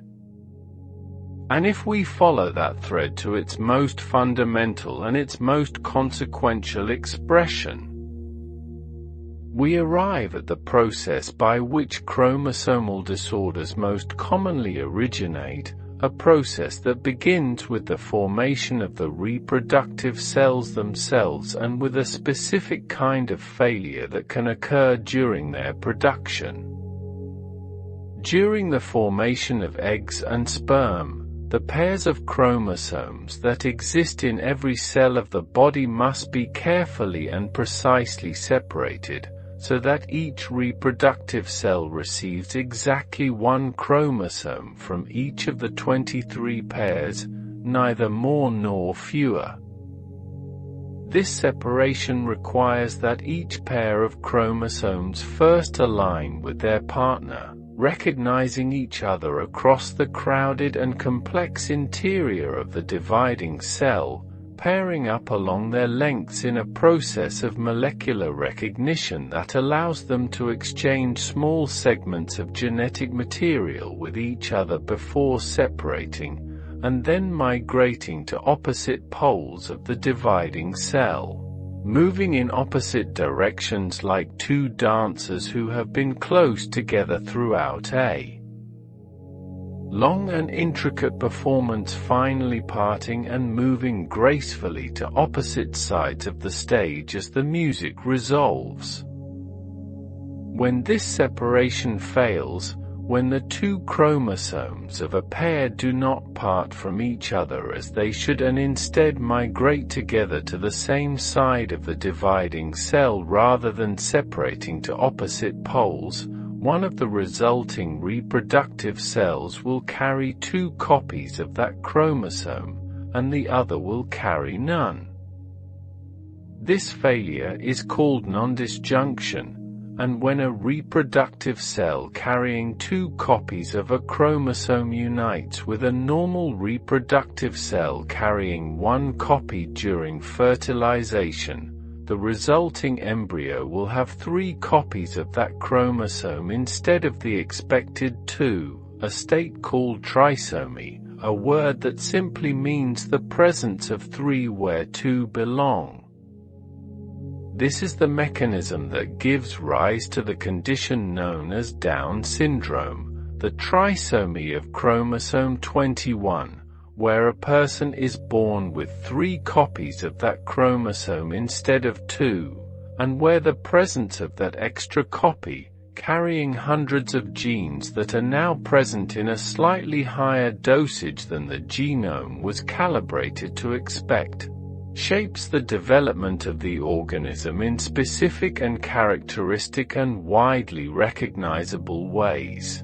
Speaker 1: And if we follow that thread to its most fundamental and its most consequential expression, we arrive at the process by which chromosomal disorders most commonly originate, a process that begins with the formation of the reproductive cells themselves and with a specific kind of failure that can occur during their production. During the formation of eggs and sperm, the pairs of chromosomes that exist in every cell of the body must be carefully and precisely separated, so that each reproductive cell receives exactly one chromosome from each of the 23 pairs, neither more nor fewer. This separation requires that each pair of chromosomes first align with their partner, recognizing each other across the crowded and complex interior of the dividing cell, pairing up along their lengths in a process of molecular recognition that allows them to exchange small segments of genetic material with each other before separating, and then migrating to opposite poles of the dividing cell, moving in opposite directions like two dancers who have been close together throughout a long and intricate performance, finally parting and moving gracefully to opposite sides of the stage as the music resolves. When this separation fails, when the two chromosomes of a pair do not part from each other as they should and instead migrate together to the same side of the dividing cell rather than separating to opposite poles, one of the resulting reproductive cells will carry two copies of that chromosome, and the other will carry none. This failure is called non-disjunction, and when a reproductive cell carrying two copies of a chromosome unites with a normal reproductive cell carrying one copy during fertilization, the resulting embryo will have 3 copies of that chromosome instead of the expected 2, a state called trisomy, a word that simply means the presence of 3 where 2 belong. This is the mechanism that gives rise to the condition known as Down syndrome, the trisomy of chromosome 21, where a person is born with 3 copies of that chromosome instead of 2, and where the presence of that extra copy, carrying hundreds of genes that are now present in a slightly higher dosage than the genome was calibrated to expect, shapes the development of the organism in specific and characteristic and widely recognizable ways.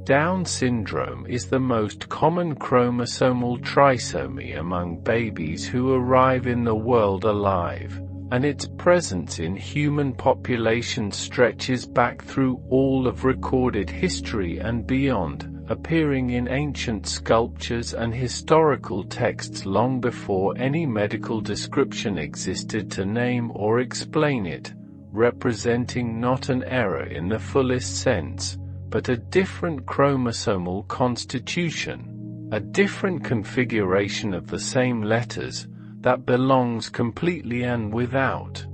Speaker 1: Down syndrome is the most common chromosomal trisomy among babies who arrive in the world alive, and its presence in human populations stretches back through all of recorded history and beyond, appearing in ancient sculptures and historical texts long before any medical description existed to name or explain it, representing not an error in the fullest sense, but a different chromosomal constitution, a different configuration of the same letters, that belongs completely and without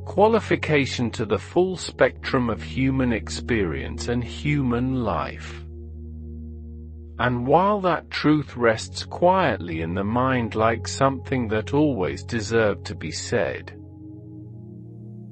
Speaker 1: qualification to the full spectrum of human experience and human life. And while that truth rests quietly in the mind like something that always deserved to be said,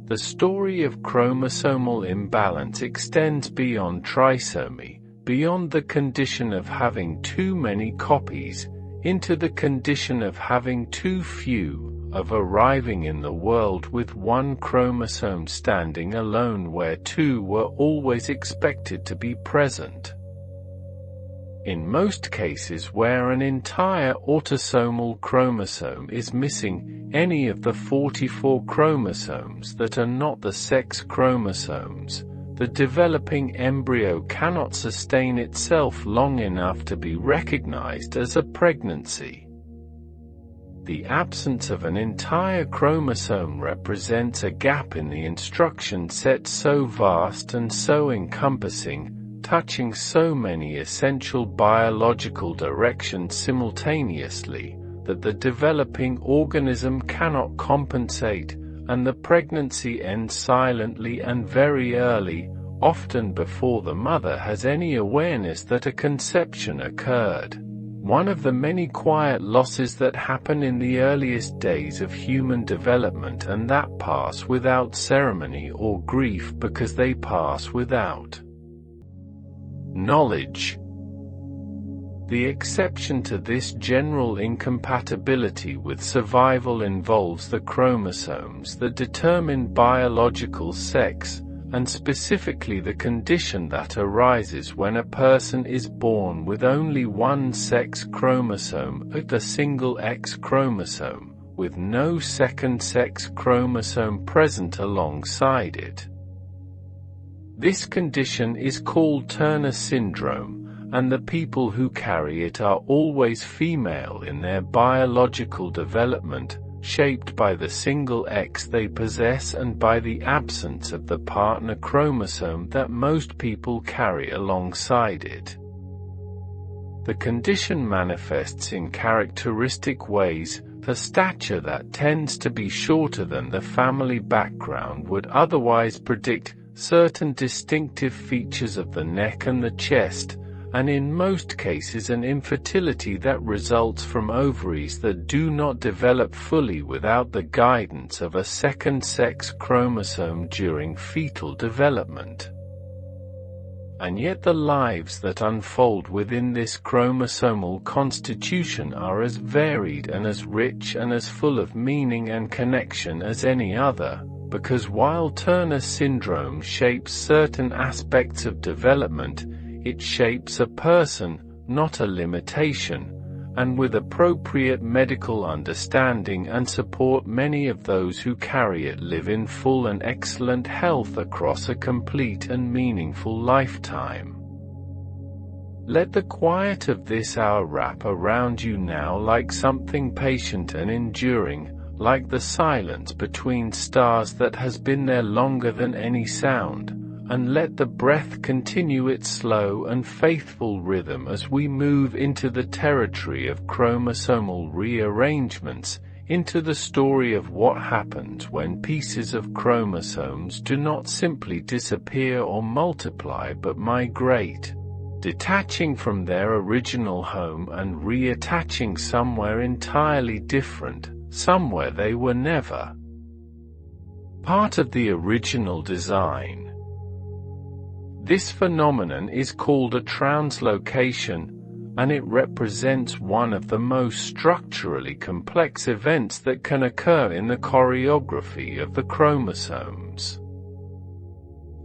Speaker 1: the story of chromosomal imbalance extends beyond trisomy, beyond the condition of having too many copies, into the condition of having too few, of arriving in the world with one chromosome standing alone where two were always expected to be present. In most cases where an entire autosomal chromosome is missing, any of the 44 chromosomes that are not the sex chromosomes, the developing embryo cannot sustain itself long enough to be recognized as a pregnancy. The absence of an entire chromosome represents a gap in the instruction set so vast and so encompassing, touching so many essential biological directions simultaneously, that the developing organism cannot compensate, and the pregnancy ends silently and very early, often before the mother has any awareness that a conception occurred. One of the many quiet losses that happen in the earliest days of human development and that pass without ceremony or grief because they pass without knowledge. The exception to this general incompatibility with survival involves the chromosomes that determine biological sex, and specifically the condition that arises when a person is born with only one sex chromosome, the single X chromosome, with no second sex chromosome present alongside it. This condition is called Turner syndrome, and the people who carry it are always female in their biological development, shaped by the single X they possess and by the absence of the partner chromosome that most people carry alongside it. The condition manifests in characteristic ways, the stature that tends to be shorter than the family background would otherwise predict, certain distinctive features of the neck and the chest, and in most cases an infertility that results from ovaries that do not develop fully without the guidance of a second sex chromosome during fetal development. And yet the lives that unfold within this chromosomal constitution are as varied and as rich and as full of meaning and connection as any other, because while Turner syndrome shapes certain aspects of development, it shapes a person, not a limitation, and with appropriate medical understanding and support many of those who carry it live in full and excellent health across a complete and meaningful lifetime. Let the quiet of this hour wrap around you now like something patient and enduring, like the silence between stars that has been there longer than any sound, and let the breath continue its slow and faithful rhythm as we move into the territory of chromosomal rearrangements, into the story of what happens when pieces of chromosomes do not simply disappear or multiply but migrate, detaching from their original home and reattaching somewhere entirely different, somewhere they were never part of the original design. This phenomenon is called a translocation, and it represents one of the most structurally complex events that can occur in the choreography of the chromosomes.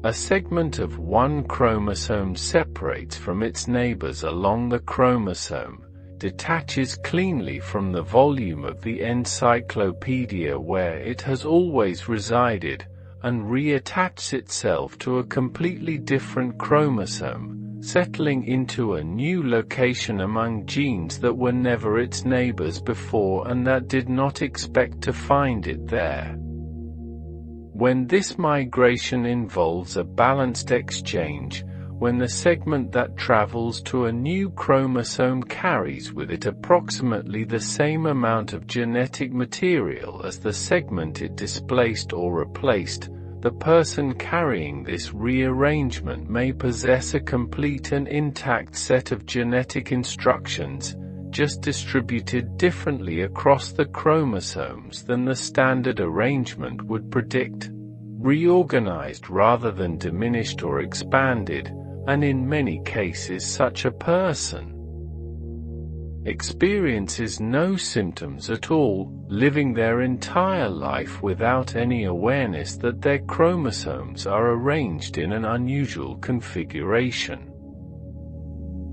Speaker 1: A segment of one chromosome separates from its neighbors along the chromosome, detaches cleanly from the volume of the encyclopedia where it has always resided, and reattaches itself to a completely different chromosome, settling into a new location among genes that were never its neighbors before and that did not expect to find it there. When this migration involves a balanced exchange, when the segment that travels to a new chromosome carries with it approximately the same amount of genetic material as the segment it displaced or replaced, the person carrying this rearrangement may possess a complete and intact set of genetic instructions, just distributed differently across the chromosomes than the standard arrangement would predict, reorganized rather than diminished or expanded, and in many cases such a person experiences no symptoms at all, living their entire life without any awareness that their chromosomes are arranged in an unusual configuration.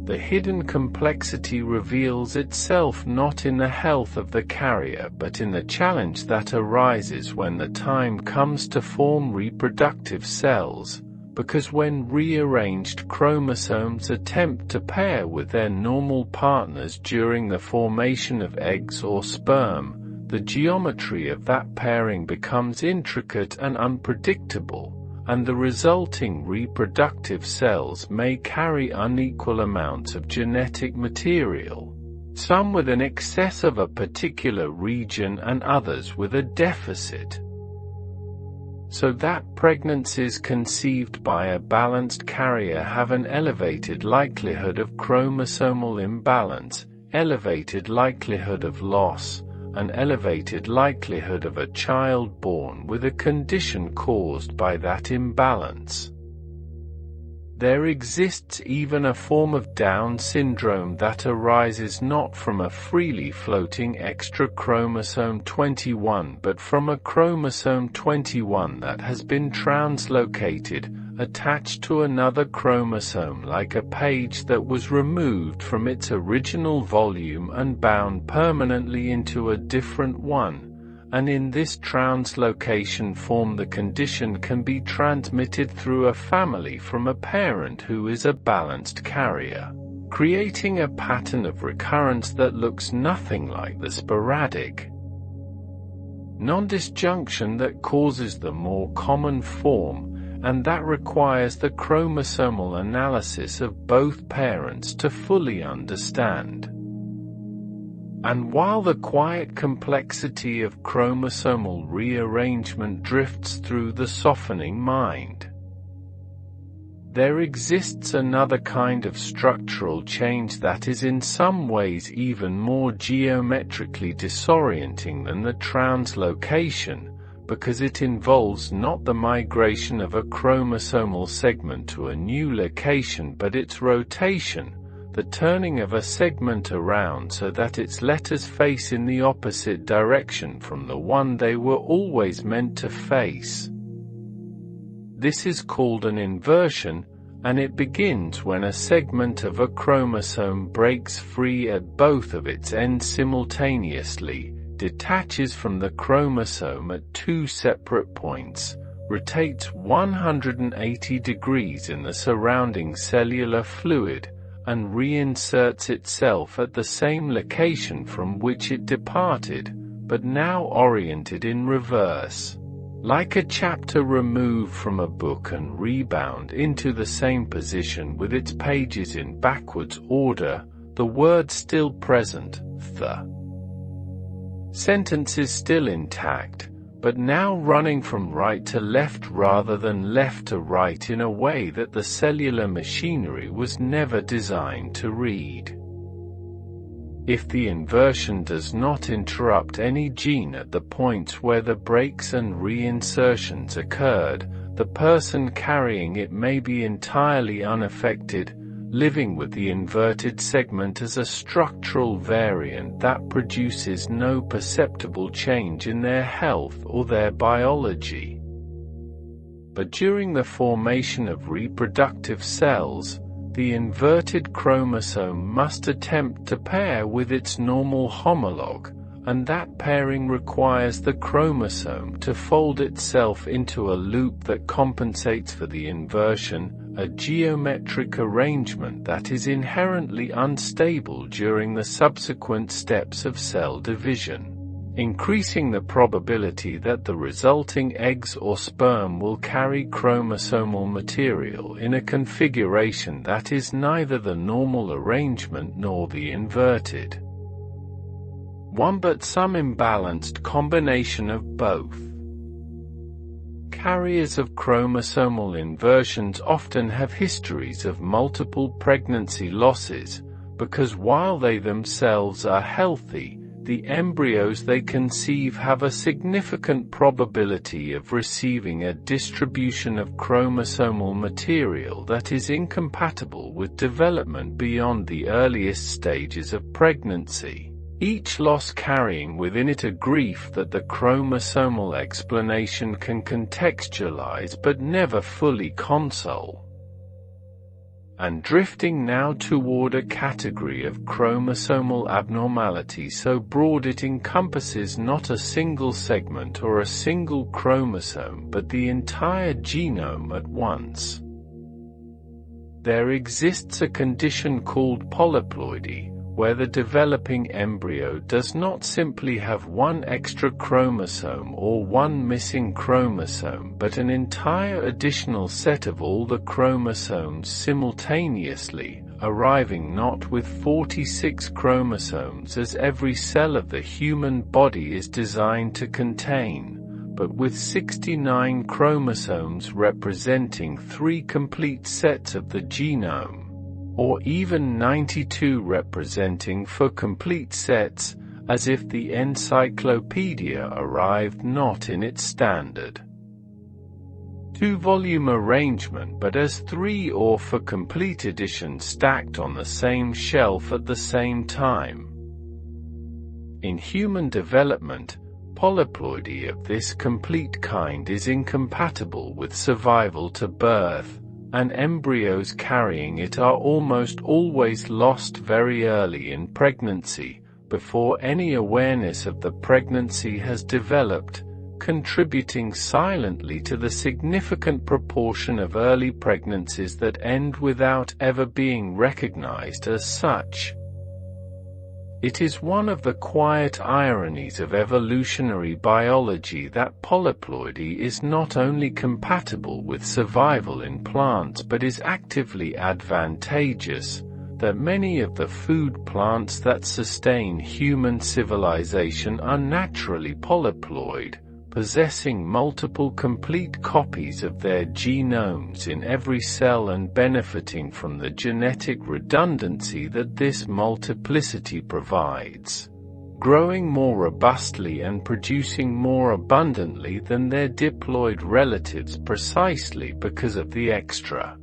Speaker 1: The hidden complexity reveals itself not in the health of the carrier but in the challenge that arises when the time comes to form reproductive cells, because when rearranged chromosomes attempt to pair with their normal partners during the formation of eggs or sperm, the geometry of that pairing becomes intricate and unpredictable, and the resulting reproductive cells may carry unequal amounts of genetic material, some with an excess of a particular region and others with a deficit. So that pregnancies conceived by a balanced carrier have an elevated likelihood of chromosomal imbalance, elevated likelihood of loss, an elevated likelihood of a child born with a condition caused by that imbalance. There exists even a form of Down syndrome that arises not from a freely floating extra chromosome 21 but from a chromosome 21 that has been translocated, attached to another chromosome like a page that was removed from its original volume and bound permanently into a different one. And in this translocation form the condition can be transmitted through a family from a parent who is a balanced carrier, creating a pattern of recurrence that looks nothing like the sporadic non-disjunction that causes the more common form, and that requires the chromosomal analysis of both parents to fully understand. And while the quiet complexity of chromosomal rearrangement drifts through the softening mind, there exists another kind of structural change that is in some ways even more geometrically disorienting than the translocation, because it involves not the migration of a chromosomal segment to a new location but its rotation, the turning of a segment around so that its letters face in the opposite direction from the one they were always meant to face. This is called an inversion, and it begins when a segment of a chromosome breaks free at both of its ends simultaneously, detaches from the chromosome at two separate points, rotates 180 degrees in the surrounding cellular fluid, and reinserts itself at the same location from which it departed, but now oriented in reverse. Like a chapter removed from a book and rebound into the same position with its pages in backwards order, the word still present, the sentence is still intact, but now running from right to left rather than left to right in a way that the cellular machinery was never designed to read. If the inversion does not interrupt any gene at the points where the breaks and reinsertions occurred, the person carrying it may be entirely unaffected, living with the inverted segment as a structural variant that produces no perceptible change in their health or their biology. But during the formation of reproductive cells, the inverted chromosome must attempt to pair with its normal homologue, and that pairing requires the chromosome to fold itself into a loop that compensates for the inversion, a geometric arrangement that is inherently unstable during the subsequent steps of cell division. increasing the probability that the resulting eggs or sperm will carry chromosomal material in a configuration that is neither the normal arrangement nor the inverted one but some imbalanced combination of both. Carriers of chromosomal inversions often have histories of multiple pregnancy losses, because while they themselves are healthy, the embryos they conceive have a significant probability of receiving a distribution of chromosomal material that is incompatible with development beyond the earliest stages of pregnancy, each loss carrying within it a grief that the chromosomal explanation can contextualize but never fully console. And drifting now toward a category of chromosomal abnormality so broad it encompasses not a single segment or a single chromosome but the entire genome at once. There exists a condition called polyploidy, where the developing embryo does not simply have one extra chromosome or one missing chromosome but an entire additional set of all the chromosomes simultaneously, arriving not with 46 chromosomes as every cell of the human body is designed to contain, but with 69 chromosomes representing 3 complete sets of the genome, or even 92 representing 4 complete sets, as if the encyclopedia arrived not in its standard 2-volume arrangement but as 3 or 4 complete editions stacked on the same shelf at the same time. In human development, polyploidy of this complete kind is incompatible with survival to birth, and embryos carrying it are almost always lost very early in pregnancy, before any awareness of the pregnancy has developed, contributing silently to the significant proportion of early pregnancies that end without ever being recognized as such. It is one of the quiet ironies of evolutionary biology that polyploidy is not only compatible with survival in plants but is actively advantageous, that many of the food plants that sustain human civilization are naturally polyploid, possessing multiple complete copies of their genomes in every cell and benefiting from the genetic redundancy that this multiplicity provides, growing more robustly and producing more abundantly than their diploid relatives precisely because of the extra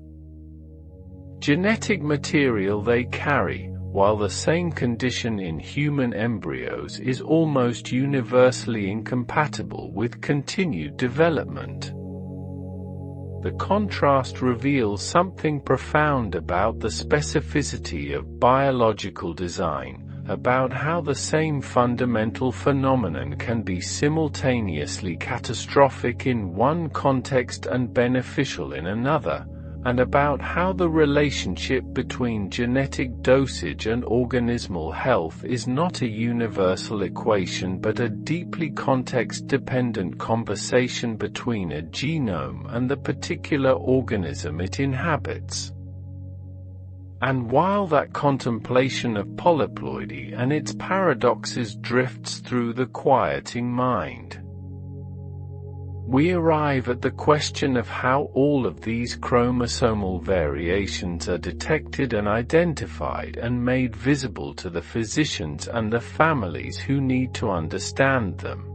Speaker 1: genetic material they carry, while the same condition in human embryos is almost universally incompatible with continued development. The contrast reveals something profound about the specificity of biological design, about how the same fundamental phenomenon can be simultaneously catastrophic in one context and beneficial in another, and about how the relationship between genetic dosage and organismal health is not a universal equation but a deeply context-dependent conversation between a genome and the particular organism it inhabits. And while that contemplation of polyploidy and its paradoxes drifts through the quieting mind, we arrive at the question of how all of these chromosomal variations are detected and identified and made visible to the physicians and the families who need to understand them.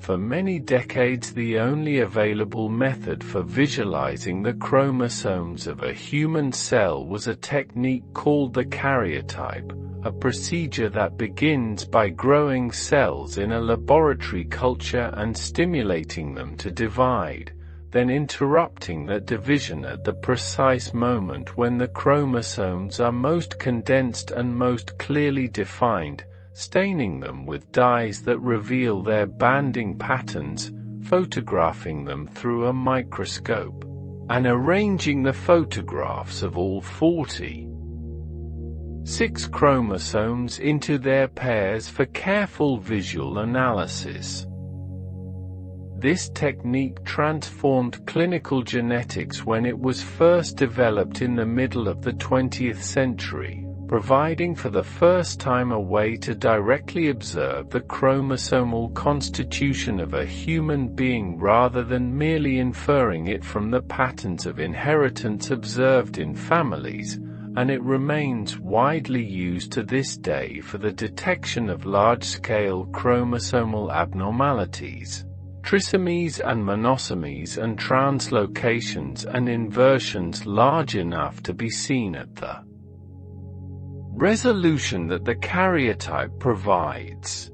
Speaker 1: For many decades, the only available method for visualizing the chromosomes of a human cell was a technique called the karyotype, a procedure that begins by growing cells in a laboratory culture and stimulating them to divide, then interrupting that division at the precise moment when the chromosomes are most condensed and most clearly defined, staining them with dyes that reveal their banding patterns, photographing them through a microscope, and arranging the photographs of all 40 6 chromosomes into their pairs for careful visual analysis. This technique transformed clinical genetics when it was first developed in the middle of the 20th century, providing for the first time a way to directly observe the chromosomal constitution of a human being rather than merely inferring it from the patterns of inheritance observed in families, and it remains widely used to this day for the detection of large-scale chromosomal abnormalities, trisomies and monosomies, and translocations and inversions large enough to be seen at the resolution that the karyotype provides.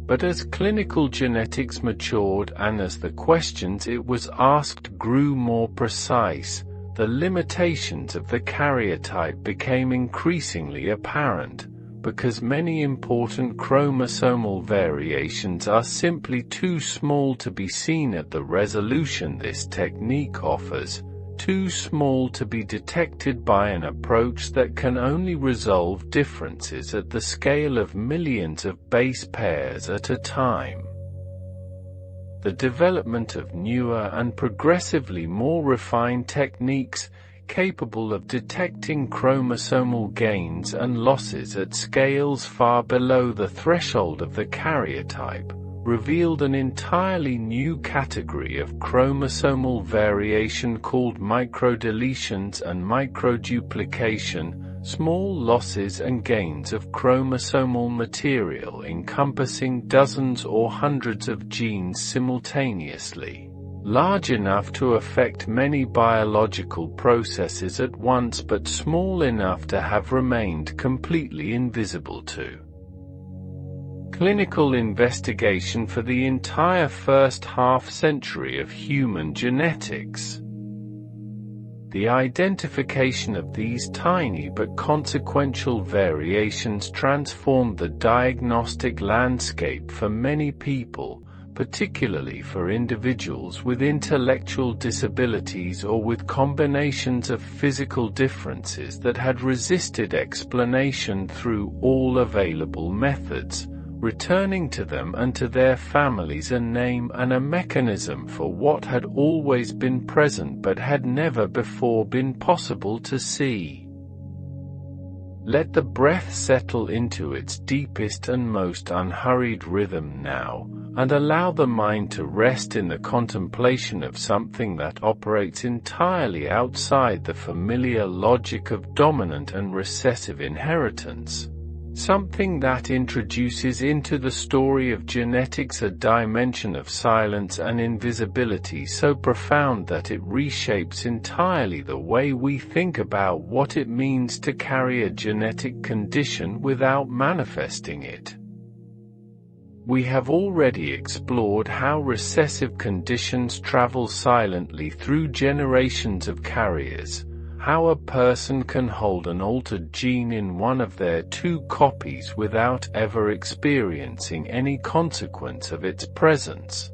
Speaker 1: But as clinical genetics matured and as the questions it was asked grew more precise, the limitations of the karyotype became increasingly apparent, because many important chromosomal variations are simply too small to be seen at the resolution this technique offers, too small to be detected by an approach that can only resolve differences at the scale of millions of base pairs at a time. The development of newer and progressively more refined techniques, capable of detecting chromosomal gains and losses at scales far below the threshold of the karyotype, revealed an entirely new category of chromosomal variation called microdeletions and microduplication, small losses and gains of chromosomal material encompassing dozens or hundreds of genes simultaneously, large enough to affect many biological processes at once but small enough to have remained completely invisible to clinical investigation for the entire first half-century of human genetics. The identification of these tiny but consequential variations transformed the diagnostic landscape for many people, particularly for individuals with intellectual disabilities or with combinations of physical differences that had resisted explanation through all available methods, returning to them and to their families a name and a mechanism for what had always been present but had never before been possible to see. Let the breath settle into its deepest and most unhurried rhythm now, and allow the mind to rest in the contemplation of something that operates entirely outside the familiar logic of dominant and recessive inheritance. Something that introduces into the story of genetics a dimension of silence and invisibility so profound that it reshapes entirely the way we think about what it means to carry a genetic condition without manifesting it. We have already explored how recessive conditions travel silently through generations of carriers, how a person can hold an altered gene in one of their 2 copies without ever experiencing any consequence of its presence.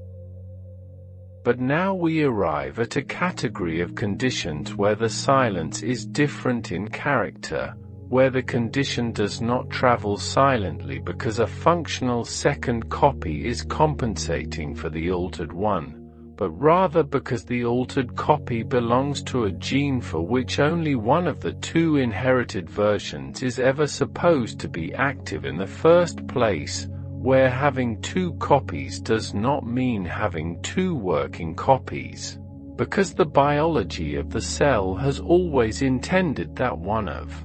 Speaker 1: But now we arrive at a category of conditions where the silence is different in character, where the condition does not travel silently because a functional second copy is compensating for the altered one, but rather because the altered copy belongs to a gene for which only one of the 2 inherited versions is ever supposed to be active in the first place, where having 2 copies does not mean having 2 working copies, because the biology of the cell has always intended that one of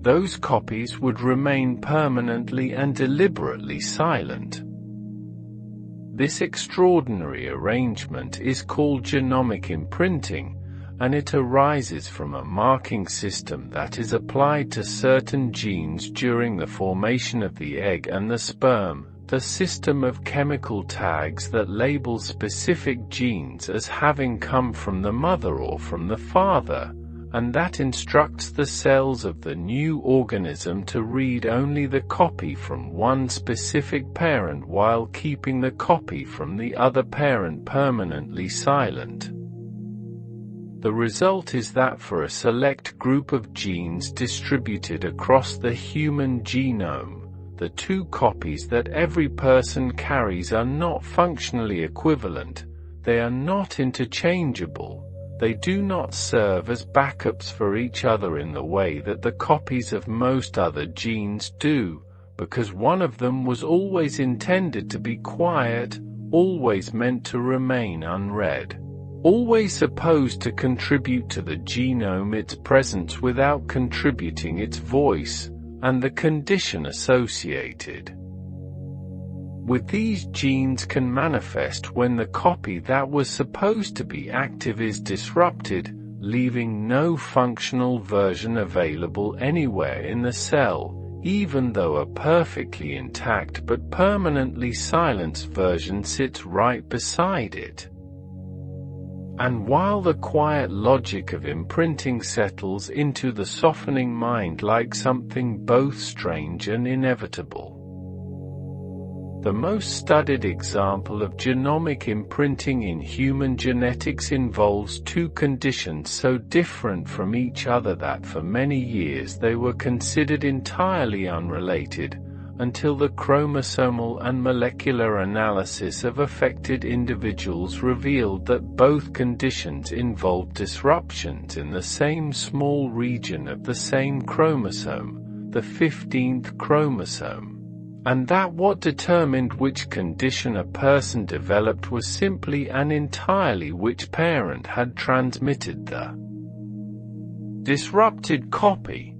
Speaker 1: those copies would remain permanently and deliberately silent. This extraordinary arrangement is called genomic imprinting, and it arises from a marking system that is applied to certain genes during the formation of the egg and the sperm, the system of chemical tags that label specific genes as having come from the mother or from the father, and that instructs the cells of the new organism to read only the copy from one specific parent while keeping the copy from the other parent permanently silent. The result is that for a select group of genes distributed across the human genome, the two copies that every person carries are not functionally equivalent, they are not interchangeable, they do not serve as backups for each other in the way that the copies of most other genes do, because one of them was always intended to be quiet, always meant to remain unread, always supposed to contribute to the genome its presence without contributing its voice, and the condition associated with these genes can manifest when the copy that was supposed to be active is disrupted, leaving no functional version available anywhere in the cell, even though a perfectly intact but permanently silenced version sits right beside it. And while the quiet logic of imprinting settles into the softening mind like something both strange and inevitable, the most studied example of genomic imprinting in human genetics involves two conditions so different from each other that for many years they were considered entirely unrelated, until the chromosomal and molecular analysis of affected individuals revealed that both conditions involved disruptions in the same small region of the same chromosome, the 15th chromosome, and that what determined which condition a person developed was simply and entirely which parent had transmitted the disrupted copy.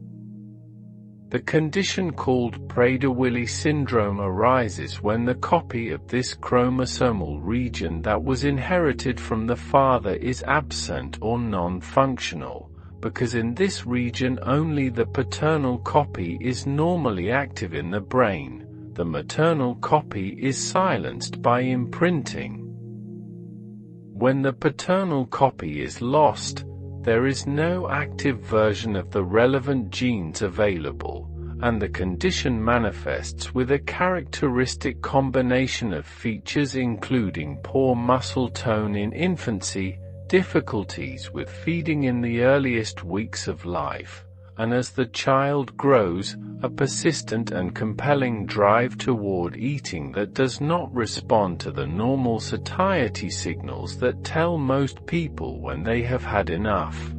Speaker 1: The condition called Prader-Willi syndrome arises when the copy of this chromosomal region that was inherited from the father is absent or non-functional, because in this region only the paternal copy is normally active in the brain, the maternal copy is silenced by imprinting. When the paternal copy is lost, there is no active version of the relevant genes available, and the condition manifests with a characteristic combination of features including poor muscle tone in infancy, difficulties with feeding in the earliest weeks of life, and as the child grows, a persistent and compelling drive toward eating that does not respond to the normal satiety signals that tell most people when they have had enough.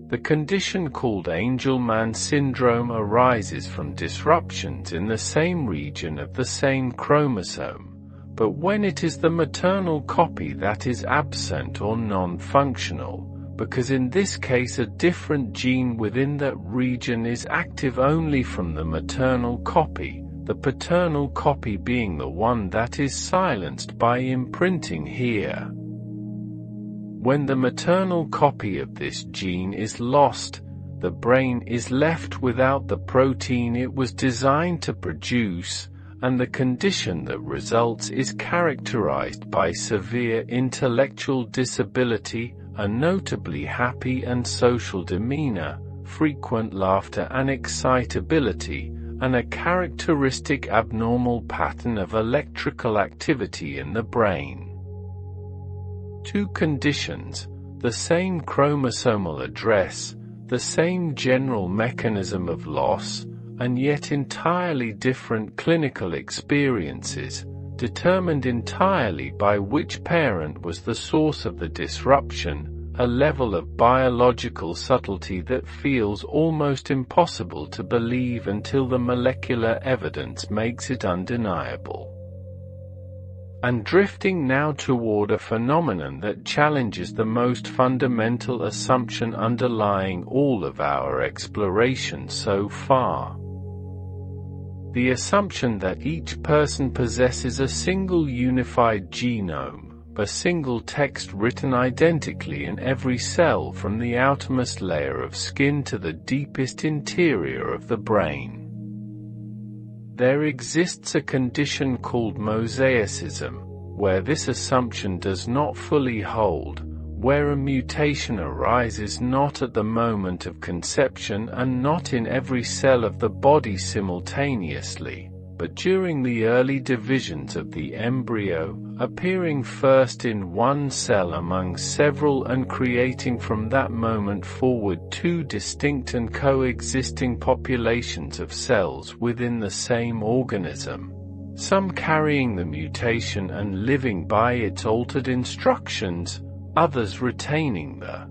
Speaker 1: The condition called Angelman syndrome arises from disruptions in the same region of the same chromosome, but when it is the maternal copy that is absent or non-functional, because in this case a different gene within that region is active only from the maternal copy, the paternal copy being the one that is silenced by imprinting here. When the maternal copy of this gene is lost, the brain is left without the protein it was designed to produce, and the condition that results is characterized by severe intellectual disability, a notably happy and social demeanor, frequent laughter and excitability, and a characteristic abnormal pattern of electrical activity in the brain. Two conditions, the same chromosomal address, the same general mechanism of loss, and yet entirely different clinical experiences, determined entirely by which parent was the source of the disruption, a level of biological subtlety that feels almost impossible to believe until the molecular evidence makes it undeniable. And drifting now toward a phenomenon that challenges the most fundamental assumption underlying all of our exploration so far. The assumption that each person possesses a single unified genome, a single text written identically in every cell from the outermost layer of skin to the deepest interior of the brain. There exists a condition called mosaicism, where this assumption does not fully hold, where a mutation arises not at the moment of conception and not in every cell of the body simultaneously, but during the early divisions of the embryo, appearing first in one cell among several and creating from that moment forward two distinct and coexisting populations of cells within the same organism, some carrying the mutation and living by its altered instructions, others retaining the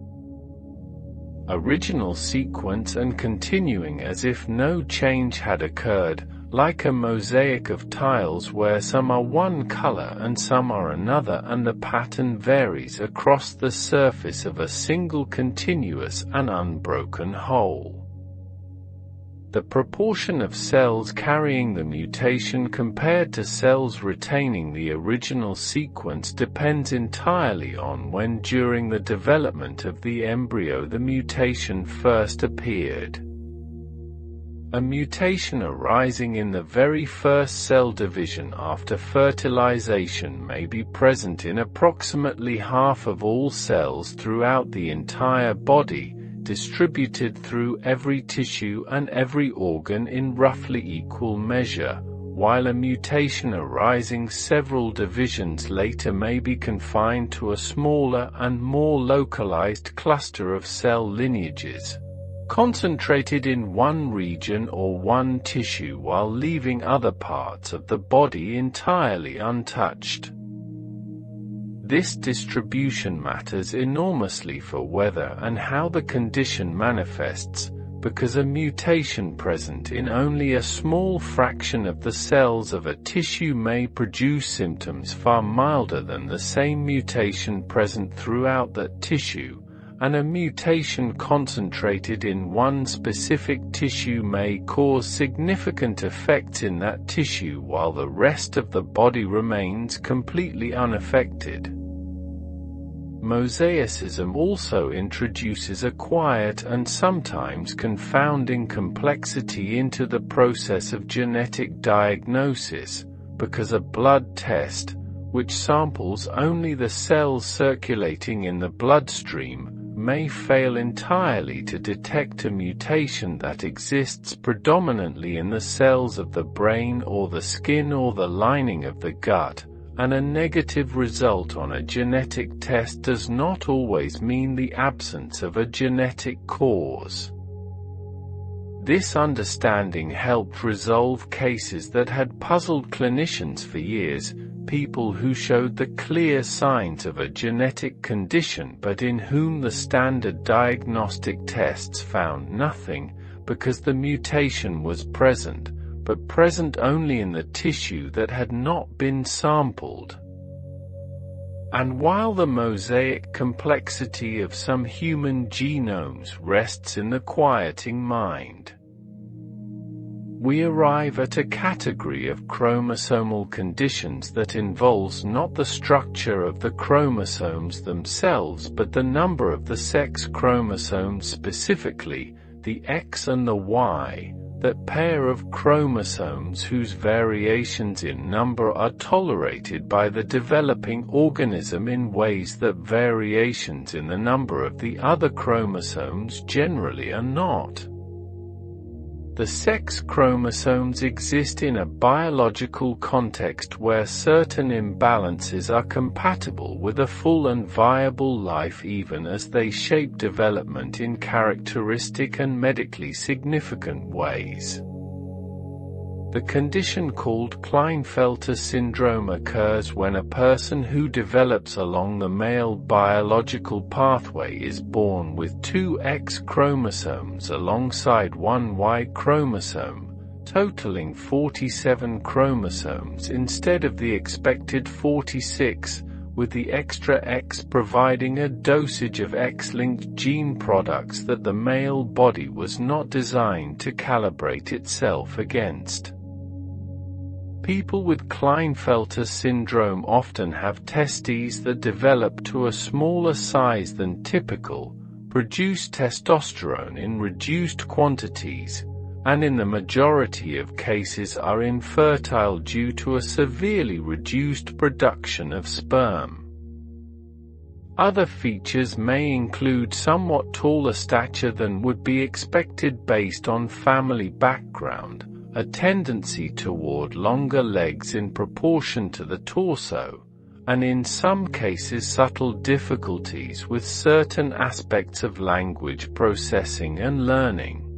Speaker 1: original sequence and continuing as if no change had occurred, like a mosaic of tiles where some are one color and some are another, and the pattern varies across the surface of a single continuous and unbroken whole. The proportion of cells carrying the mutation compared to cells retaining the original sequence depends entirely on when during the development of the embryo the mutation first appeared. A mutation arising in the very first cell division after fertilization may be present in approximately half of all cells throughout the entire body, distributed through every tissue and every organ in roughly equal measure, while a mutation arising several divisions later may be confined to a smaller and more localized cluster of cell lineages, concentrated in one region or one tissue while leaving other parts of the body entirely untouched. This distribution matters enormously for whether and how the condition manifests, because a mutation present in only a small fraction of the cells of a tissue may produce symptoms far milder than the same mutation present throughout that tissue, and a mutation concentrated in one specific tissue may cause significant effects in that tissue while the rest of the body remains completely unaffected. Mosaicism also introduces a quiet and sometimes confounding complexity into the process of genetic diagnosis, because a blood test, which samples only the cells circulating in the bloodstream, may fail entirely to detect a mutation that exists predominantly in the cells of the brain or the skin or the lining of the gut, and a negative result on a genetic test does not always mean the absence of a genetic cause. This understanding helped resolve cases that had puzzled clinicians for years, people who showed the clear signs of a genetic condition but in whom the standard diagnostic tests found nothing, because the mutation was present, but present only in the tissue that had not been sampled. And while the mosaic complexity of some human genomes rests in the quieting mind, we arrive at a category of chromosomal conditions that involves not the structure of the chromosomes themselves but the number of the sex chromosomes, specifically, the X and the Y, that pair of chromosomes whose variations in number are tolerated by the developing organism in ways that variations in the number of the other chromosomes generally are not. The sex chromosomes exist in a biological context where certain imbalances are compatible with a full and viable life even as they shape development in characteristic and medically significant ways. The condition called Klinefelter syndrome occurs when a person who develops along the male biological pathway is born with two X chromosomes alongside one Y chromosome, totaling 47 chromosomes instead of the expected 46, with the extra X providing a dosage of X-linked gene products that the male body was not designed to calibrate itself against. People with Klinefelter syndrome often have testes that develop to a smaller size than typical, produce testosterone in reduced quantities, and in the majority of cases are infertile due to a severely reduced production of sperm. Other features may include somewhat taller stature than would be expected based on family background, a tendency toward longer legs in proportion to the torso, and in some cases subtle difficulties with certain aspects of language processing and learning.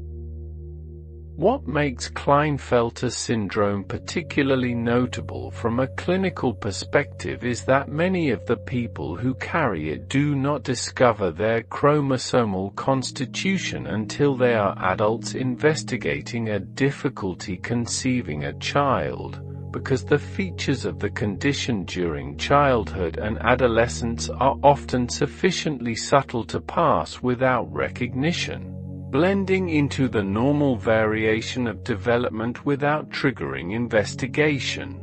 Speaker 1: What makes Klinefelter syndrome particularly notable from a clinical perspective is that many of the people who carry it do not discover their chromosomal constitution until they are adults investigating a difficulty conceiving a child, because the features of the condition during childhood and adolescence are often sufficiently subtle to pass without recognition, blending into the normal variation of development without triggering investigation.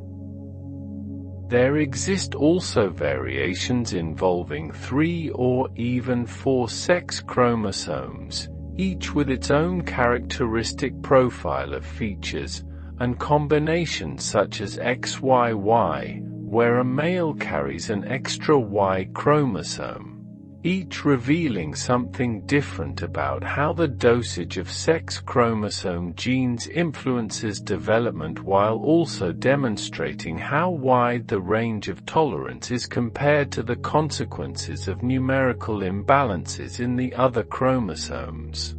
Speaker 1: There exist also variations involving 3 or even 4 sex chromosomes, each with its own characteristic profile of features, and combinations such as XYY, where a male carries an extra Y chromosome, each revealing something different about how the dosage of sex chromosome genes influences development, while also demonstrating how wide the range of tolerance is compared to the consequences of numerical imbalances in the other chromosomes.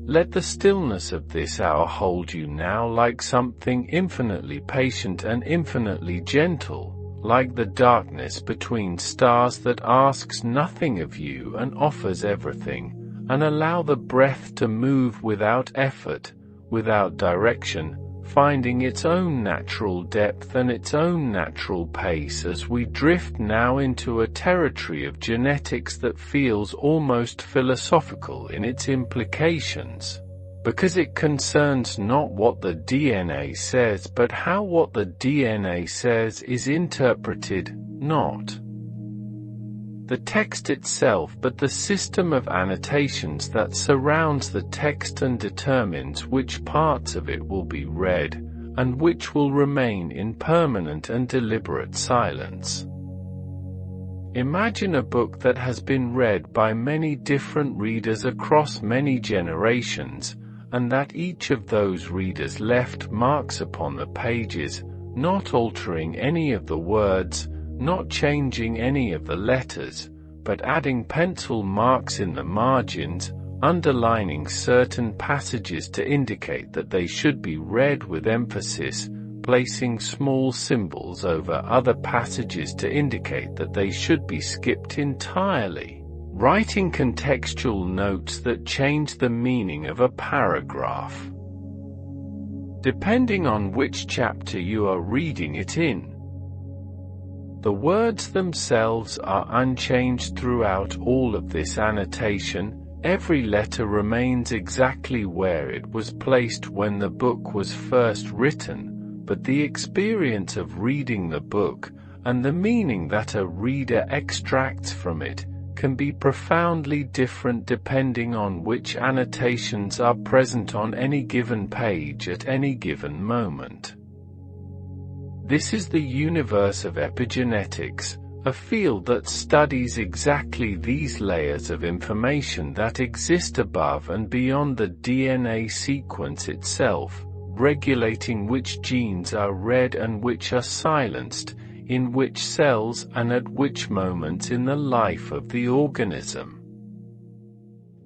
Speaker 1: Let the stillness of this hour hold you now like something infinitely patient and infinitely gentle, like the darkness between stars that asks nothing of you and offers everything, and allow the breath to move without effort, without direction, finding its own natural depth and its own natural pace as we drift now into a territory of genetics that feels almost philosophical in its implications, because it concerns not what the DNA says but how what the DNA says is interpreted, not the text itself but the system of annotations that surrounds the text and determines which parts of it will be read, and which will remain in permanent and deliberate silence. Imagine a book that has been read by many different readers across many generations, and that each of those readers left marks upon the pages, not altering any of the words, not changing any of the letters, but adding pencil marks in the margins, underlining certain passages to indicate that they should be read with emphasis, placing small symbols over other passages to indicate that they should be skipped entirely, writing contextual notes that change the meaning of a paragraph, depending on which chapter you are reading it in. The words themselves are unchanged throughout all of this annotation. Every letter remains exactly where it was placed when the book was first written, but the experience of reading the book, and the meaning that a reader extracts from it, can be profoundly different depending on which annotations are present on any given page at any given moment. This is the universe of epigenetics, a field that studies exactly these layers of information that exist above and beyond the DNA sequence itself, regulating which genes are read and which are silenced, in which cells and at which moments in the life of the organism.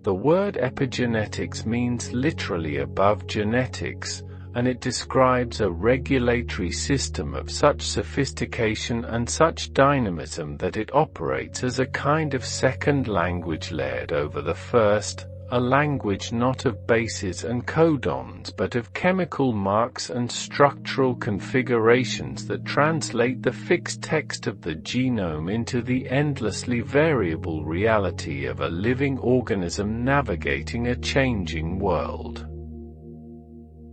Speaker 1: The word epigenetics means literally above genetics, and it describes a regulatory system of such sophistication and such dynamism that it operates as a kind of second language layered over the first, a language not of bases and codons but of chemical marks and structural configurations that translate the fixed text of the genome into the endlessly variable reality of a living organism navigating a changing world.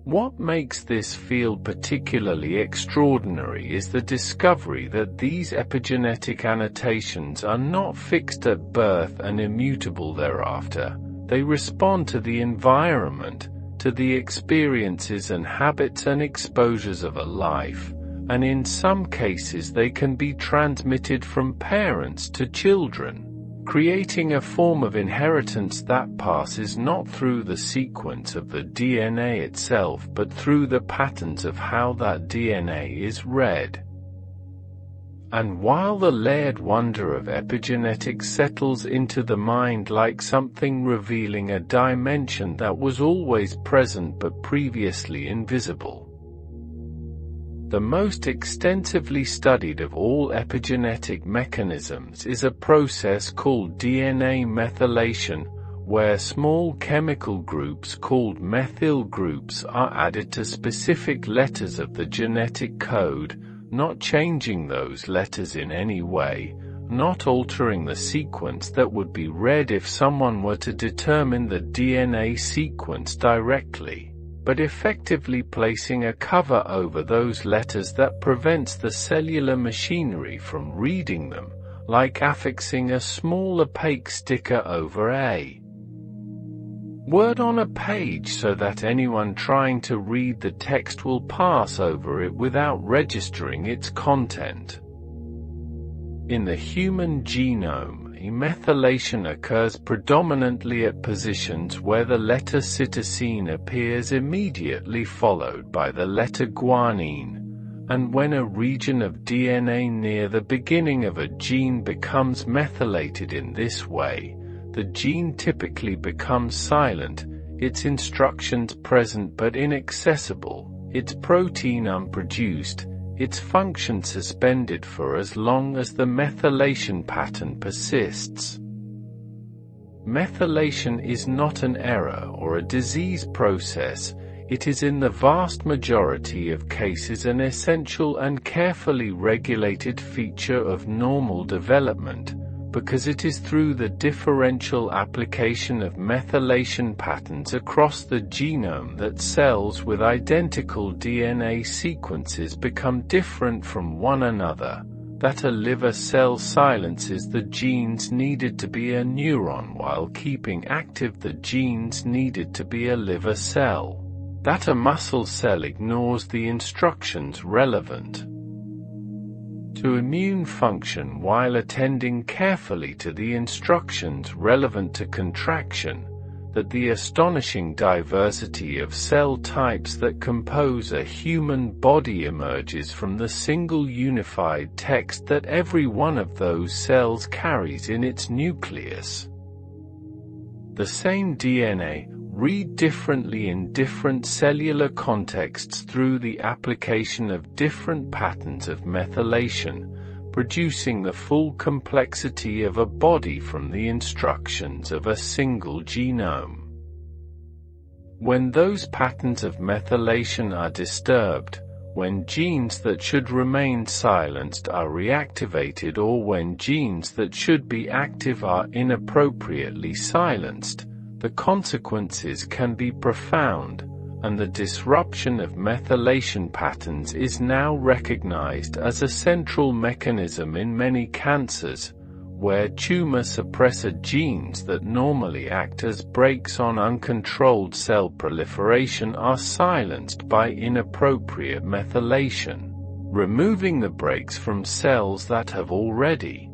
Speaker 1: What makes this field particularly extraordinary is the discovery that these epigenetic annotations are not fixed at birth and immutable thereafter. They respond to the environment, to the experiences and habits and exposures of a life, and in some cases they can be transmitted from parents to children, creating a form of inheritance that passes not through the sequence of the DNA itself but through the patterns of how that DNA is read. And while the layered wonder of epigenetics settles into the mind like something revealing a dimension that was always present but previously invisible, the most extensively studied of all epigenetic mechanisms is a process called DNA methylation, where small chemical groups called methyl groups are added to specific letters of the genetic code, not changing those letters in any way, not altering the sequence that would be read if someone were to determine the DNA sequence directly, but effectively placing a cover over those letters that prevents the cellular machinery from reading them, like affixing a small opaque sticker over a word on a page so that anyone trying to read the text will pass over it without registering its content. In the human genome, methylation occurs predominantly at positions where the letter cytosine appears immediately followed by the letter guanine, and when a region of DNA near the beginning of a gene becomes methylated in this way, the gene typically becomes silent, its instructions present but inaccessible, its protein unproduced, its function suspended for as long as the methylation pattern persists. Methylation is not an error or a disease process, it is in the vast majority of cases an essential and carefully regulated feature of normal development, because it is through the differential application of methylation patterns across the genome that cells with identical DNA sequences become different from one another, that a liver cell silences the genes needed to be a neuron while keeping active the genes needed to be a liver cell, that a muscle cell ignores the instructions relevant to immune function while attending carefully to the instructions relevant to contraction, that the astonishing diversity of cell types that compose a human body emerges from the single unified text that every one of those cells carries in its nucleus. The same DNA, read differently in different cellular contexts through the application of different patterns of methylation, producing the full complexity of a body from the instructions of a single genome. When those patterns of methylation are disturbed, when genes that should remain silenced are reactivated or when genes that should be active are inappropriately silenced, the consequences can be profound, and the disruption of methylation patterns is now recognized as a central mechanism in many cancers, where tumor suppressor genes that normally act as brakes on uncontrolled cell proliferation are silenced by inappropriate methylation, removing the brakes from cells that have already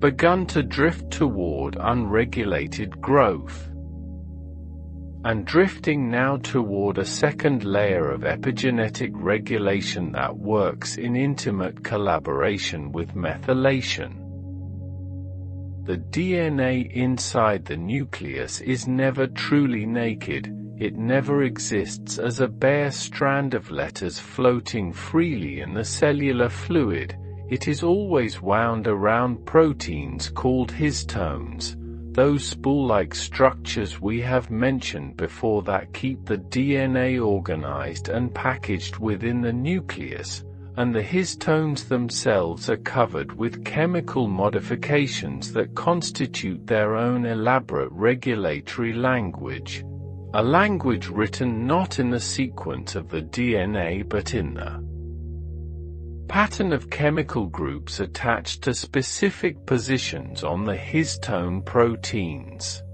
Speaker 1: begun to drift toward unregulated growth, and drifting now toward a second layer of epigenetic regulation that works in intimate collaboration with methylation. The DNA inside the nucleus is never truly naked, it never exists as a bare strand of letters floating freely in the cellular fluid. It is always wound around proteins called histones, those spool-like structures we have mentioned before that keep the DNA organized and packaged within the nucleus, and the histones themselves are covered with chemical modifications that constitute their own elaborate regulatory language, a language written not in the sequence of the DNA but in the pattern of chemical groups attached to specific positions on the histone proteins.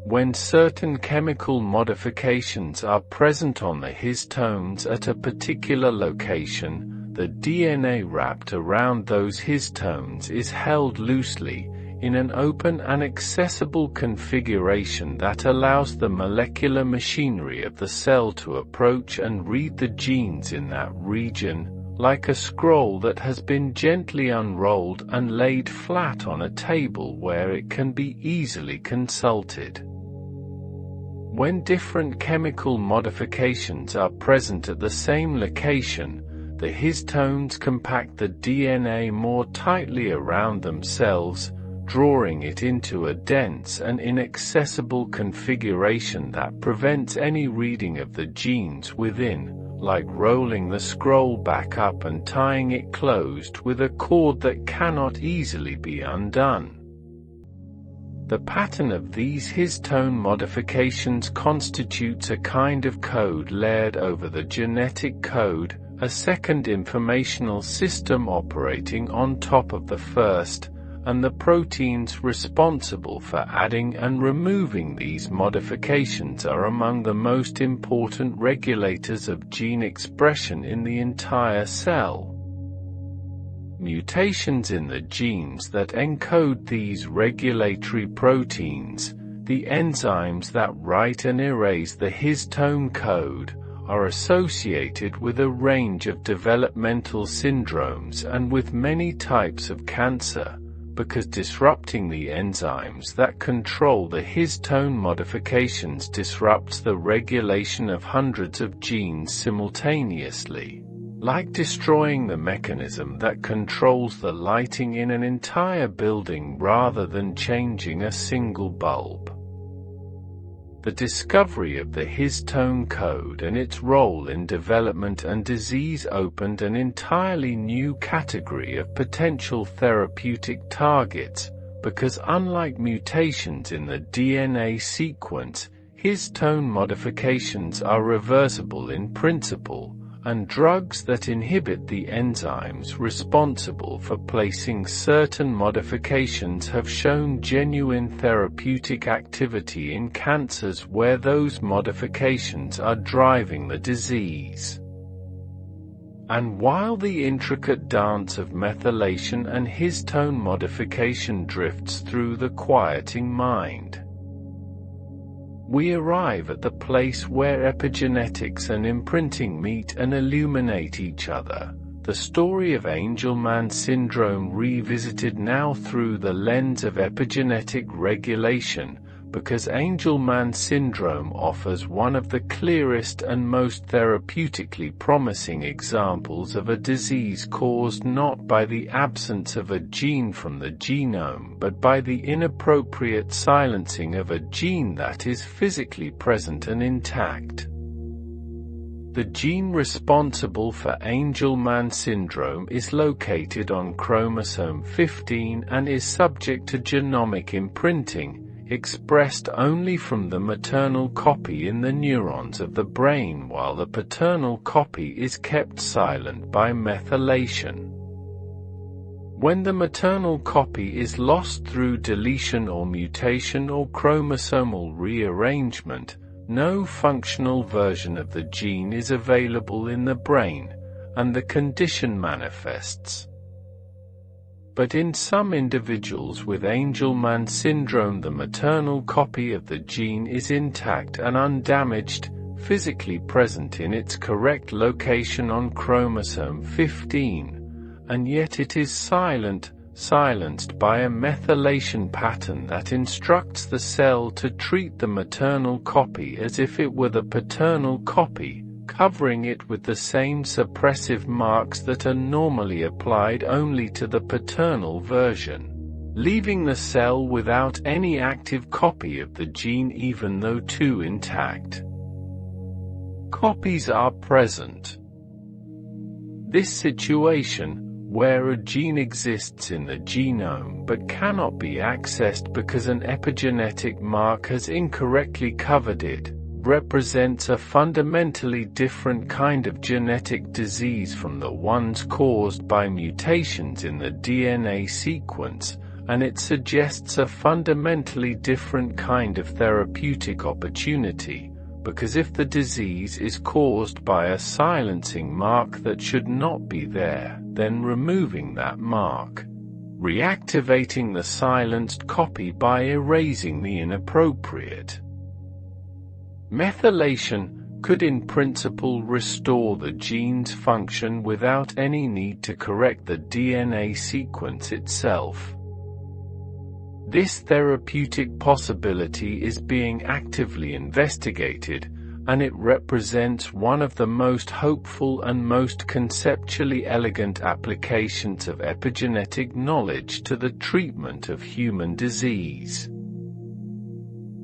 Speaker 1: When certain chemical modifications are present on the histones at a particular location, the DNA wrapped around those histones is held loosely, in an open and accessible configuration that allows the molecular machinery of the cell to approach and read the genes in that region, like a scroll that has been gently unrolled and laid flat on a table where it can be easily consulted. When different chemical modifications are present at the same location, the histones compact the DNA more tightly around themselves, drawing it into a dense and inaccessible configuration that prevents any reading of the genes within, like rolling the scroll back up and tying it closed with a cord that cannot easily be undone. The pattern of these histone modifications constitutes a kind of code layered over the genetic code, a second informational system operating on top of the first, and the proteins responsible for adding and removing these modifications are among the most important regulators of gene expression in the entire cell. Mutations in the genes that encode these regulatory proteins, the enzymes that write and erase the histone code, are associated with a range of developmental syndromes and with many types of cancer, because disrupting the enzymes that control the histone modifications disrupts the regulation of hundreds of genes simultaneously, like destroying the mechanism that controls the lighting in an entire building rather than changing a single bulb. The discovery of the histone code and its role in development and disease opened an entirely new category of potential therapeutic targets, because unlike mutations in the DNA sequence, histone modifications are reversible in principle, and drugs that inhibit the enzymes responsible for placing certain modifications have shown genuine therapeutic activity in cancers where those modifications are driving the disease. And while the intricate dance of methylation and histone modification drifts through the quieting mind, we arrive at the place where epigenetics and imprinting meet and illuminate each other, the story of Angelman syndrome revisited now through the lens of epigenetic regulation, because Angelman syndrome offers one of the clearest and most therapeutically promising examples of a disease caused not by the absence of a gene from the genome but by the inappropriate silencing of a gene that is physically present and intact. The gene responsible for Angelman syndrome is located on chromosome 15 and is subject to genomic imprinting, expressed only from the maternal copy in the neurons of the brain, while the paternal copy is kept silent by methylation. When the maternal copy is lost through deletion or mutation or chromosomal rearrangement, no functional version of the gene is available in the brain, and the condition manifests. But in some individuals with Angelman syndrome, the maternal copy of the gene is intact and undamaged, physically present in its correct location on chromosome 15, and yet it is silenced by a methylation pattern that instructs the cell to treat the maternal copy as if it were the paternal copy, covering it with the same suppressive marks that are normally applied only to the paternal version, leaving the cell without any active copy of the gene even though two intact copies are present. This situation, where a gene exists in the genome but cannot be accessed because an epigenetic mark has incorrectly covered it, represents a fundamentally different kind of genetic disease from the ones caused by mutations in the DNA sequence, and it suggests a fundamentally different kind of therapeutic opportunity, because if the disease is caused by a silencing mark that should not be there, then removing that mark, reactivating the silenced copy by erasing the inappropriate methylation, could in principle restore the gene's function without any need to correct the DNA sequence itself. This therapeutic possibility is being actively investigated, and it represents one of the most hopeful and most conceptually elegant applications of epigenetic knowledge to the treatment of human disease.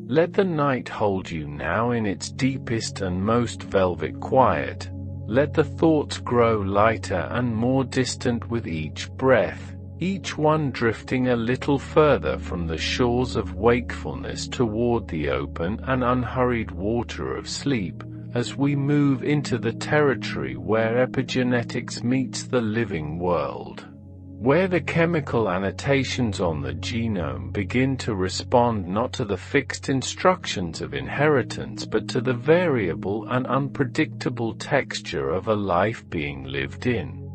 Speaker 1: Let the night hold you now in its deepest and most velvet quiet. Let the thoughts grow lighter and more distant with each breath, each one drifting a little further from the shores of wakefulness toward the open and unhurried water of sleep, as we move into the territory where epigenetics meets the living world, where the chemical annotations on the genome begin to respond not to the fixed instructions of inheritance but to the variable and unpredictable texture of a life being lived in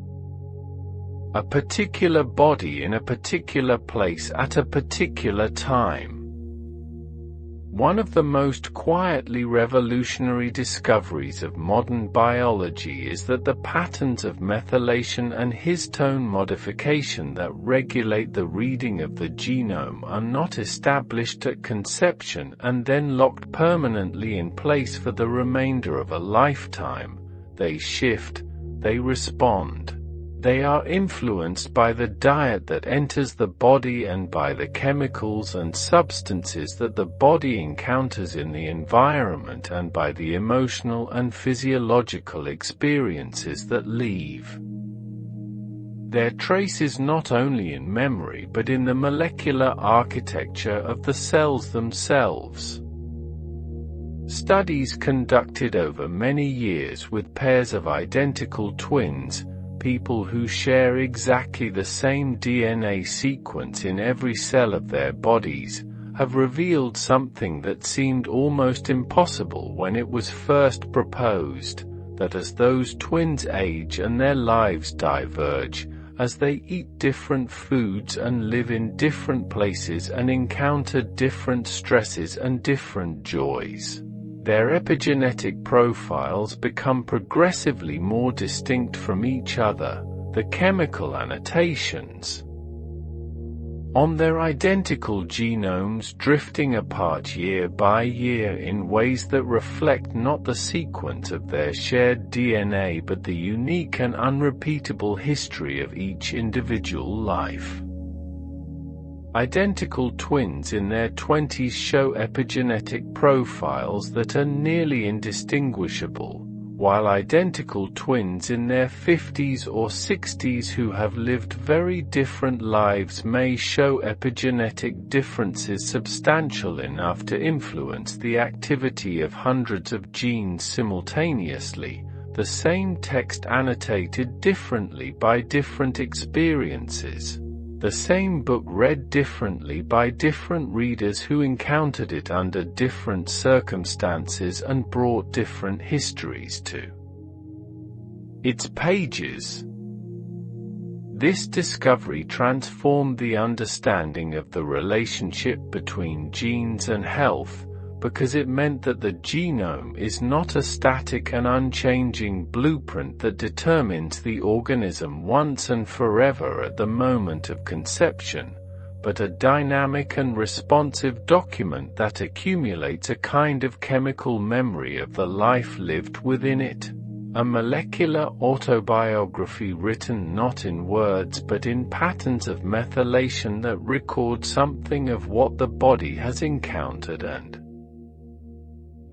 Speaker 1: a particular body in a particular place at a particular time. One of the most quietly revolutionary discoveries of modern biology is that the patterns of methylation and histone modification that regulate the reading of the genome are not established at conception and then locked permanently in place for the remainder of a lifetime. They shift, they respond. They are influenced by the diet that enters the body and by the chemicals and substances that the body encounters in the environment and by the emotional and physiological experiences that leave their traces not only in memory but in the molecular architecture of the cells themselves. Studies conducted over many years with pairs of identical twins, people who share exactly the same DNA sequence in every cell of their bodies, have revealed something that seemed almost impossible when it was first proposed, that as those twins age and their lives diverge, as they eat different foods and live in different places and encounter different stresses and different joys, their epigenetic profiles become progressively more distinct from each other, the chemical annotations on their identical genomes drifting apart year by year in ways that reflect not the sequence of their shared DNA but the unique and unrepeatable history of each individual life. Identical twins in their 20s show epigenetic profiles that are nearly indistinguishable, while identical twins in their 50s or 60s who have lived very different lives may show epigenetic differences substantial enough to influence the activity of hundreds of genes simultaneously, the same text annotated differently by different experiences. The same book read differently by different readers who encountered it under different circumstances and brought different histories to its pages. This discovery transformed the understanding of the relationship between genes and health, because it meant that the genome is not a static and unchanging blueprint that determines the organism once and forever at the moment of conception, but a dynamic and responsive document that accumulates a kind of chemical memory of the life lived within it, a molecular autobiography written not in words but in patterns of methylation that record something of what the body has encountered and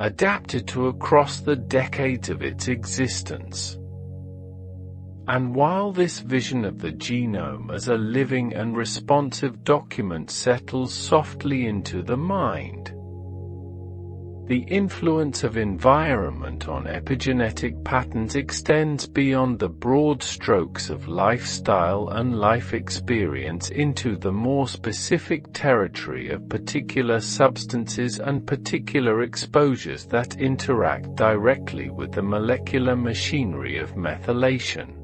Speaker 1: adapted to across the decades of its existence. And while this vision of the genome as a living and responsive document settles softly into the mind, The influence of environment on epigenetic patterns extends beyond the broad strokes of lifestyle and life experience into the more specific territory of particular substances and particular exposures that interact directly with the molecular machinery of methylation.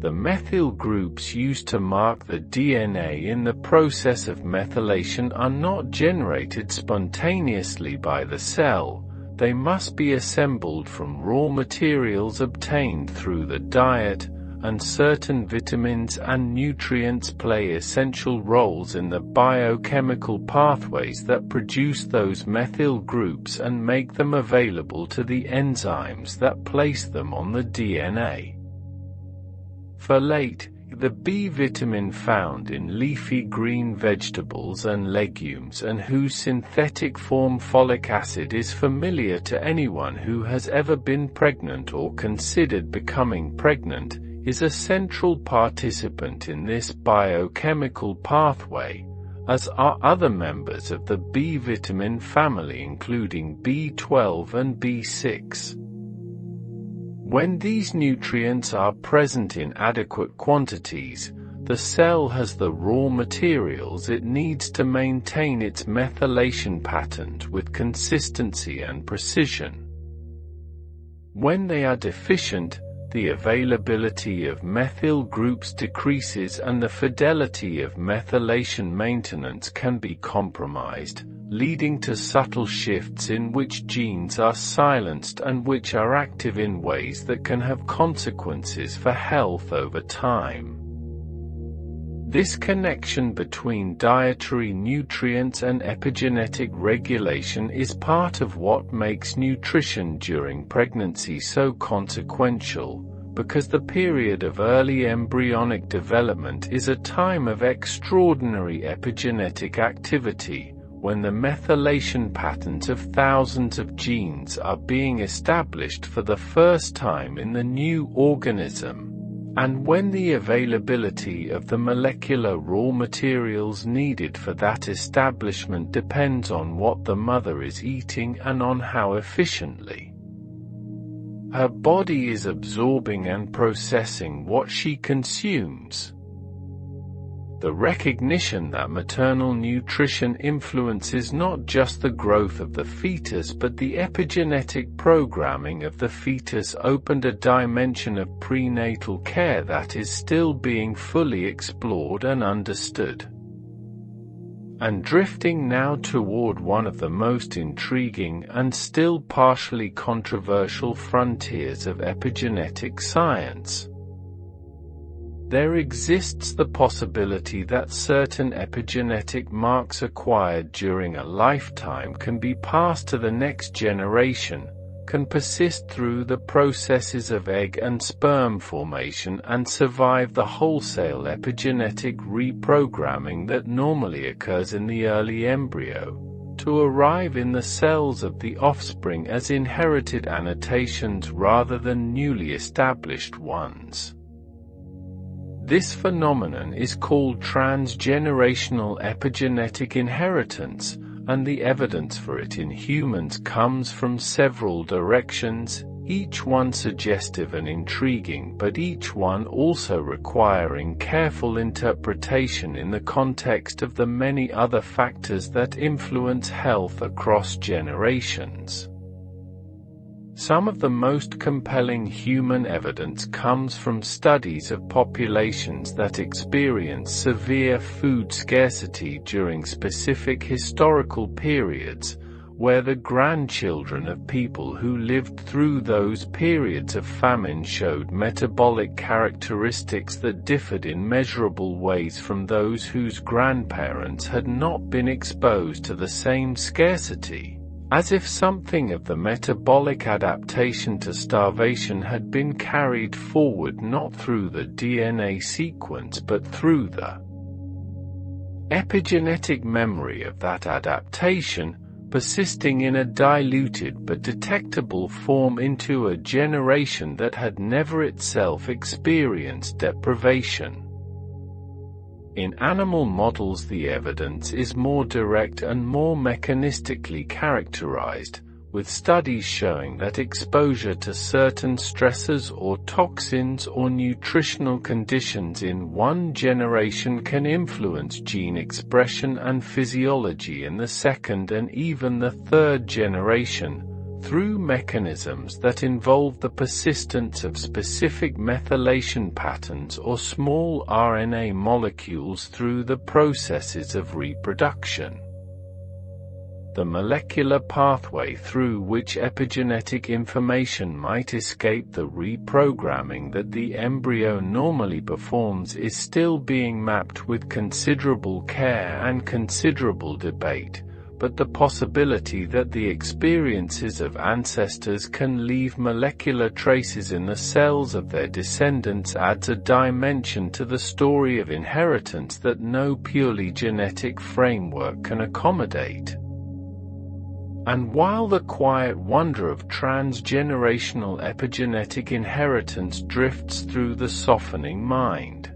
Speaker 1: The methyl groups used to mark the DNA in the process of methylation are not generated spontaneously by the cell. They must be assembled from raw materials obtained through the diet, and certain vitamins and nutrients play essential roles in the biochemical pathways that produce those methyl groups and make them available to the enzymes that place them on the DNA. Folate, the B vitamin found in leafy green vegetables and legumes and whose synthetic form folic acid is familiar to anyone who has ever been pregnant or considered becoming pregnant, is a central participant in this biochemical pathway, as are other members of the B vitamin family including B12 and B6. When these nutrients are present in adequate quantities, the cell has the raw materials it needs to maintain its methylation patterns with consistency and precision. When they are deficient, the availability of methyl groups decreases and the fidelity of methylation maintenance can be compromised, leading to subtle shifts in which genes are silenced and which are active in ways that can have consequences for health over time. This connection between dietary nutrients and epigenetic regulation is part of what makes nutrition during pregnancy so consequential, because the period of early embryonic development is a time of extraordinary epigenetic activity, when the methylation patterns of thousands of genes are being established for the first time in the new organism, and when the availability of the molecular raw materials needed for that establishment depends on what the mother is eating and on how efficiently her body is absorbing and processing what she consumes. The recognition that maternal nutrition influences not just the growth of the fetus but the epigenetic programming of the fetus opened a dimension of prenatal care that is still being fully explored and understood. And drifting now toward one of the most intriguing and still partially controversial frontiers of epigenetic science. There exists the possibility that certain epigenetic marks acquired during a lifetime can be passed to the next generation, can persist through the processes of egg and sperm formation and survive the wholesale epigenetic reprogramming that normally occurs in the early embryo, to arrive in the cells of the offspring as inherited annotations rather than newly established ones. This phenomenon is called transgenerational epigenetic inheritance, and the evidence for it in humans comes from several directions, each one suggestive and intriguing but each one also requiring careful interpretation in the context of the many other factors that influence health across generations. Some of the most compelling human evidence comes from studies of populations that experience severe food scarcity during specific historical periods, where the grandchildren of people who lived through those periods of famine showed metabolic characteristics that differed in measurable ways from those whose grandparents had not been exposed to the same scarcity, as if something of the metabolic adaptation to starvation had been carried forward not through the DNA sequence but through the epigenetic memory of that adaptation, persisting in a diluted but detectable form into a generation that had never itself experienced deprivation. In animal models, the evidence is more direct and more mechanistically characterized, with studies showing that exposure to certain stressors or toxins or nutritional conditions in one generation can influence gene expression and physiology in the second and even the third generation, through mechanisms that involve the persistence of specific methylation patterns or small RNA molecules through the processes of reproduction. The molecular pathway through which epigenetic information might escape the reprogramming that the embryo normally performs is still being mapped with considerable care and considerable debate, but the possibility that the experiences of ancestors can leave molecular traces in the cells of their descendants adds a dimension to the story of inheritance that no purely genetic framework can accommodate. And while the quiet wonder of transgenerational epigenetic inheritance drifts through the softening mind,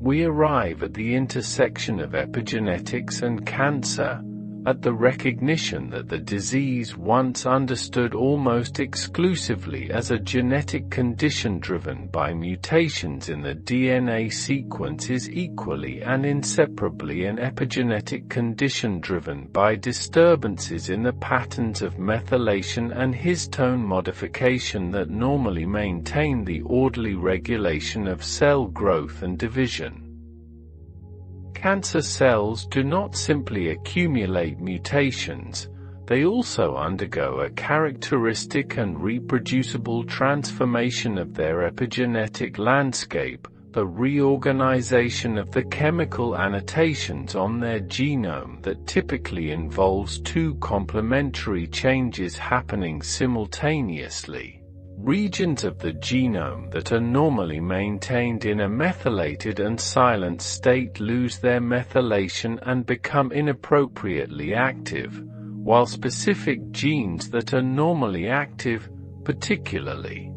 Speaker 1: we arrive at the intersection of epigenetics and cancer, at the recognition that the disease once understood almost exclusively as a genetic condition driven by mutations in the DNA sequence is equally and inseparably an epigenetic condition driven by disturbances in the patterns of methylation and histone modification that normally maintain the orderly regulation of cell growth and division. Cancer cells do not simply accumulate mutations, they also undergo a characteristic and reproducible transformation of their epigenetic landscape, the reorganization of the chemical annotations on their genome that typically involves two complementary changes happening simultaneously. Regions of the genome that are normally maintained in a methylated and silent state lose their methylation and become inappropriately active, while specific genes that are normally active, particularly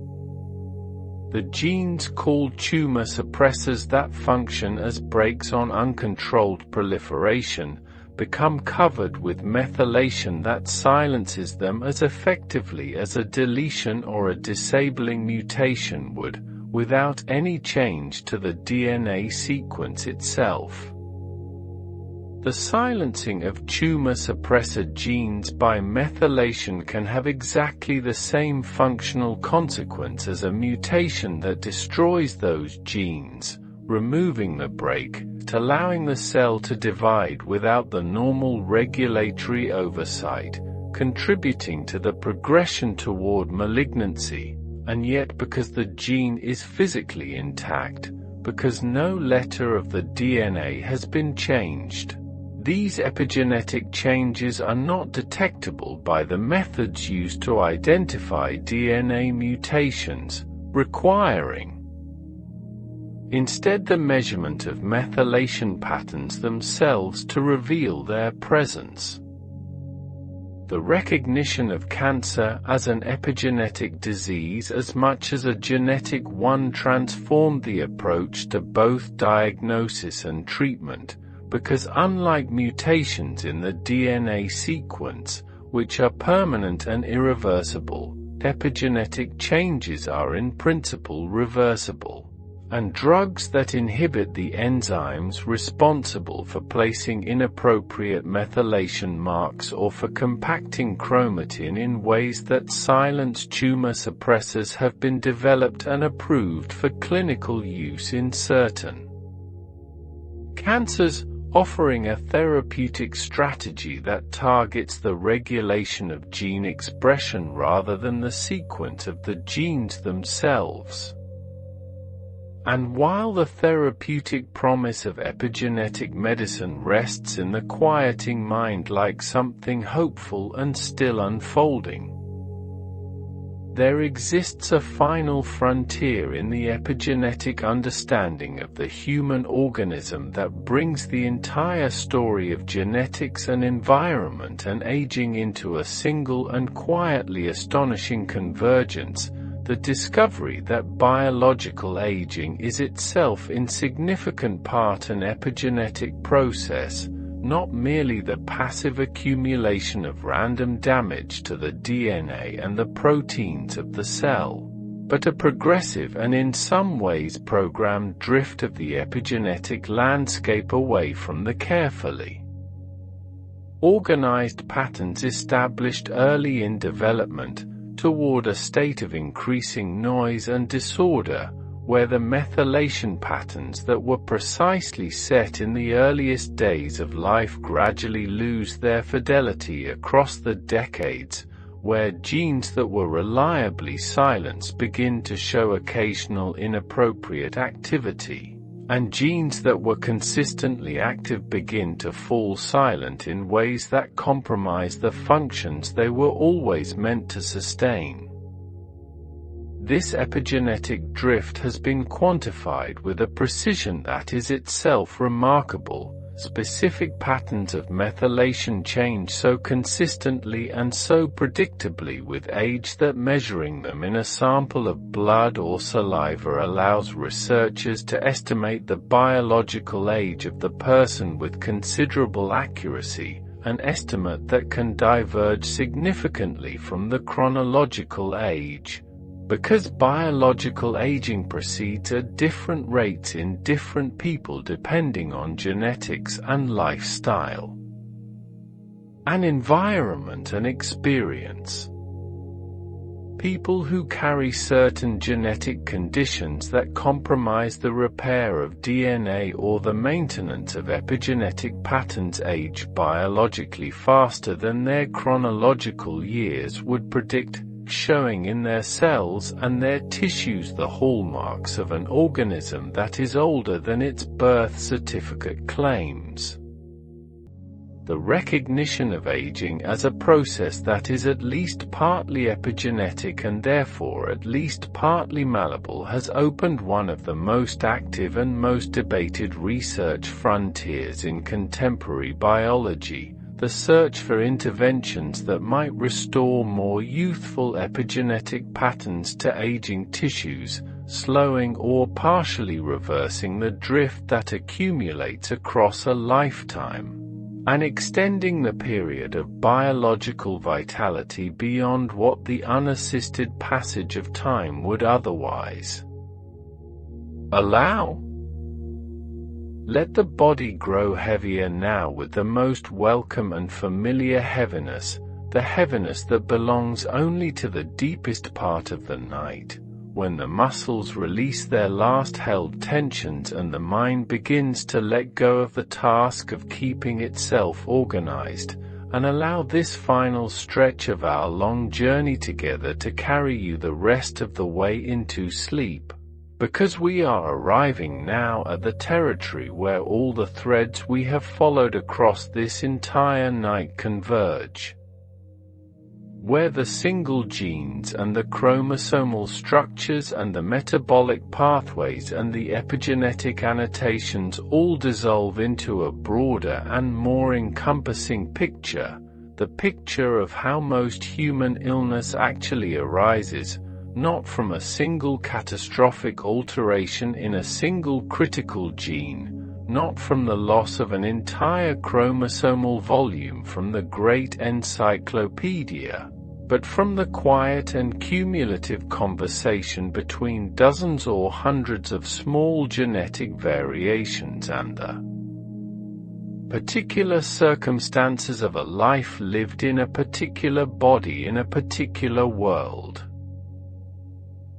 Speaker 1: the genes called tumor suppressors that function as brakes on uncontrolled proliferation, become covered with methylation that silences them as effectively as a deletion or a disabling mutation would, without any change to the DNA sequence itself. The silencing of tumor suppressor genes by methylation can have exactly the same functional consequence as a mutation that destroys those genes, removing the brake, allowing the cell to divide without the normal regulatory oversight, contributing to the progression toward malignancy, and yet because the gene is physically intact, because no letter of the DNA has been changed. These epigenetic changes are not detectable by the methods used to identify DNA mutations, requiring instead the measurement of methylation patterns themselves to reveal their presence. The recognition of cancer as an epigenetic disease as much as a genetic one transformed the approach to both diagnosis and treatment, because unlike mutations in the DNA sequence, which are permanent and irreversible, epigenetic changes are in principle reversible. And drugs that inhibit the enzymes responsible for placing inappropriate methylation marks or for compacting chromatin in ways that silence tumor suppressors have been developed and approved for clinical use in certain cancers, offering a therapeutic strategy that targets the regulation of gene expression rather than the sequence of the genes themselves. And while the therapeutic promise of epigenetic medicine rests in the quieting mind like something hopeful and still unfolding, there exists a final frontier in the epigenetic understanding of the human organism that brings the entire story of genetics and environment and aging into a single and quietly astonishing convergence, the discovery that biological aging is itself in significant part an epigenetic process, not merely the passive accumulation of random damage to the DNA and the proteins of the cell, but a progressive and in some ways programmed drift of the epigenetic landscape away from the carefully organized patterns established early in development, toward a state of increasing noise and disorder, where the methylation patterns that were precisely set in the earliest days of life gradually lose their fidelity across the decades, where genes that were reliably silenced begin to show occasional inappropriate activity, and genes that were consistently active begin to fall silent in ways that compromise the functions they were always meant to sustain. This epigenetic drift has been quantified with a precision that is itself remarkable. Specific patterns of methylation change so consistently and so predictably with age that measuring them in a sample of blood or saliva allows researchers to estimate the biological age of the person with considerable accuracy, an estimate that can diverge significantly from the chronological age, because biological aging proceeds at different rates in different people depending on genetics and lifestyle, and environment and experience. People who carry certain genetic conditions that compromise the repair of DNA or the maintenance of epigenetic patterns age biologically faster than their chronological years would predict, showing in their cells and their tissues the hallmarks of an organism that is older than its birth certificate claims. The recognition of aging as a process that is at least partly epigenetic and therefore at least partly malleable has opened one of the most active and most debated research frontiers in contemporary biology, the search for interventions that might restore more youthful epigenetic patterns to aging tissues, slowing or partially reversing the drift that accumulates across a lifetime, and extending the period of biological vitality beyond what the unassisted passage of time would otherwise allow. Let the body grow heavier now with the most welcome and familiar heaviness, the heaviness that belongs only to the deepest part of the night, when the muscles release their last held tensions and the mind begins to let go of the task of keeping itself organized, and allow this final stretch of our long journey together to carry you the rest of the way into sleep. Because we are arriving now at the territory where all the threads we have followed across this entire night converge, where the single genes and the chromosomal structures and the metabolic pathways and the epigenetic annotations all dissolve into a broader and more encompassing picture, the picture of how most human illness actually arises, not from a single catastrophic alteration in a single critical gene, not from the loss of an entire chromosomal volume from the great encyclopedia, but from the quiet and cumulative conversation between dozens or hundreds of small genetic variations and the particular circumstances of a life lived in a particular body in a particular world.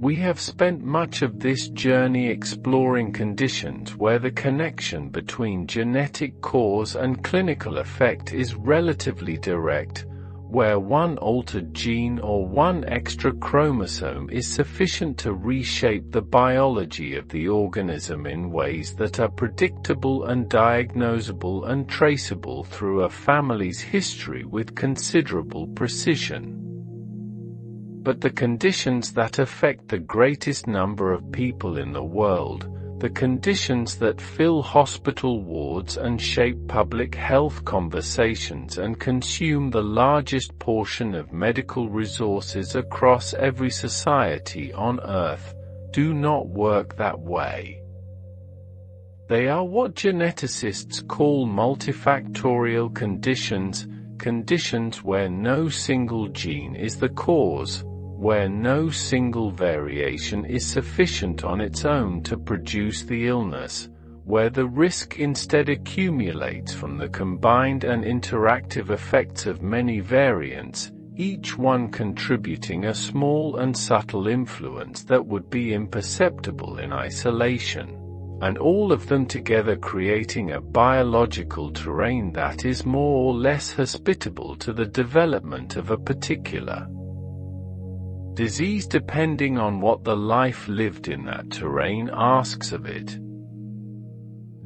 Speaker 1: We have spent much of this journey exploring conditions where the connection between genetic cause and clinical effect is relatively direct, where one altered gene or one extra chromosome is sufficient to reshape the biology of the organism in ways that are predictable and diagnosable and traceable through a family's history with considerable precision. But the conditions that affect the greatest number of people in the world, the conditions that fill hospital wards and shape public health conversations and consume the largest portion of medical resources across every society on Earth, do not work that way. They are what geneticists call multifactorial conditions, conditions where no single gene is the cause, where no single variation is sufficient on its own to produce the illness, where the risk instead accumulates from the combined and interactive effects of many variants, each one contributing a small and subtle influence that would be imperceptible in isolation, and all of them together creating a biological terrain that is more or less hospitable to the development of a particular disease depending on what the life lived in that terrain asks of it.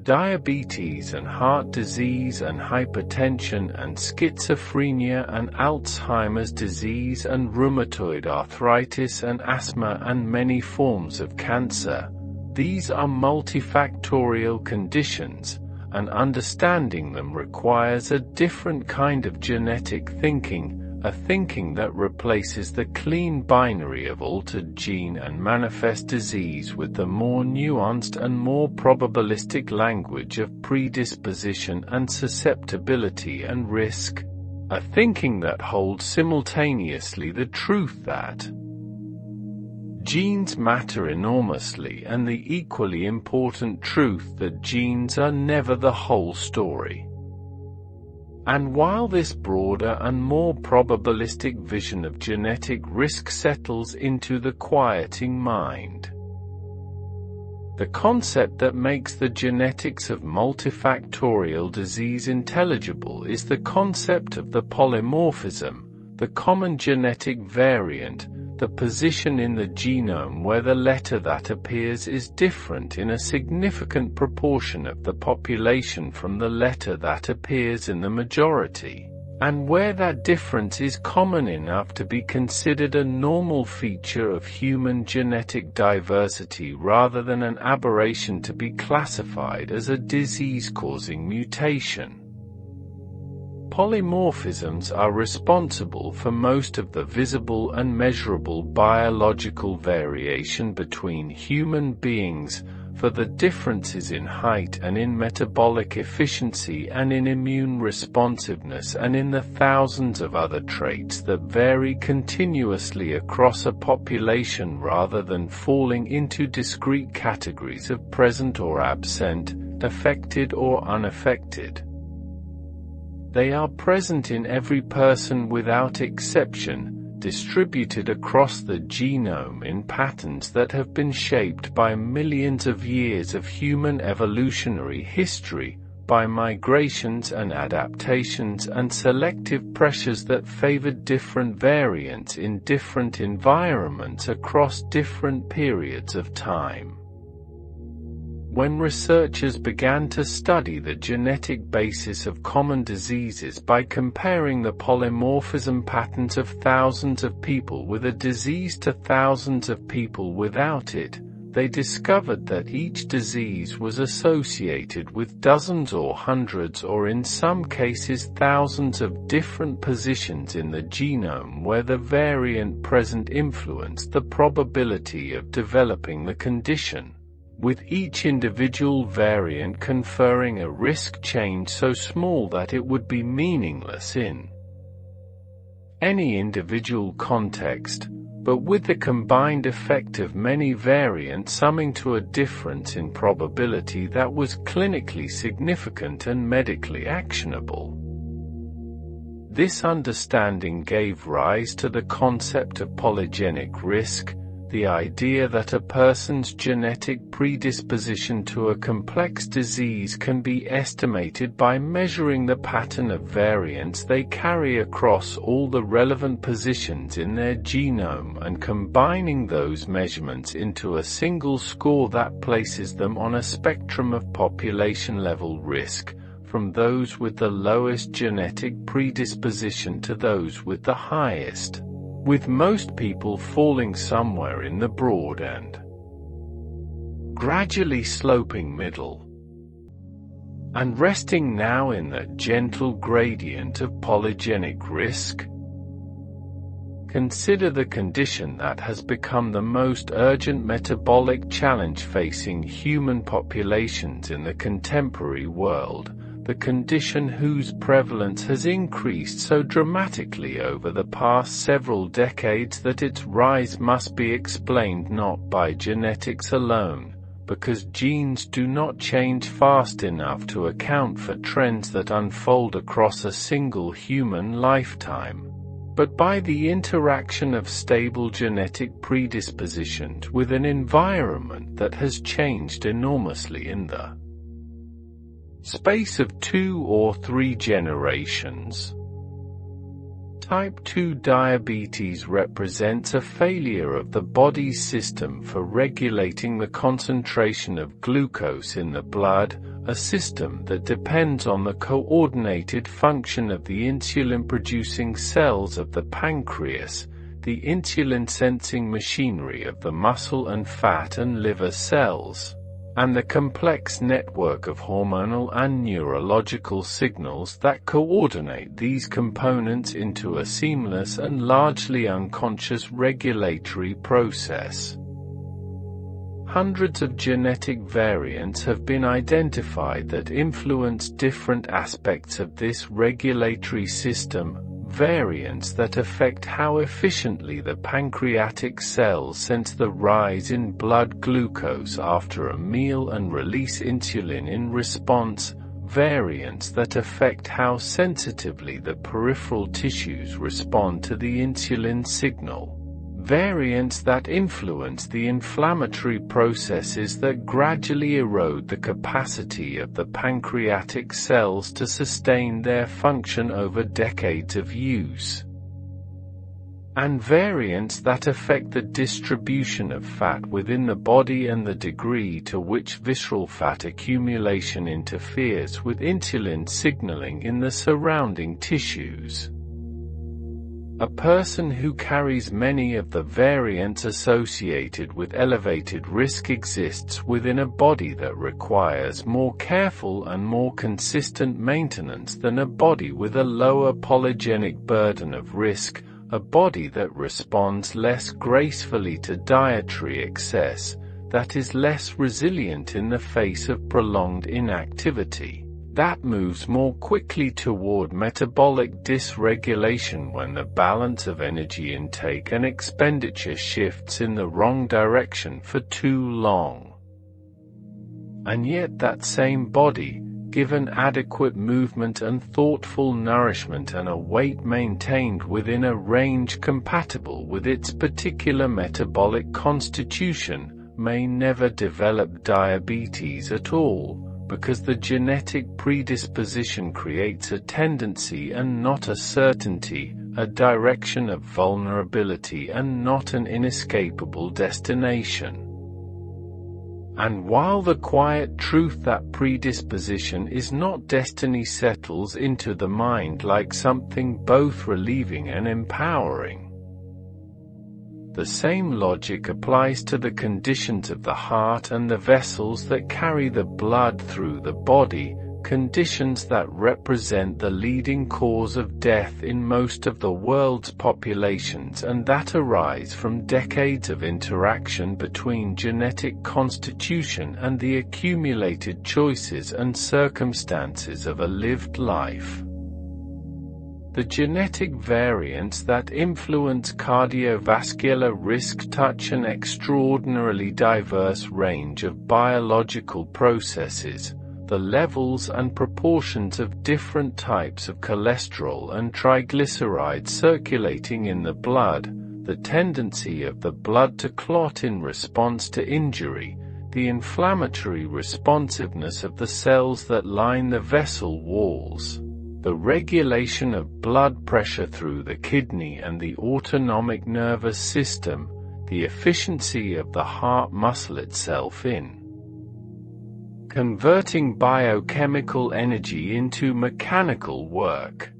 Speaker 1: Diabetes and heart disease and hypertension and schizophrenia and Alzheimer's disease and rheumatoid arthritis and asthma and many forms of cancer, these are multifactorial conditions, and understanding them requires a different kind of genetic thinking, a thinking that replaces the clean binary of altered gene and manifest disease with the more nuanced and more probabilistic language of predisposition and susceptibility and risk, a thinking that holds simultaneously the truth that genes matter enormously and the equally important truth that genes are never the whole story. And while this broader and more probabilistic vision of genetic risk settles into the quieting mind, the concept that makes the genetics of multifactorial disease intelligible is the concept of the polymorphism, the common genetic variant, the position in the genome where the letter that appears is different in a significant proportion of the population from the letter that appears in the majority, and where that difference is common enough to be considered a normal feature of human genetic diversity rather than an aberration to be classified as a disease-causing mutation. Polymorphisms are responsible for most of the visible and measurable biological variation between human beings, for the differences in height and in metabolic efficiency and in immune responsiveness and in the thousands of other traits that vary continuously across a population rather than falling into discrete categories of present or absent, affected or unaffected. They are present in every person without exception, distributed across the genome in patterns that have been shaped by millions of years of human evolutionary history, by migrations and adaptations and selective pressures that favored different variants in different environments across different periods of time. When researchers began to study the genetic basis of common diseases by comparing the polymorphism patterns of thousands of people with a disease to thousands of people without it, they discovered that each disease was associated with dozens or hundreds or in some cases thousands of different positions in the genome where the variant present influenced the probability of developing the condition, with each individual variant conferring a risk change so small that it would be meaningless in any individual context, but with the combined effect of many variants summing to a difference in probability that was clinically significant and medically actionable. This understanding gave rise to the concept of polygenic risk, the idea that a person's genetic predisposition to a complex disease can be estimated by measuring the pattern of variants they carry across all the relevant positions in their genome and combining those measurements into a single score that places them on a spectrum of population-level risk, from those with the lowest genetic predisposition to those with the highest, with most people falling somewhere in the broad and gradually sloping middle, and resting now in that gentle gradient of polygenic risk. Consider the condition that has become the most urgent metabolic challenge facing human populations in the contemporary world, the condition whose prevalence has increased so dramatically over the past several decades that its rise must be explained not by genetics alone, because genes do not change fast enough to account for trends that unfold across a single human lifetime, but by the interaction of stable genetic predispositions with an environment that has changed enormously in the space of 2 or 3 generations. Type 2 diabetes represents a failure of the body's system for regulating the concentration of glucose in the blood, a system that depends on the coordinated function of the insulin-producing cells of the pancreas, the insulin-sensing machinery of the muscle and fat and liver cells, and the complex network of hormonal and neurological signals that coordinate these components into a seamless and largely unconscious regulatory process. Hundreds of genetic variants have been identified that influence different aspects of this regulatory system, variants that affect how efficiently the pancreatic cells sense the rise in blood glucose after a meal and release insulin in response, variants that affect how sensitively the peripheral tissues respond to the insulin signal, variants that influence the inflammatory processes that gradually erode the capacity of the pancreatic cells to sustain their function over decades of use, and variants that affect the distribution of fat within the body and the degree to which visceral fat accumulation interferes with insulin signaling in the surrounding tissues. A person who carries many of the variants associated with elevated risk exists within a body that requires more careful and more consistent maintenance than a body with a lower polygenic burden of risk, a body that responds less gracefully to dietary excess, that is less resilient in the face of prolonged inactivity, that moves more quickly toward metabolic dysregulation when the balance of energy intake and expenditure shifts in the wrong direction for too long. And yet that same body, given adequate movement and thoughtful nourishment and a weight maintained within a range compatible with its particular metabolic constitution, may never develop diabetes at all, because the genetic predisposition creates a tendency and not a certainty, a direction of vulnerability and not an inescapable destination. And while the quiet truth that predisposition is not destiny settles into the mind like something both relieving and empowering, the same logic applies to the conditions of the heart and the vessels that carry the blood through the body, conditions that represent the leading cause of death in most of the world's populations and that arise from decades of interaction between genetic constitution and the accumulated choices and circumstances of a lived life. The genetic variants that influence cardiovascular risk touch an extraordinarily diverse range of biological processes, the levels and proportions of different types of cholesterol and triglycerides circulating in the blood, the tendency of the blood to clot in response to injury, the inflammatory responsiveness of the cells that line the vessel walls, the regulation of blood pressure through the kidney and the autonomic nervous system, the efficiency of the heart muscle itself in converting biochemical energy into mechanical work.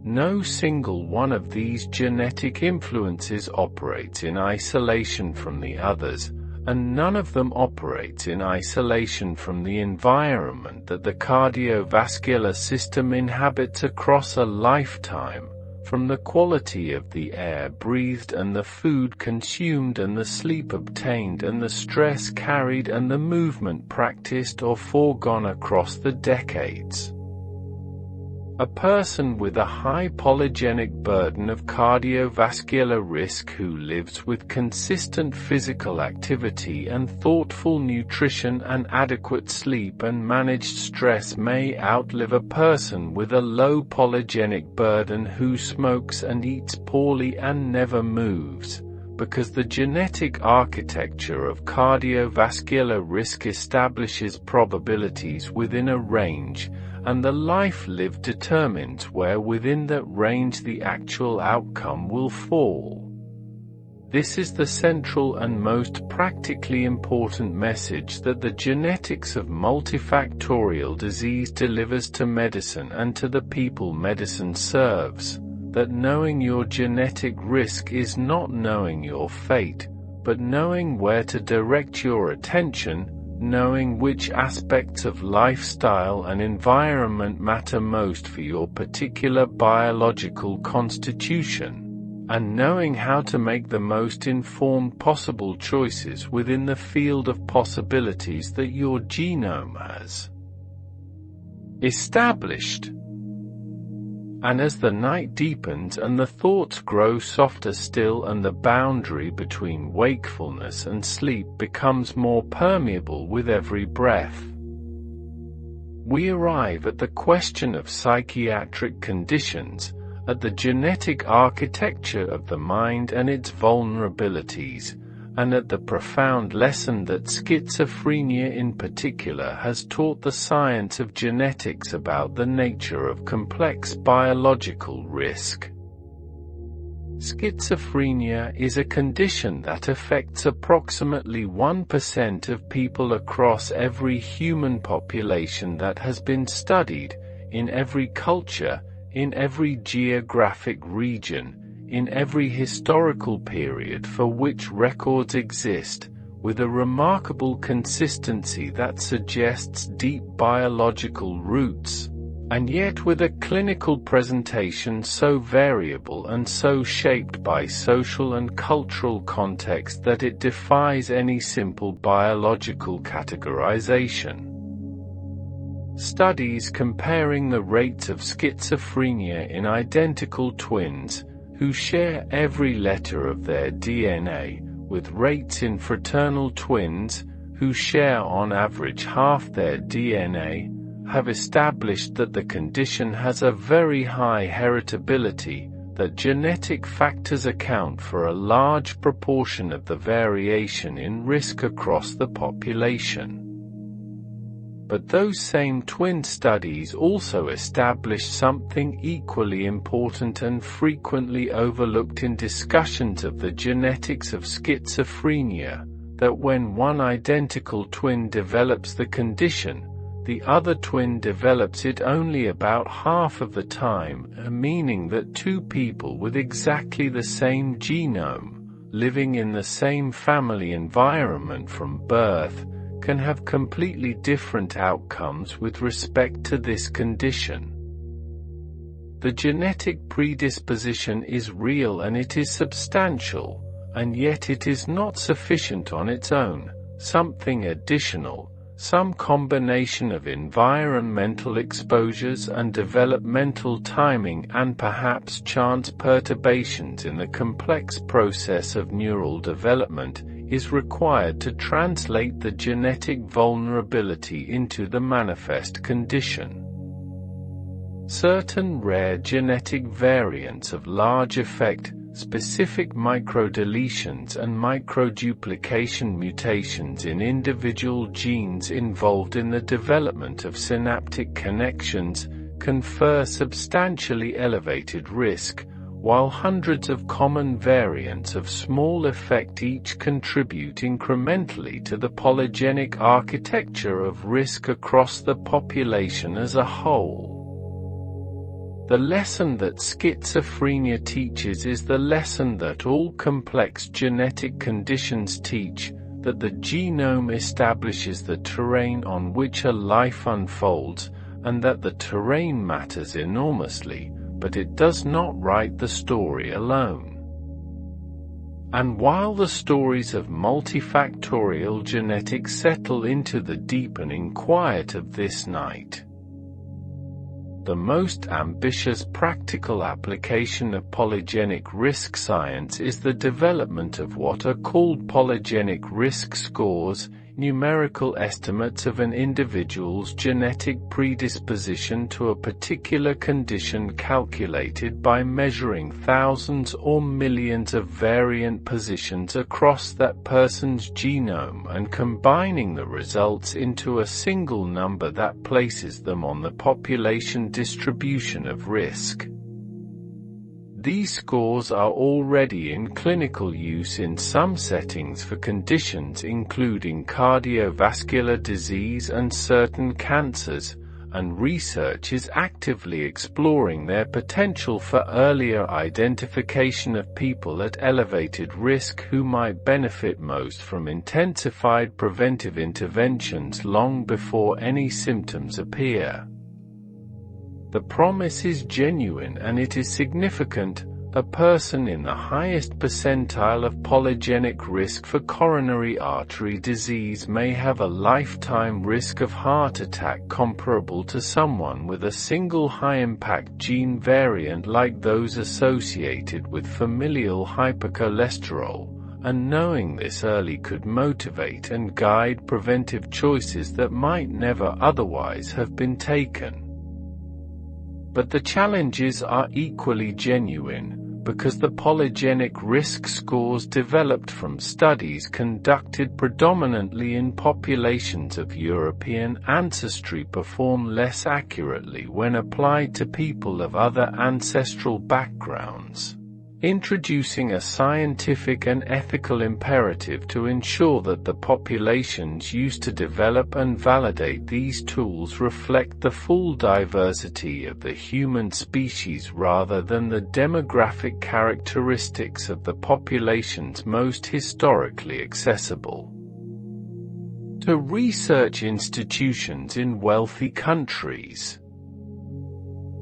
Speaker 1: No single one of these genetic influences operates in isolation from the others, and none of them operates in isolation from the environment that the cardiovascular system inhabits across a lifetime, from the quality of the air breathed and the food consumed and the sleep obtained and the stress carried and the movement practiced or foregone across the decades. A person with a high polygenic burden of cardiovascular risk who lives with consistent physical activity and thoughtful nutrition and adequate sleep and managed stress may outlive a person with a low polygenic burden who smokes and eats poorly and never moves, because the genetic architecture of cardiovascular risk establishes probabilities within a range, and the life lived determines where within that range the actual outcome will fall. This is the central and most practically important message that the genetics of multifactorial disease delivers to medicine and to the people medicine serves, that knowing your genetic risk is not knowing your fate, but knowing where to direct your attention, knowing which aspects of lifestyle and environment matter most for your particular biological constitution, and knowing how to make the most informed possible choices within the field of possibilities that your genome has established. And as the night deepens and the thoughts grow softer still and the boundary between wakefulness and sleep becomes more permeable with every breath, we arrive at the question of psychiatric conditions, at the genetic architecture of the mind and its vulnerabilities, and at the profound lesson that schizophrenia in particular has taught the science of genetics about the nature of complex biological risk. Schizophrenia is a condition that affects approximately 1% of people across every human population that has been studied, in every culture, in every geographic region, in every historical period for which records exist, with a remarkable consistency that suggests deep biological roots, and yet with a clinical presentation so variable and so shaped by social and cultural context that it defies any simple biological categorization. Studies comparing the rates of schizophrenia in identical twins, who share every letter of their DNA, with rates in fraternal twins, who share on average half their DNA, have established that the condition has a very high heritability, that genetic factors account for a large proportion of the variation in risk across the population. But those same twin studies also establish something equally important and frequently overlooked in discussions of the genetics of schizophrenia, that when one identical twin develops the condition, the other twin develops it only about half of the time, meaning that two people with exactly the same genome, living in the same family environment from birth, can have completely different outcomes with respect to this condition. The genetic predisposition is real and it is substantial, and yet it is not sufficient on its own. Something additional, some combination of environmental exposures and developmental timing and perhaps chance perturbations in the complex process of neural development, is required to translate the genetic vulnerability into the manifest condition. Certain rare genetic variants of large effect, specific microdeletions and microduplication mutations in individual genes involved in the development of synaptic connections, confer substantially elevated risk, while hundreds of common variants of small effect each contribute incrementally to the polygenic architecture of risk across the population as a whole. The lesson that schizophrenia teaches is the lesson that all complex genetic conditions teach, that the genome establishes the terrain on which a life unfolds, and that the terrain matters enormously, but it does not write the story alone. And while the stories of multifactorial genetics settle into the deepening quiet of this night, the most ambitious practical application of polygenic risk science is the development of what are called polygenic risk scores, numerical estimates of an individual's genetic predisposition to a particular condition calculated by measuring thousands or millions of variant positions across that person's genome and combining the results into a single number that places them on the population distribution of risk. These scores are already in clinical use in some settings for conditions including cardiovascular disease and certain cancers, and research is actively exploring their potential for earlier identification of people at elevated risk who might benefit most from intensified preventive interventions long before any symptoms appear. The promise is genuine and it is significant. A person in the highest percentile of polygenic risk for coronary artery disease may have a lifetime risk of heart attack comparable to someone with a single high-impact gene variant like those associated with familial hypercholesterol, and knowing this early could motivate and guide preventive choices that might never otherwise have been taken. But the challenges are equally genuine, because the polygenic risk scores developed from studies conducted predominantly in populations of European ancestry perform less accurately when applied to people of other ancestral backgrounds, introducing a scientific and ethical imperative to ensure that the populations used to develop and validate these tools reflect the full diversity of the human species rather than the demographic characteristics of the populations most historically accessible to research institutions in wealthy countries.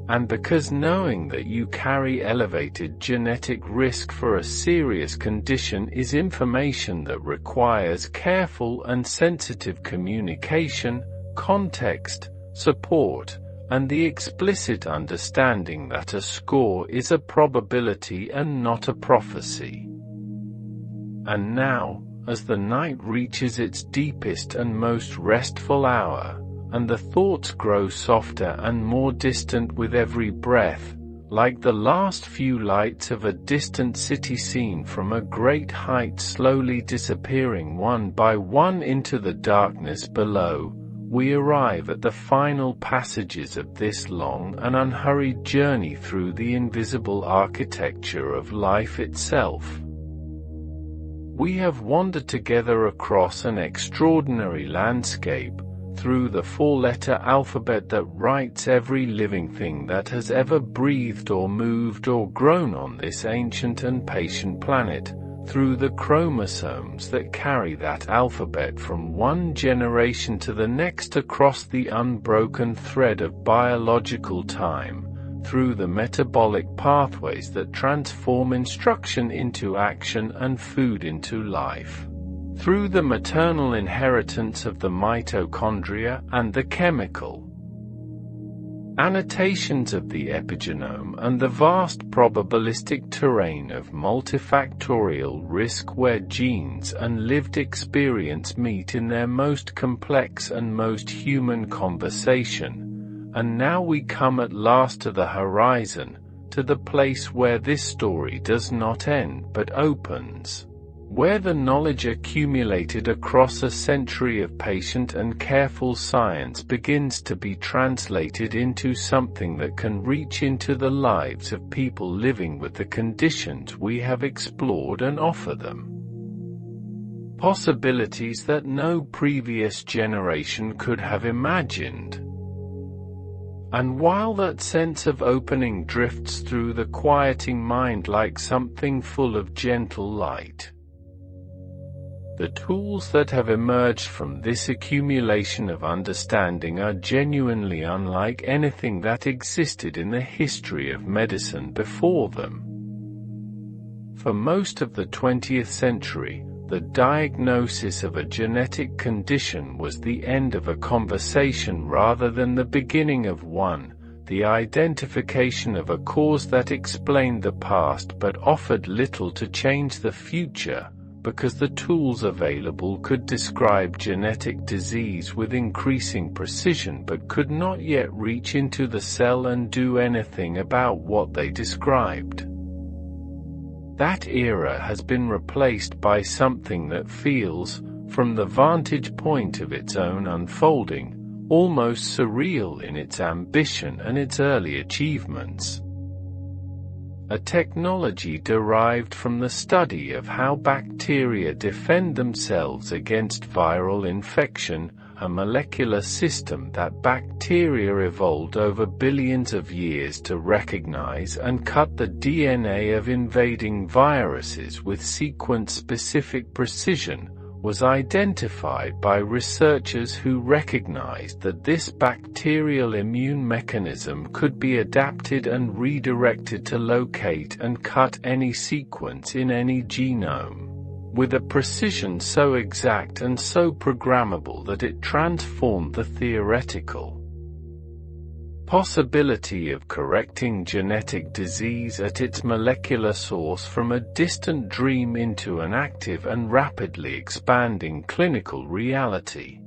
Speaker 1: And because knowing that you carry elevated genetic risk for a serious condition is information that requires careful and sensitive communication, context, support, and the explicit understanding that a score is a probability and not a prophecy. And now, as the night reaches its deepest and most restful hour, and the thoughts grow softer and more distant with every breath, like the last few lights of a distant city scene from a great height slowly disappearing one by one into the darkness below, we arrive at the final passages of this long and unhurried journey through the invisible architecture of life itself. We have wandered together across an extraordinary landscape, through the four-letter alphabet that writes every living thing that has ever breathed or moved or grown on this ancient and patient planet, through the chromosomes that carry that alphabet from one generation to the next across the unbroken thread of biological time, through the metabolic pathways that transform instruction into action and food into life, through the maternal inheritance of the mitochondria and the chemical annotations of the epigenome and the vast probabilistic terrain of multifactorial risk where genes and lived experience meet in their most complex and most human conversation. And now we come at last to the horizon, to the place where this story does not end but opens, where the knowledge accumulated across a century of patient and careful science begins to be translated into something that can reach into the lives of people living with the conditions we have explored and offer them possibilities that no previous generation could have imagined. And while that sense of opening drifts through the quieting mind like something full of gentle light, The tools that have emerged from this accumulation of understanding are genuinely unlike anything that existed in the history of medicine before them. For most of the 20th century, the diagnosis of a genetic condition was the end of a conversation rather than the beginning of one, the identification of a cause that explained the past but offered little to change the future, because the tools available could describe genetic disease with increasing precision but could not yet reach into the cell and do anything about what they described. That era has been replaced by something that feels, from the vantage point of its own unfolding, almost surreal in its ambition and its early achievements. A technology derived from the study of how bacteria defend themselves against viral infection, a molecular system that bacteria evolved over billions of years to recognize and cut the DNA of invading viruses with sequence-specific precision, was identified by researchers who recognized that this bacterial immune mechanism could be adapted and redirected to locate and cut any sequence in any genome, with a precision so exact and so programmable that it transformed the theoretical possibility of correcting genetic disease at its molecular source from a distant dream into an active and rapidly expanding clinical reality.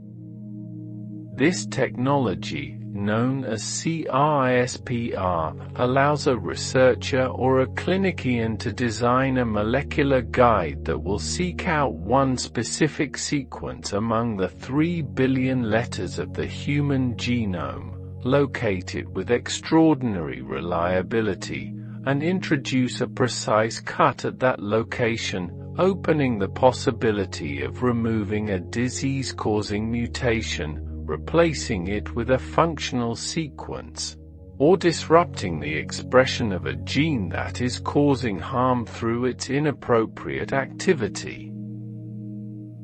Speaker 1: This technology, known as CRISPR, allows a researcher or a clinician to design a molecular guide that will seek out one specific sequence among the 3 billion letters of the human genome, locate it with extraordinary reliability, and introduce a precise cut at that location, opening the possibility of removing a disease-causing mutation, replacing it with a functional sequence, or disrupting the expression of a gene that is causing harm through its inappropriate activity.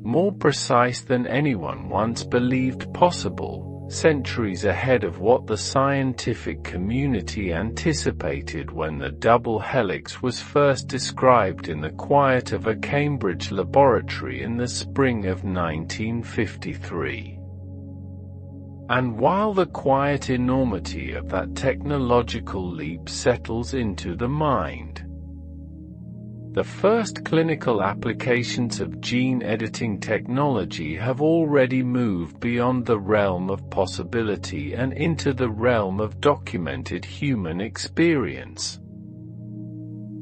Speaker 1: More precise than anyone once believed possible, centuries ahead of what the scientific community anticipated when the double helix was first described in the quiet of a Cambridge laboratory in the spring of 1953. And while the quiet enormity of that technological leap settles into the mind, the first clinical applications of gene editing technology have already moved beyond the realm of possibility and into the realm of documented human experience.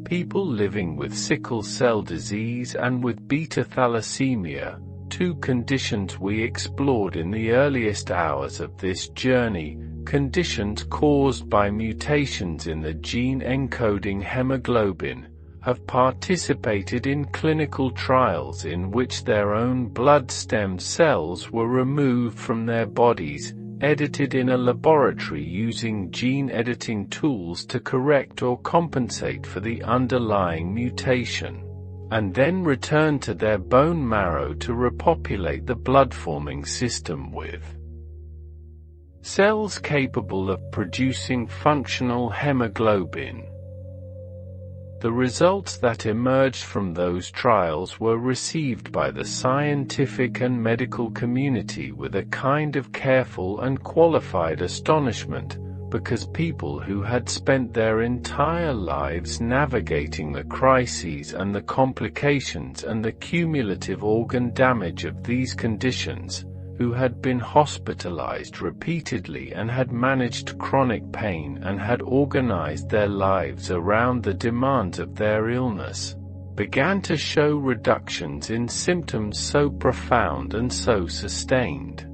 Speaker 1: People living with sickle cell disease and with beta thalassemia, two conditions we explored in the earliest hours of this journey, conditions caused by mutations in the gene encoding hemoglobin, have participated in clinical trials in which their own blood stem cells were removed from their bodies, edited in a laboratory using gene editing tools to correct or compensate for the underlying mutation, and then returned to their bone marrow to repopulate the blood-forming system with cells capable of producing functional hemoglobin. The results that emerged from those trials were received by the scientific and medical community with a kind of careful and qualified astonishment, because people who had spent their entire lives navigating the crises and the complications and the cumulative organ damage of these conditions, who had been hospitalized repeatedly and had managed chronic pain and had organized their lives around the demands of their illness, began to show reductions in symptoms so profound and so sustained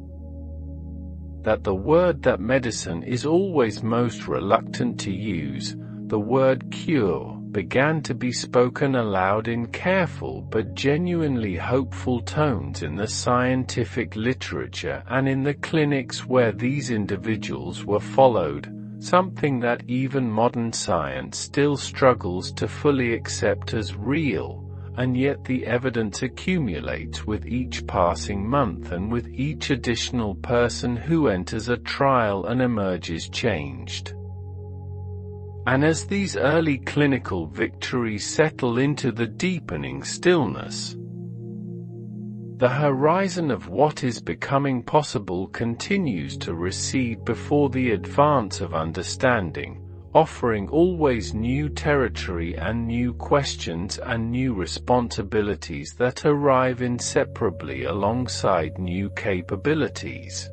Speaker 1: that the word that medicine is always most reluctant to use, the word cure, began to be spoken aloud in careful but genuinely hopeful tones in the scientific literature and in the clinics where these individuals were followed, something that even modern science still struggles to fully accept as real, and yet the evidence accumulates with each passing month and with each additional person who enters a trial and emerges changed. And as these early clinical victories settle into the deepening stillness, the horizon of what is becoming possible continues to recede before the advance of understanding, offering always new territory and new questions and new responsibilities that arrive inseparably alongside new capabilities.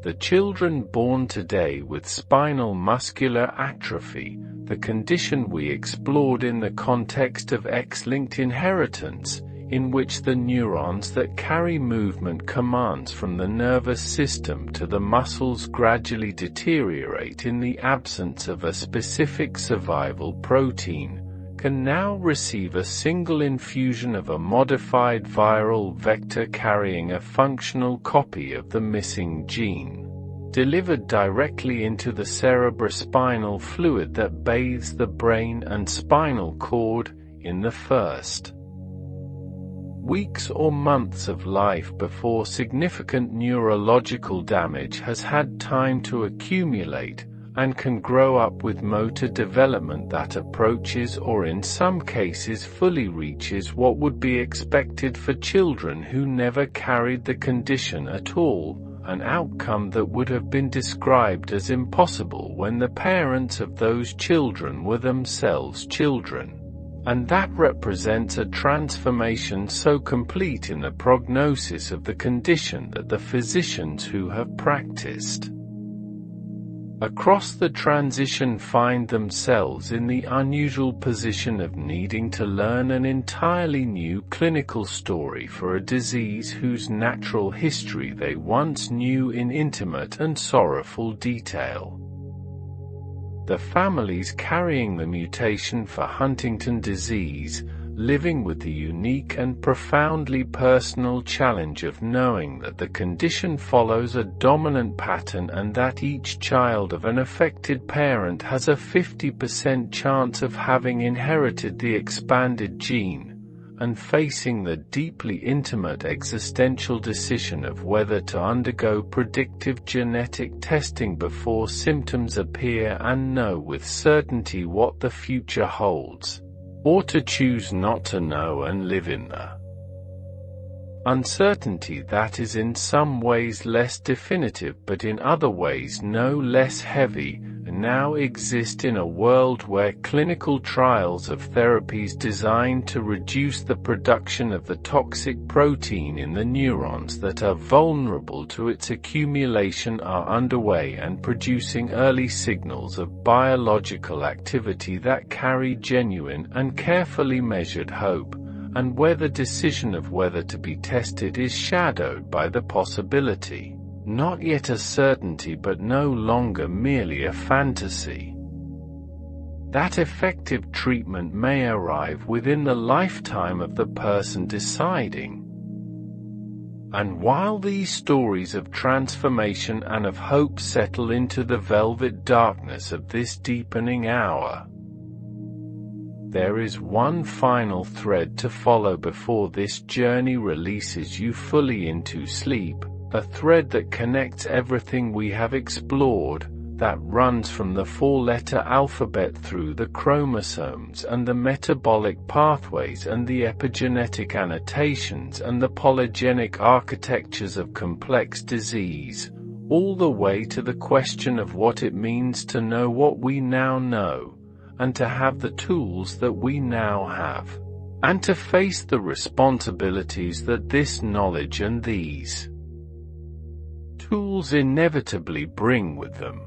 Speaker 1: The children born today with spinal muscular atrophy, the condition we explored in the context of X-linked inheritance, in which the neurons that carry movement commands from the nervous system to the muscles gradually deteriorate in the absence of a specific survival protein, can now receive a single infusion of a modified viral vector carrying a functional copy of the missing gene, delivered directly into the cerebrospinal fluid that bathes the brain and spinal cord, in the first weeks or months of life before significant neurological damage has had time to accumulate, and can grow up with motor development that approaches or in some cases fully reaches what would be expected for children who never carried the condition at all, an outcome that would have been described as impossible when the parents of those children were themselves children. And that represents a transformation so complete in the prognosis of the condition that the physicians who have practiced across the transition find themselves in the unusual position of needing to learn an entirely new clinical story for a disease whose natural history they once knew in intimate and sorrowful detail. The families carrying the mutation for Huntington disease, living with the unique and profoundly personal challenge of knowing that the condition follows a dominant pattern and that each child of an affected parent has a 50% chance of having inherited the expanded gene, and facing the deeply intimate existential decision of whether to undergo predictive genetic testing before symptoms appear and know with certainty what the future holds, or to choose not to know and live in the uncertainty that is in some ways less definitive but in other ways no less heavy, now exist in a world where clinical trials of therapies designed to reduce the production of the toxic protein in the neurons that are vulnerable to its accumulation are underway and producing early signals of biological activity that carry genuine and carefully measured hope, and where the decision of whether to be tested is shadowed by the possibility, not yet a certainty but no longer merely a fantasy, that effective treatment may arrive within the lifetime of the person deciding. And while these stories of transformation and of hope settle into the velvet darkness of this deepening hour, there is one final thread to follow before this journey releases you fully into sleep, a thread that connects everything we have explored, that runs from the four-letter alphabet through the chromosomes and the metabolic pathways and the epigenetic annotations and the polygenic architectures of complex disease, all the way to the question of what it means to know what we now know, and to have the tools that we now have, and to face the responsibilities that this knowledge and these tools inevitably bring with them.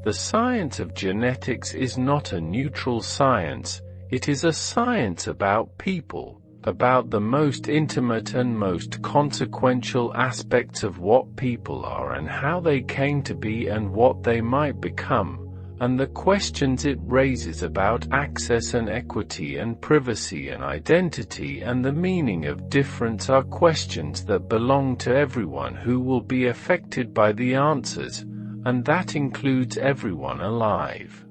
Speaker 1: The science of genetics is not a neutral science, it is a science about people, about the most intimate and most consequential aspects of what people are and how they came to be and what they might become, and the questions it raises about access and equity and privacy and identity and the meaning of difference are questions that belong to everyone who will be affected by the answers, and that includes everyone alive.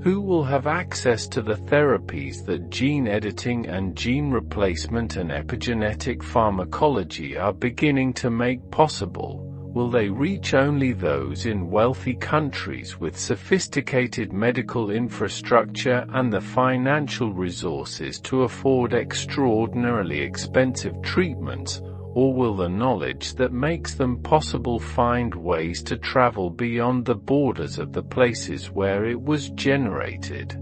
Speaker 1: Who will have access to the therapies that gene editing and gene replacement and epigenetic pharmacology are beginning to make possible? Will they reach only those in wealthy countries with sophisticated medical infrastructure and the financial resources to afford extraordinarily expensive treatments? Or will the knowledge that makes them possible find ways to travel beyond the borders of the places where it was generated?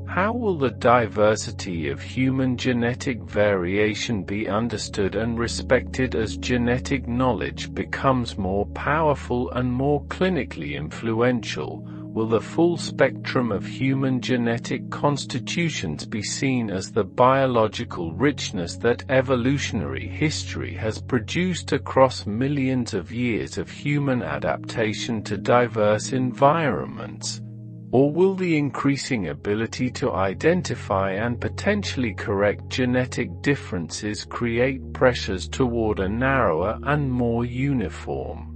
Speaker 1: How will the diversity of human genetic variation be understood and respected as genetic knowledge becomes more powerful and more clinically influential? Will the full spectrum of human genetic constitutions be seen as the biological richness that evolutionary history has produced across millions of years of human adaptation to diverse environments? Or will the increasing ability to identify and potentially correct genetic differences create pressures toward a narrower and more uniform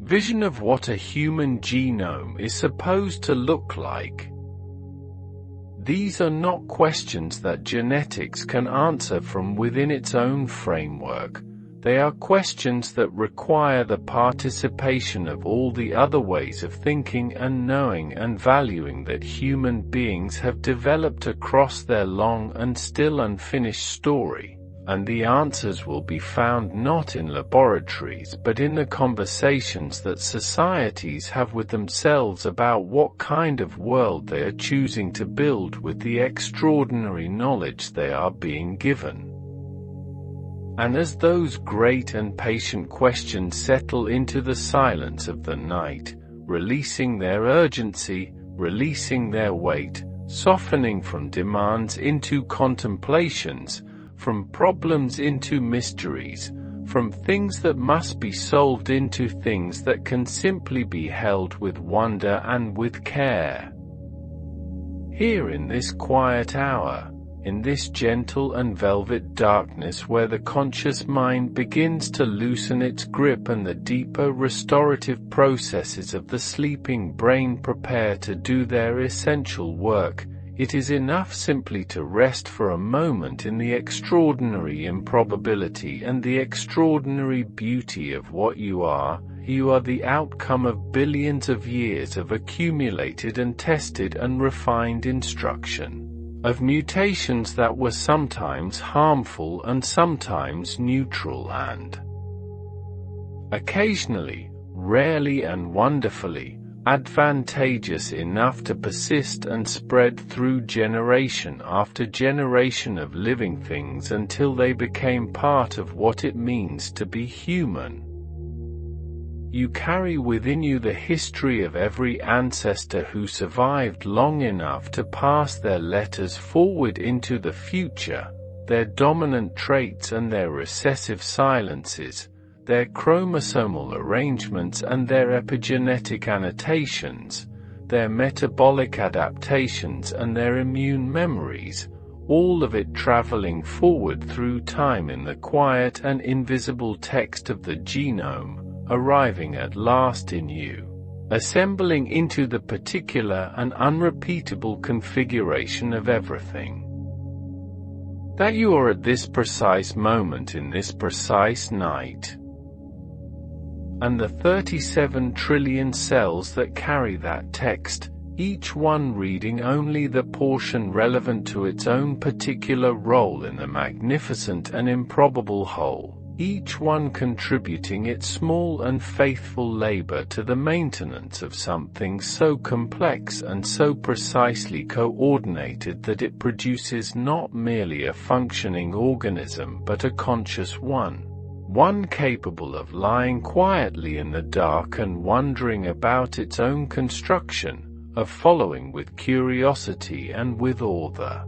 Speaker 1: vision of what a human genome is supposed to look like? These are not questions that genetics can answer from within its own framework. They are questions that require the participation of all the other ways of thinking and knowing and valuing that human beings have developed across their long and still unfinished story. And the answers will be found not in laboratories but in the conversations that societies have with themselves about what kind of world they are choosing to build with the extraordinary knowledge they are being given. And as those great and patient questions settle into the silence of the night, releasing their urgency, releasing their weight, softening from demands into contemplations, from problems into mysteries, from things that must be solved into things that can simply be held with wonder and with care. Here in this quiet hour, in this gentle and velvet darkness where the conscious mind begins to loosen its grip and the deeper restorative processes of the sleeping brain prepare to do their essential work, it is enough simply to rest for a moment in the extraordinary improbability and the extraordinary beauty of what you are. You are the outcome of billions of years of accumulated and tested and refined instruction, of mutations that were sometimes harmful and sometimes neutral and occasionally, rarely and wonderfully, advantageous enough to persist and spread through generation after generation of living things until they became part of what it means to be human. You carry within you the history of every ancestor who survived long enough to pass their letters forward into the future, their dominant traits and their recessive silences, their chromosomal arrangements and their epigenetic annotations, their metabolic adaptations and their immune memories, all of it traveling forward through time in the quiet and invisible text of the genome, arriving at last in you, assembling into the particular and unrepeatable configuration of everything that you are at this precise moment in this precise night. And the 37 trillion cells that carry that text, each one reading only the portion relevant to its own particular role in the magnificent and improbable whole, each one contributing its small and faithful labor to the maintenance of something so complex and so precisely coordinated that it produces not merely a functioning organism but a conscious one. One capable of lying quietly in the dark and wondering about its own construction, of following with curiosity and with awe the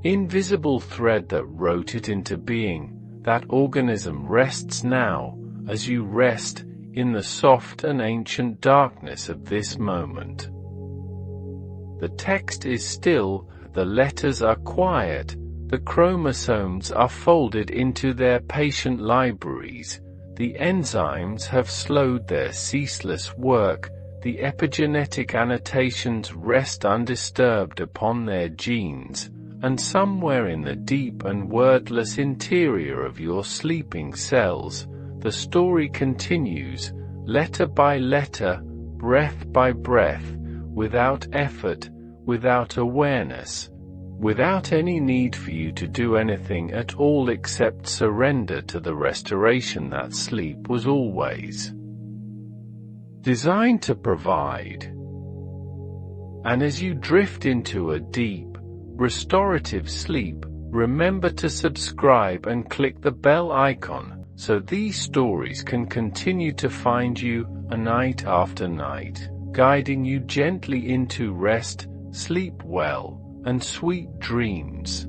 Speaker 1: invisible thread that wrote it into being. That organism rests now, as you rest, in the soft and ancient darkness of this moment. The text is still, the letters are quiet, the chromosomes are folded into their patient libraries, the enzymes have slowed their ceaseless work, the epigenetic annotations rest undisturbed upon their genes, and somewhere in the deep and wordless interior of your sleeping cells, the story continues, letter by letter, breath by breath, without effort, without awareness, without any need for you to do anything at all except surrender to the restoration that sleep was always designed to provide. And as you drift into a deep, restorative sleep, remember to subscribe and click the bell icon, so these stories can continue to find you, night after night, guiding you gently into rest, sleep well, and sweet dreams.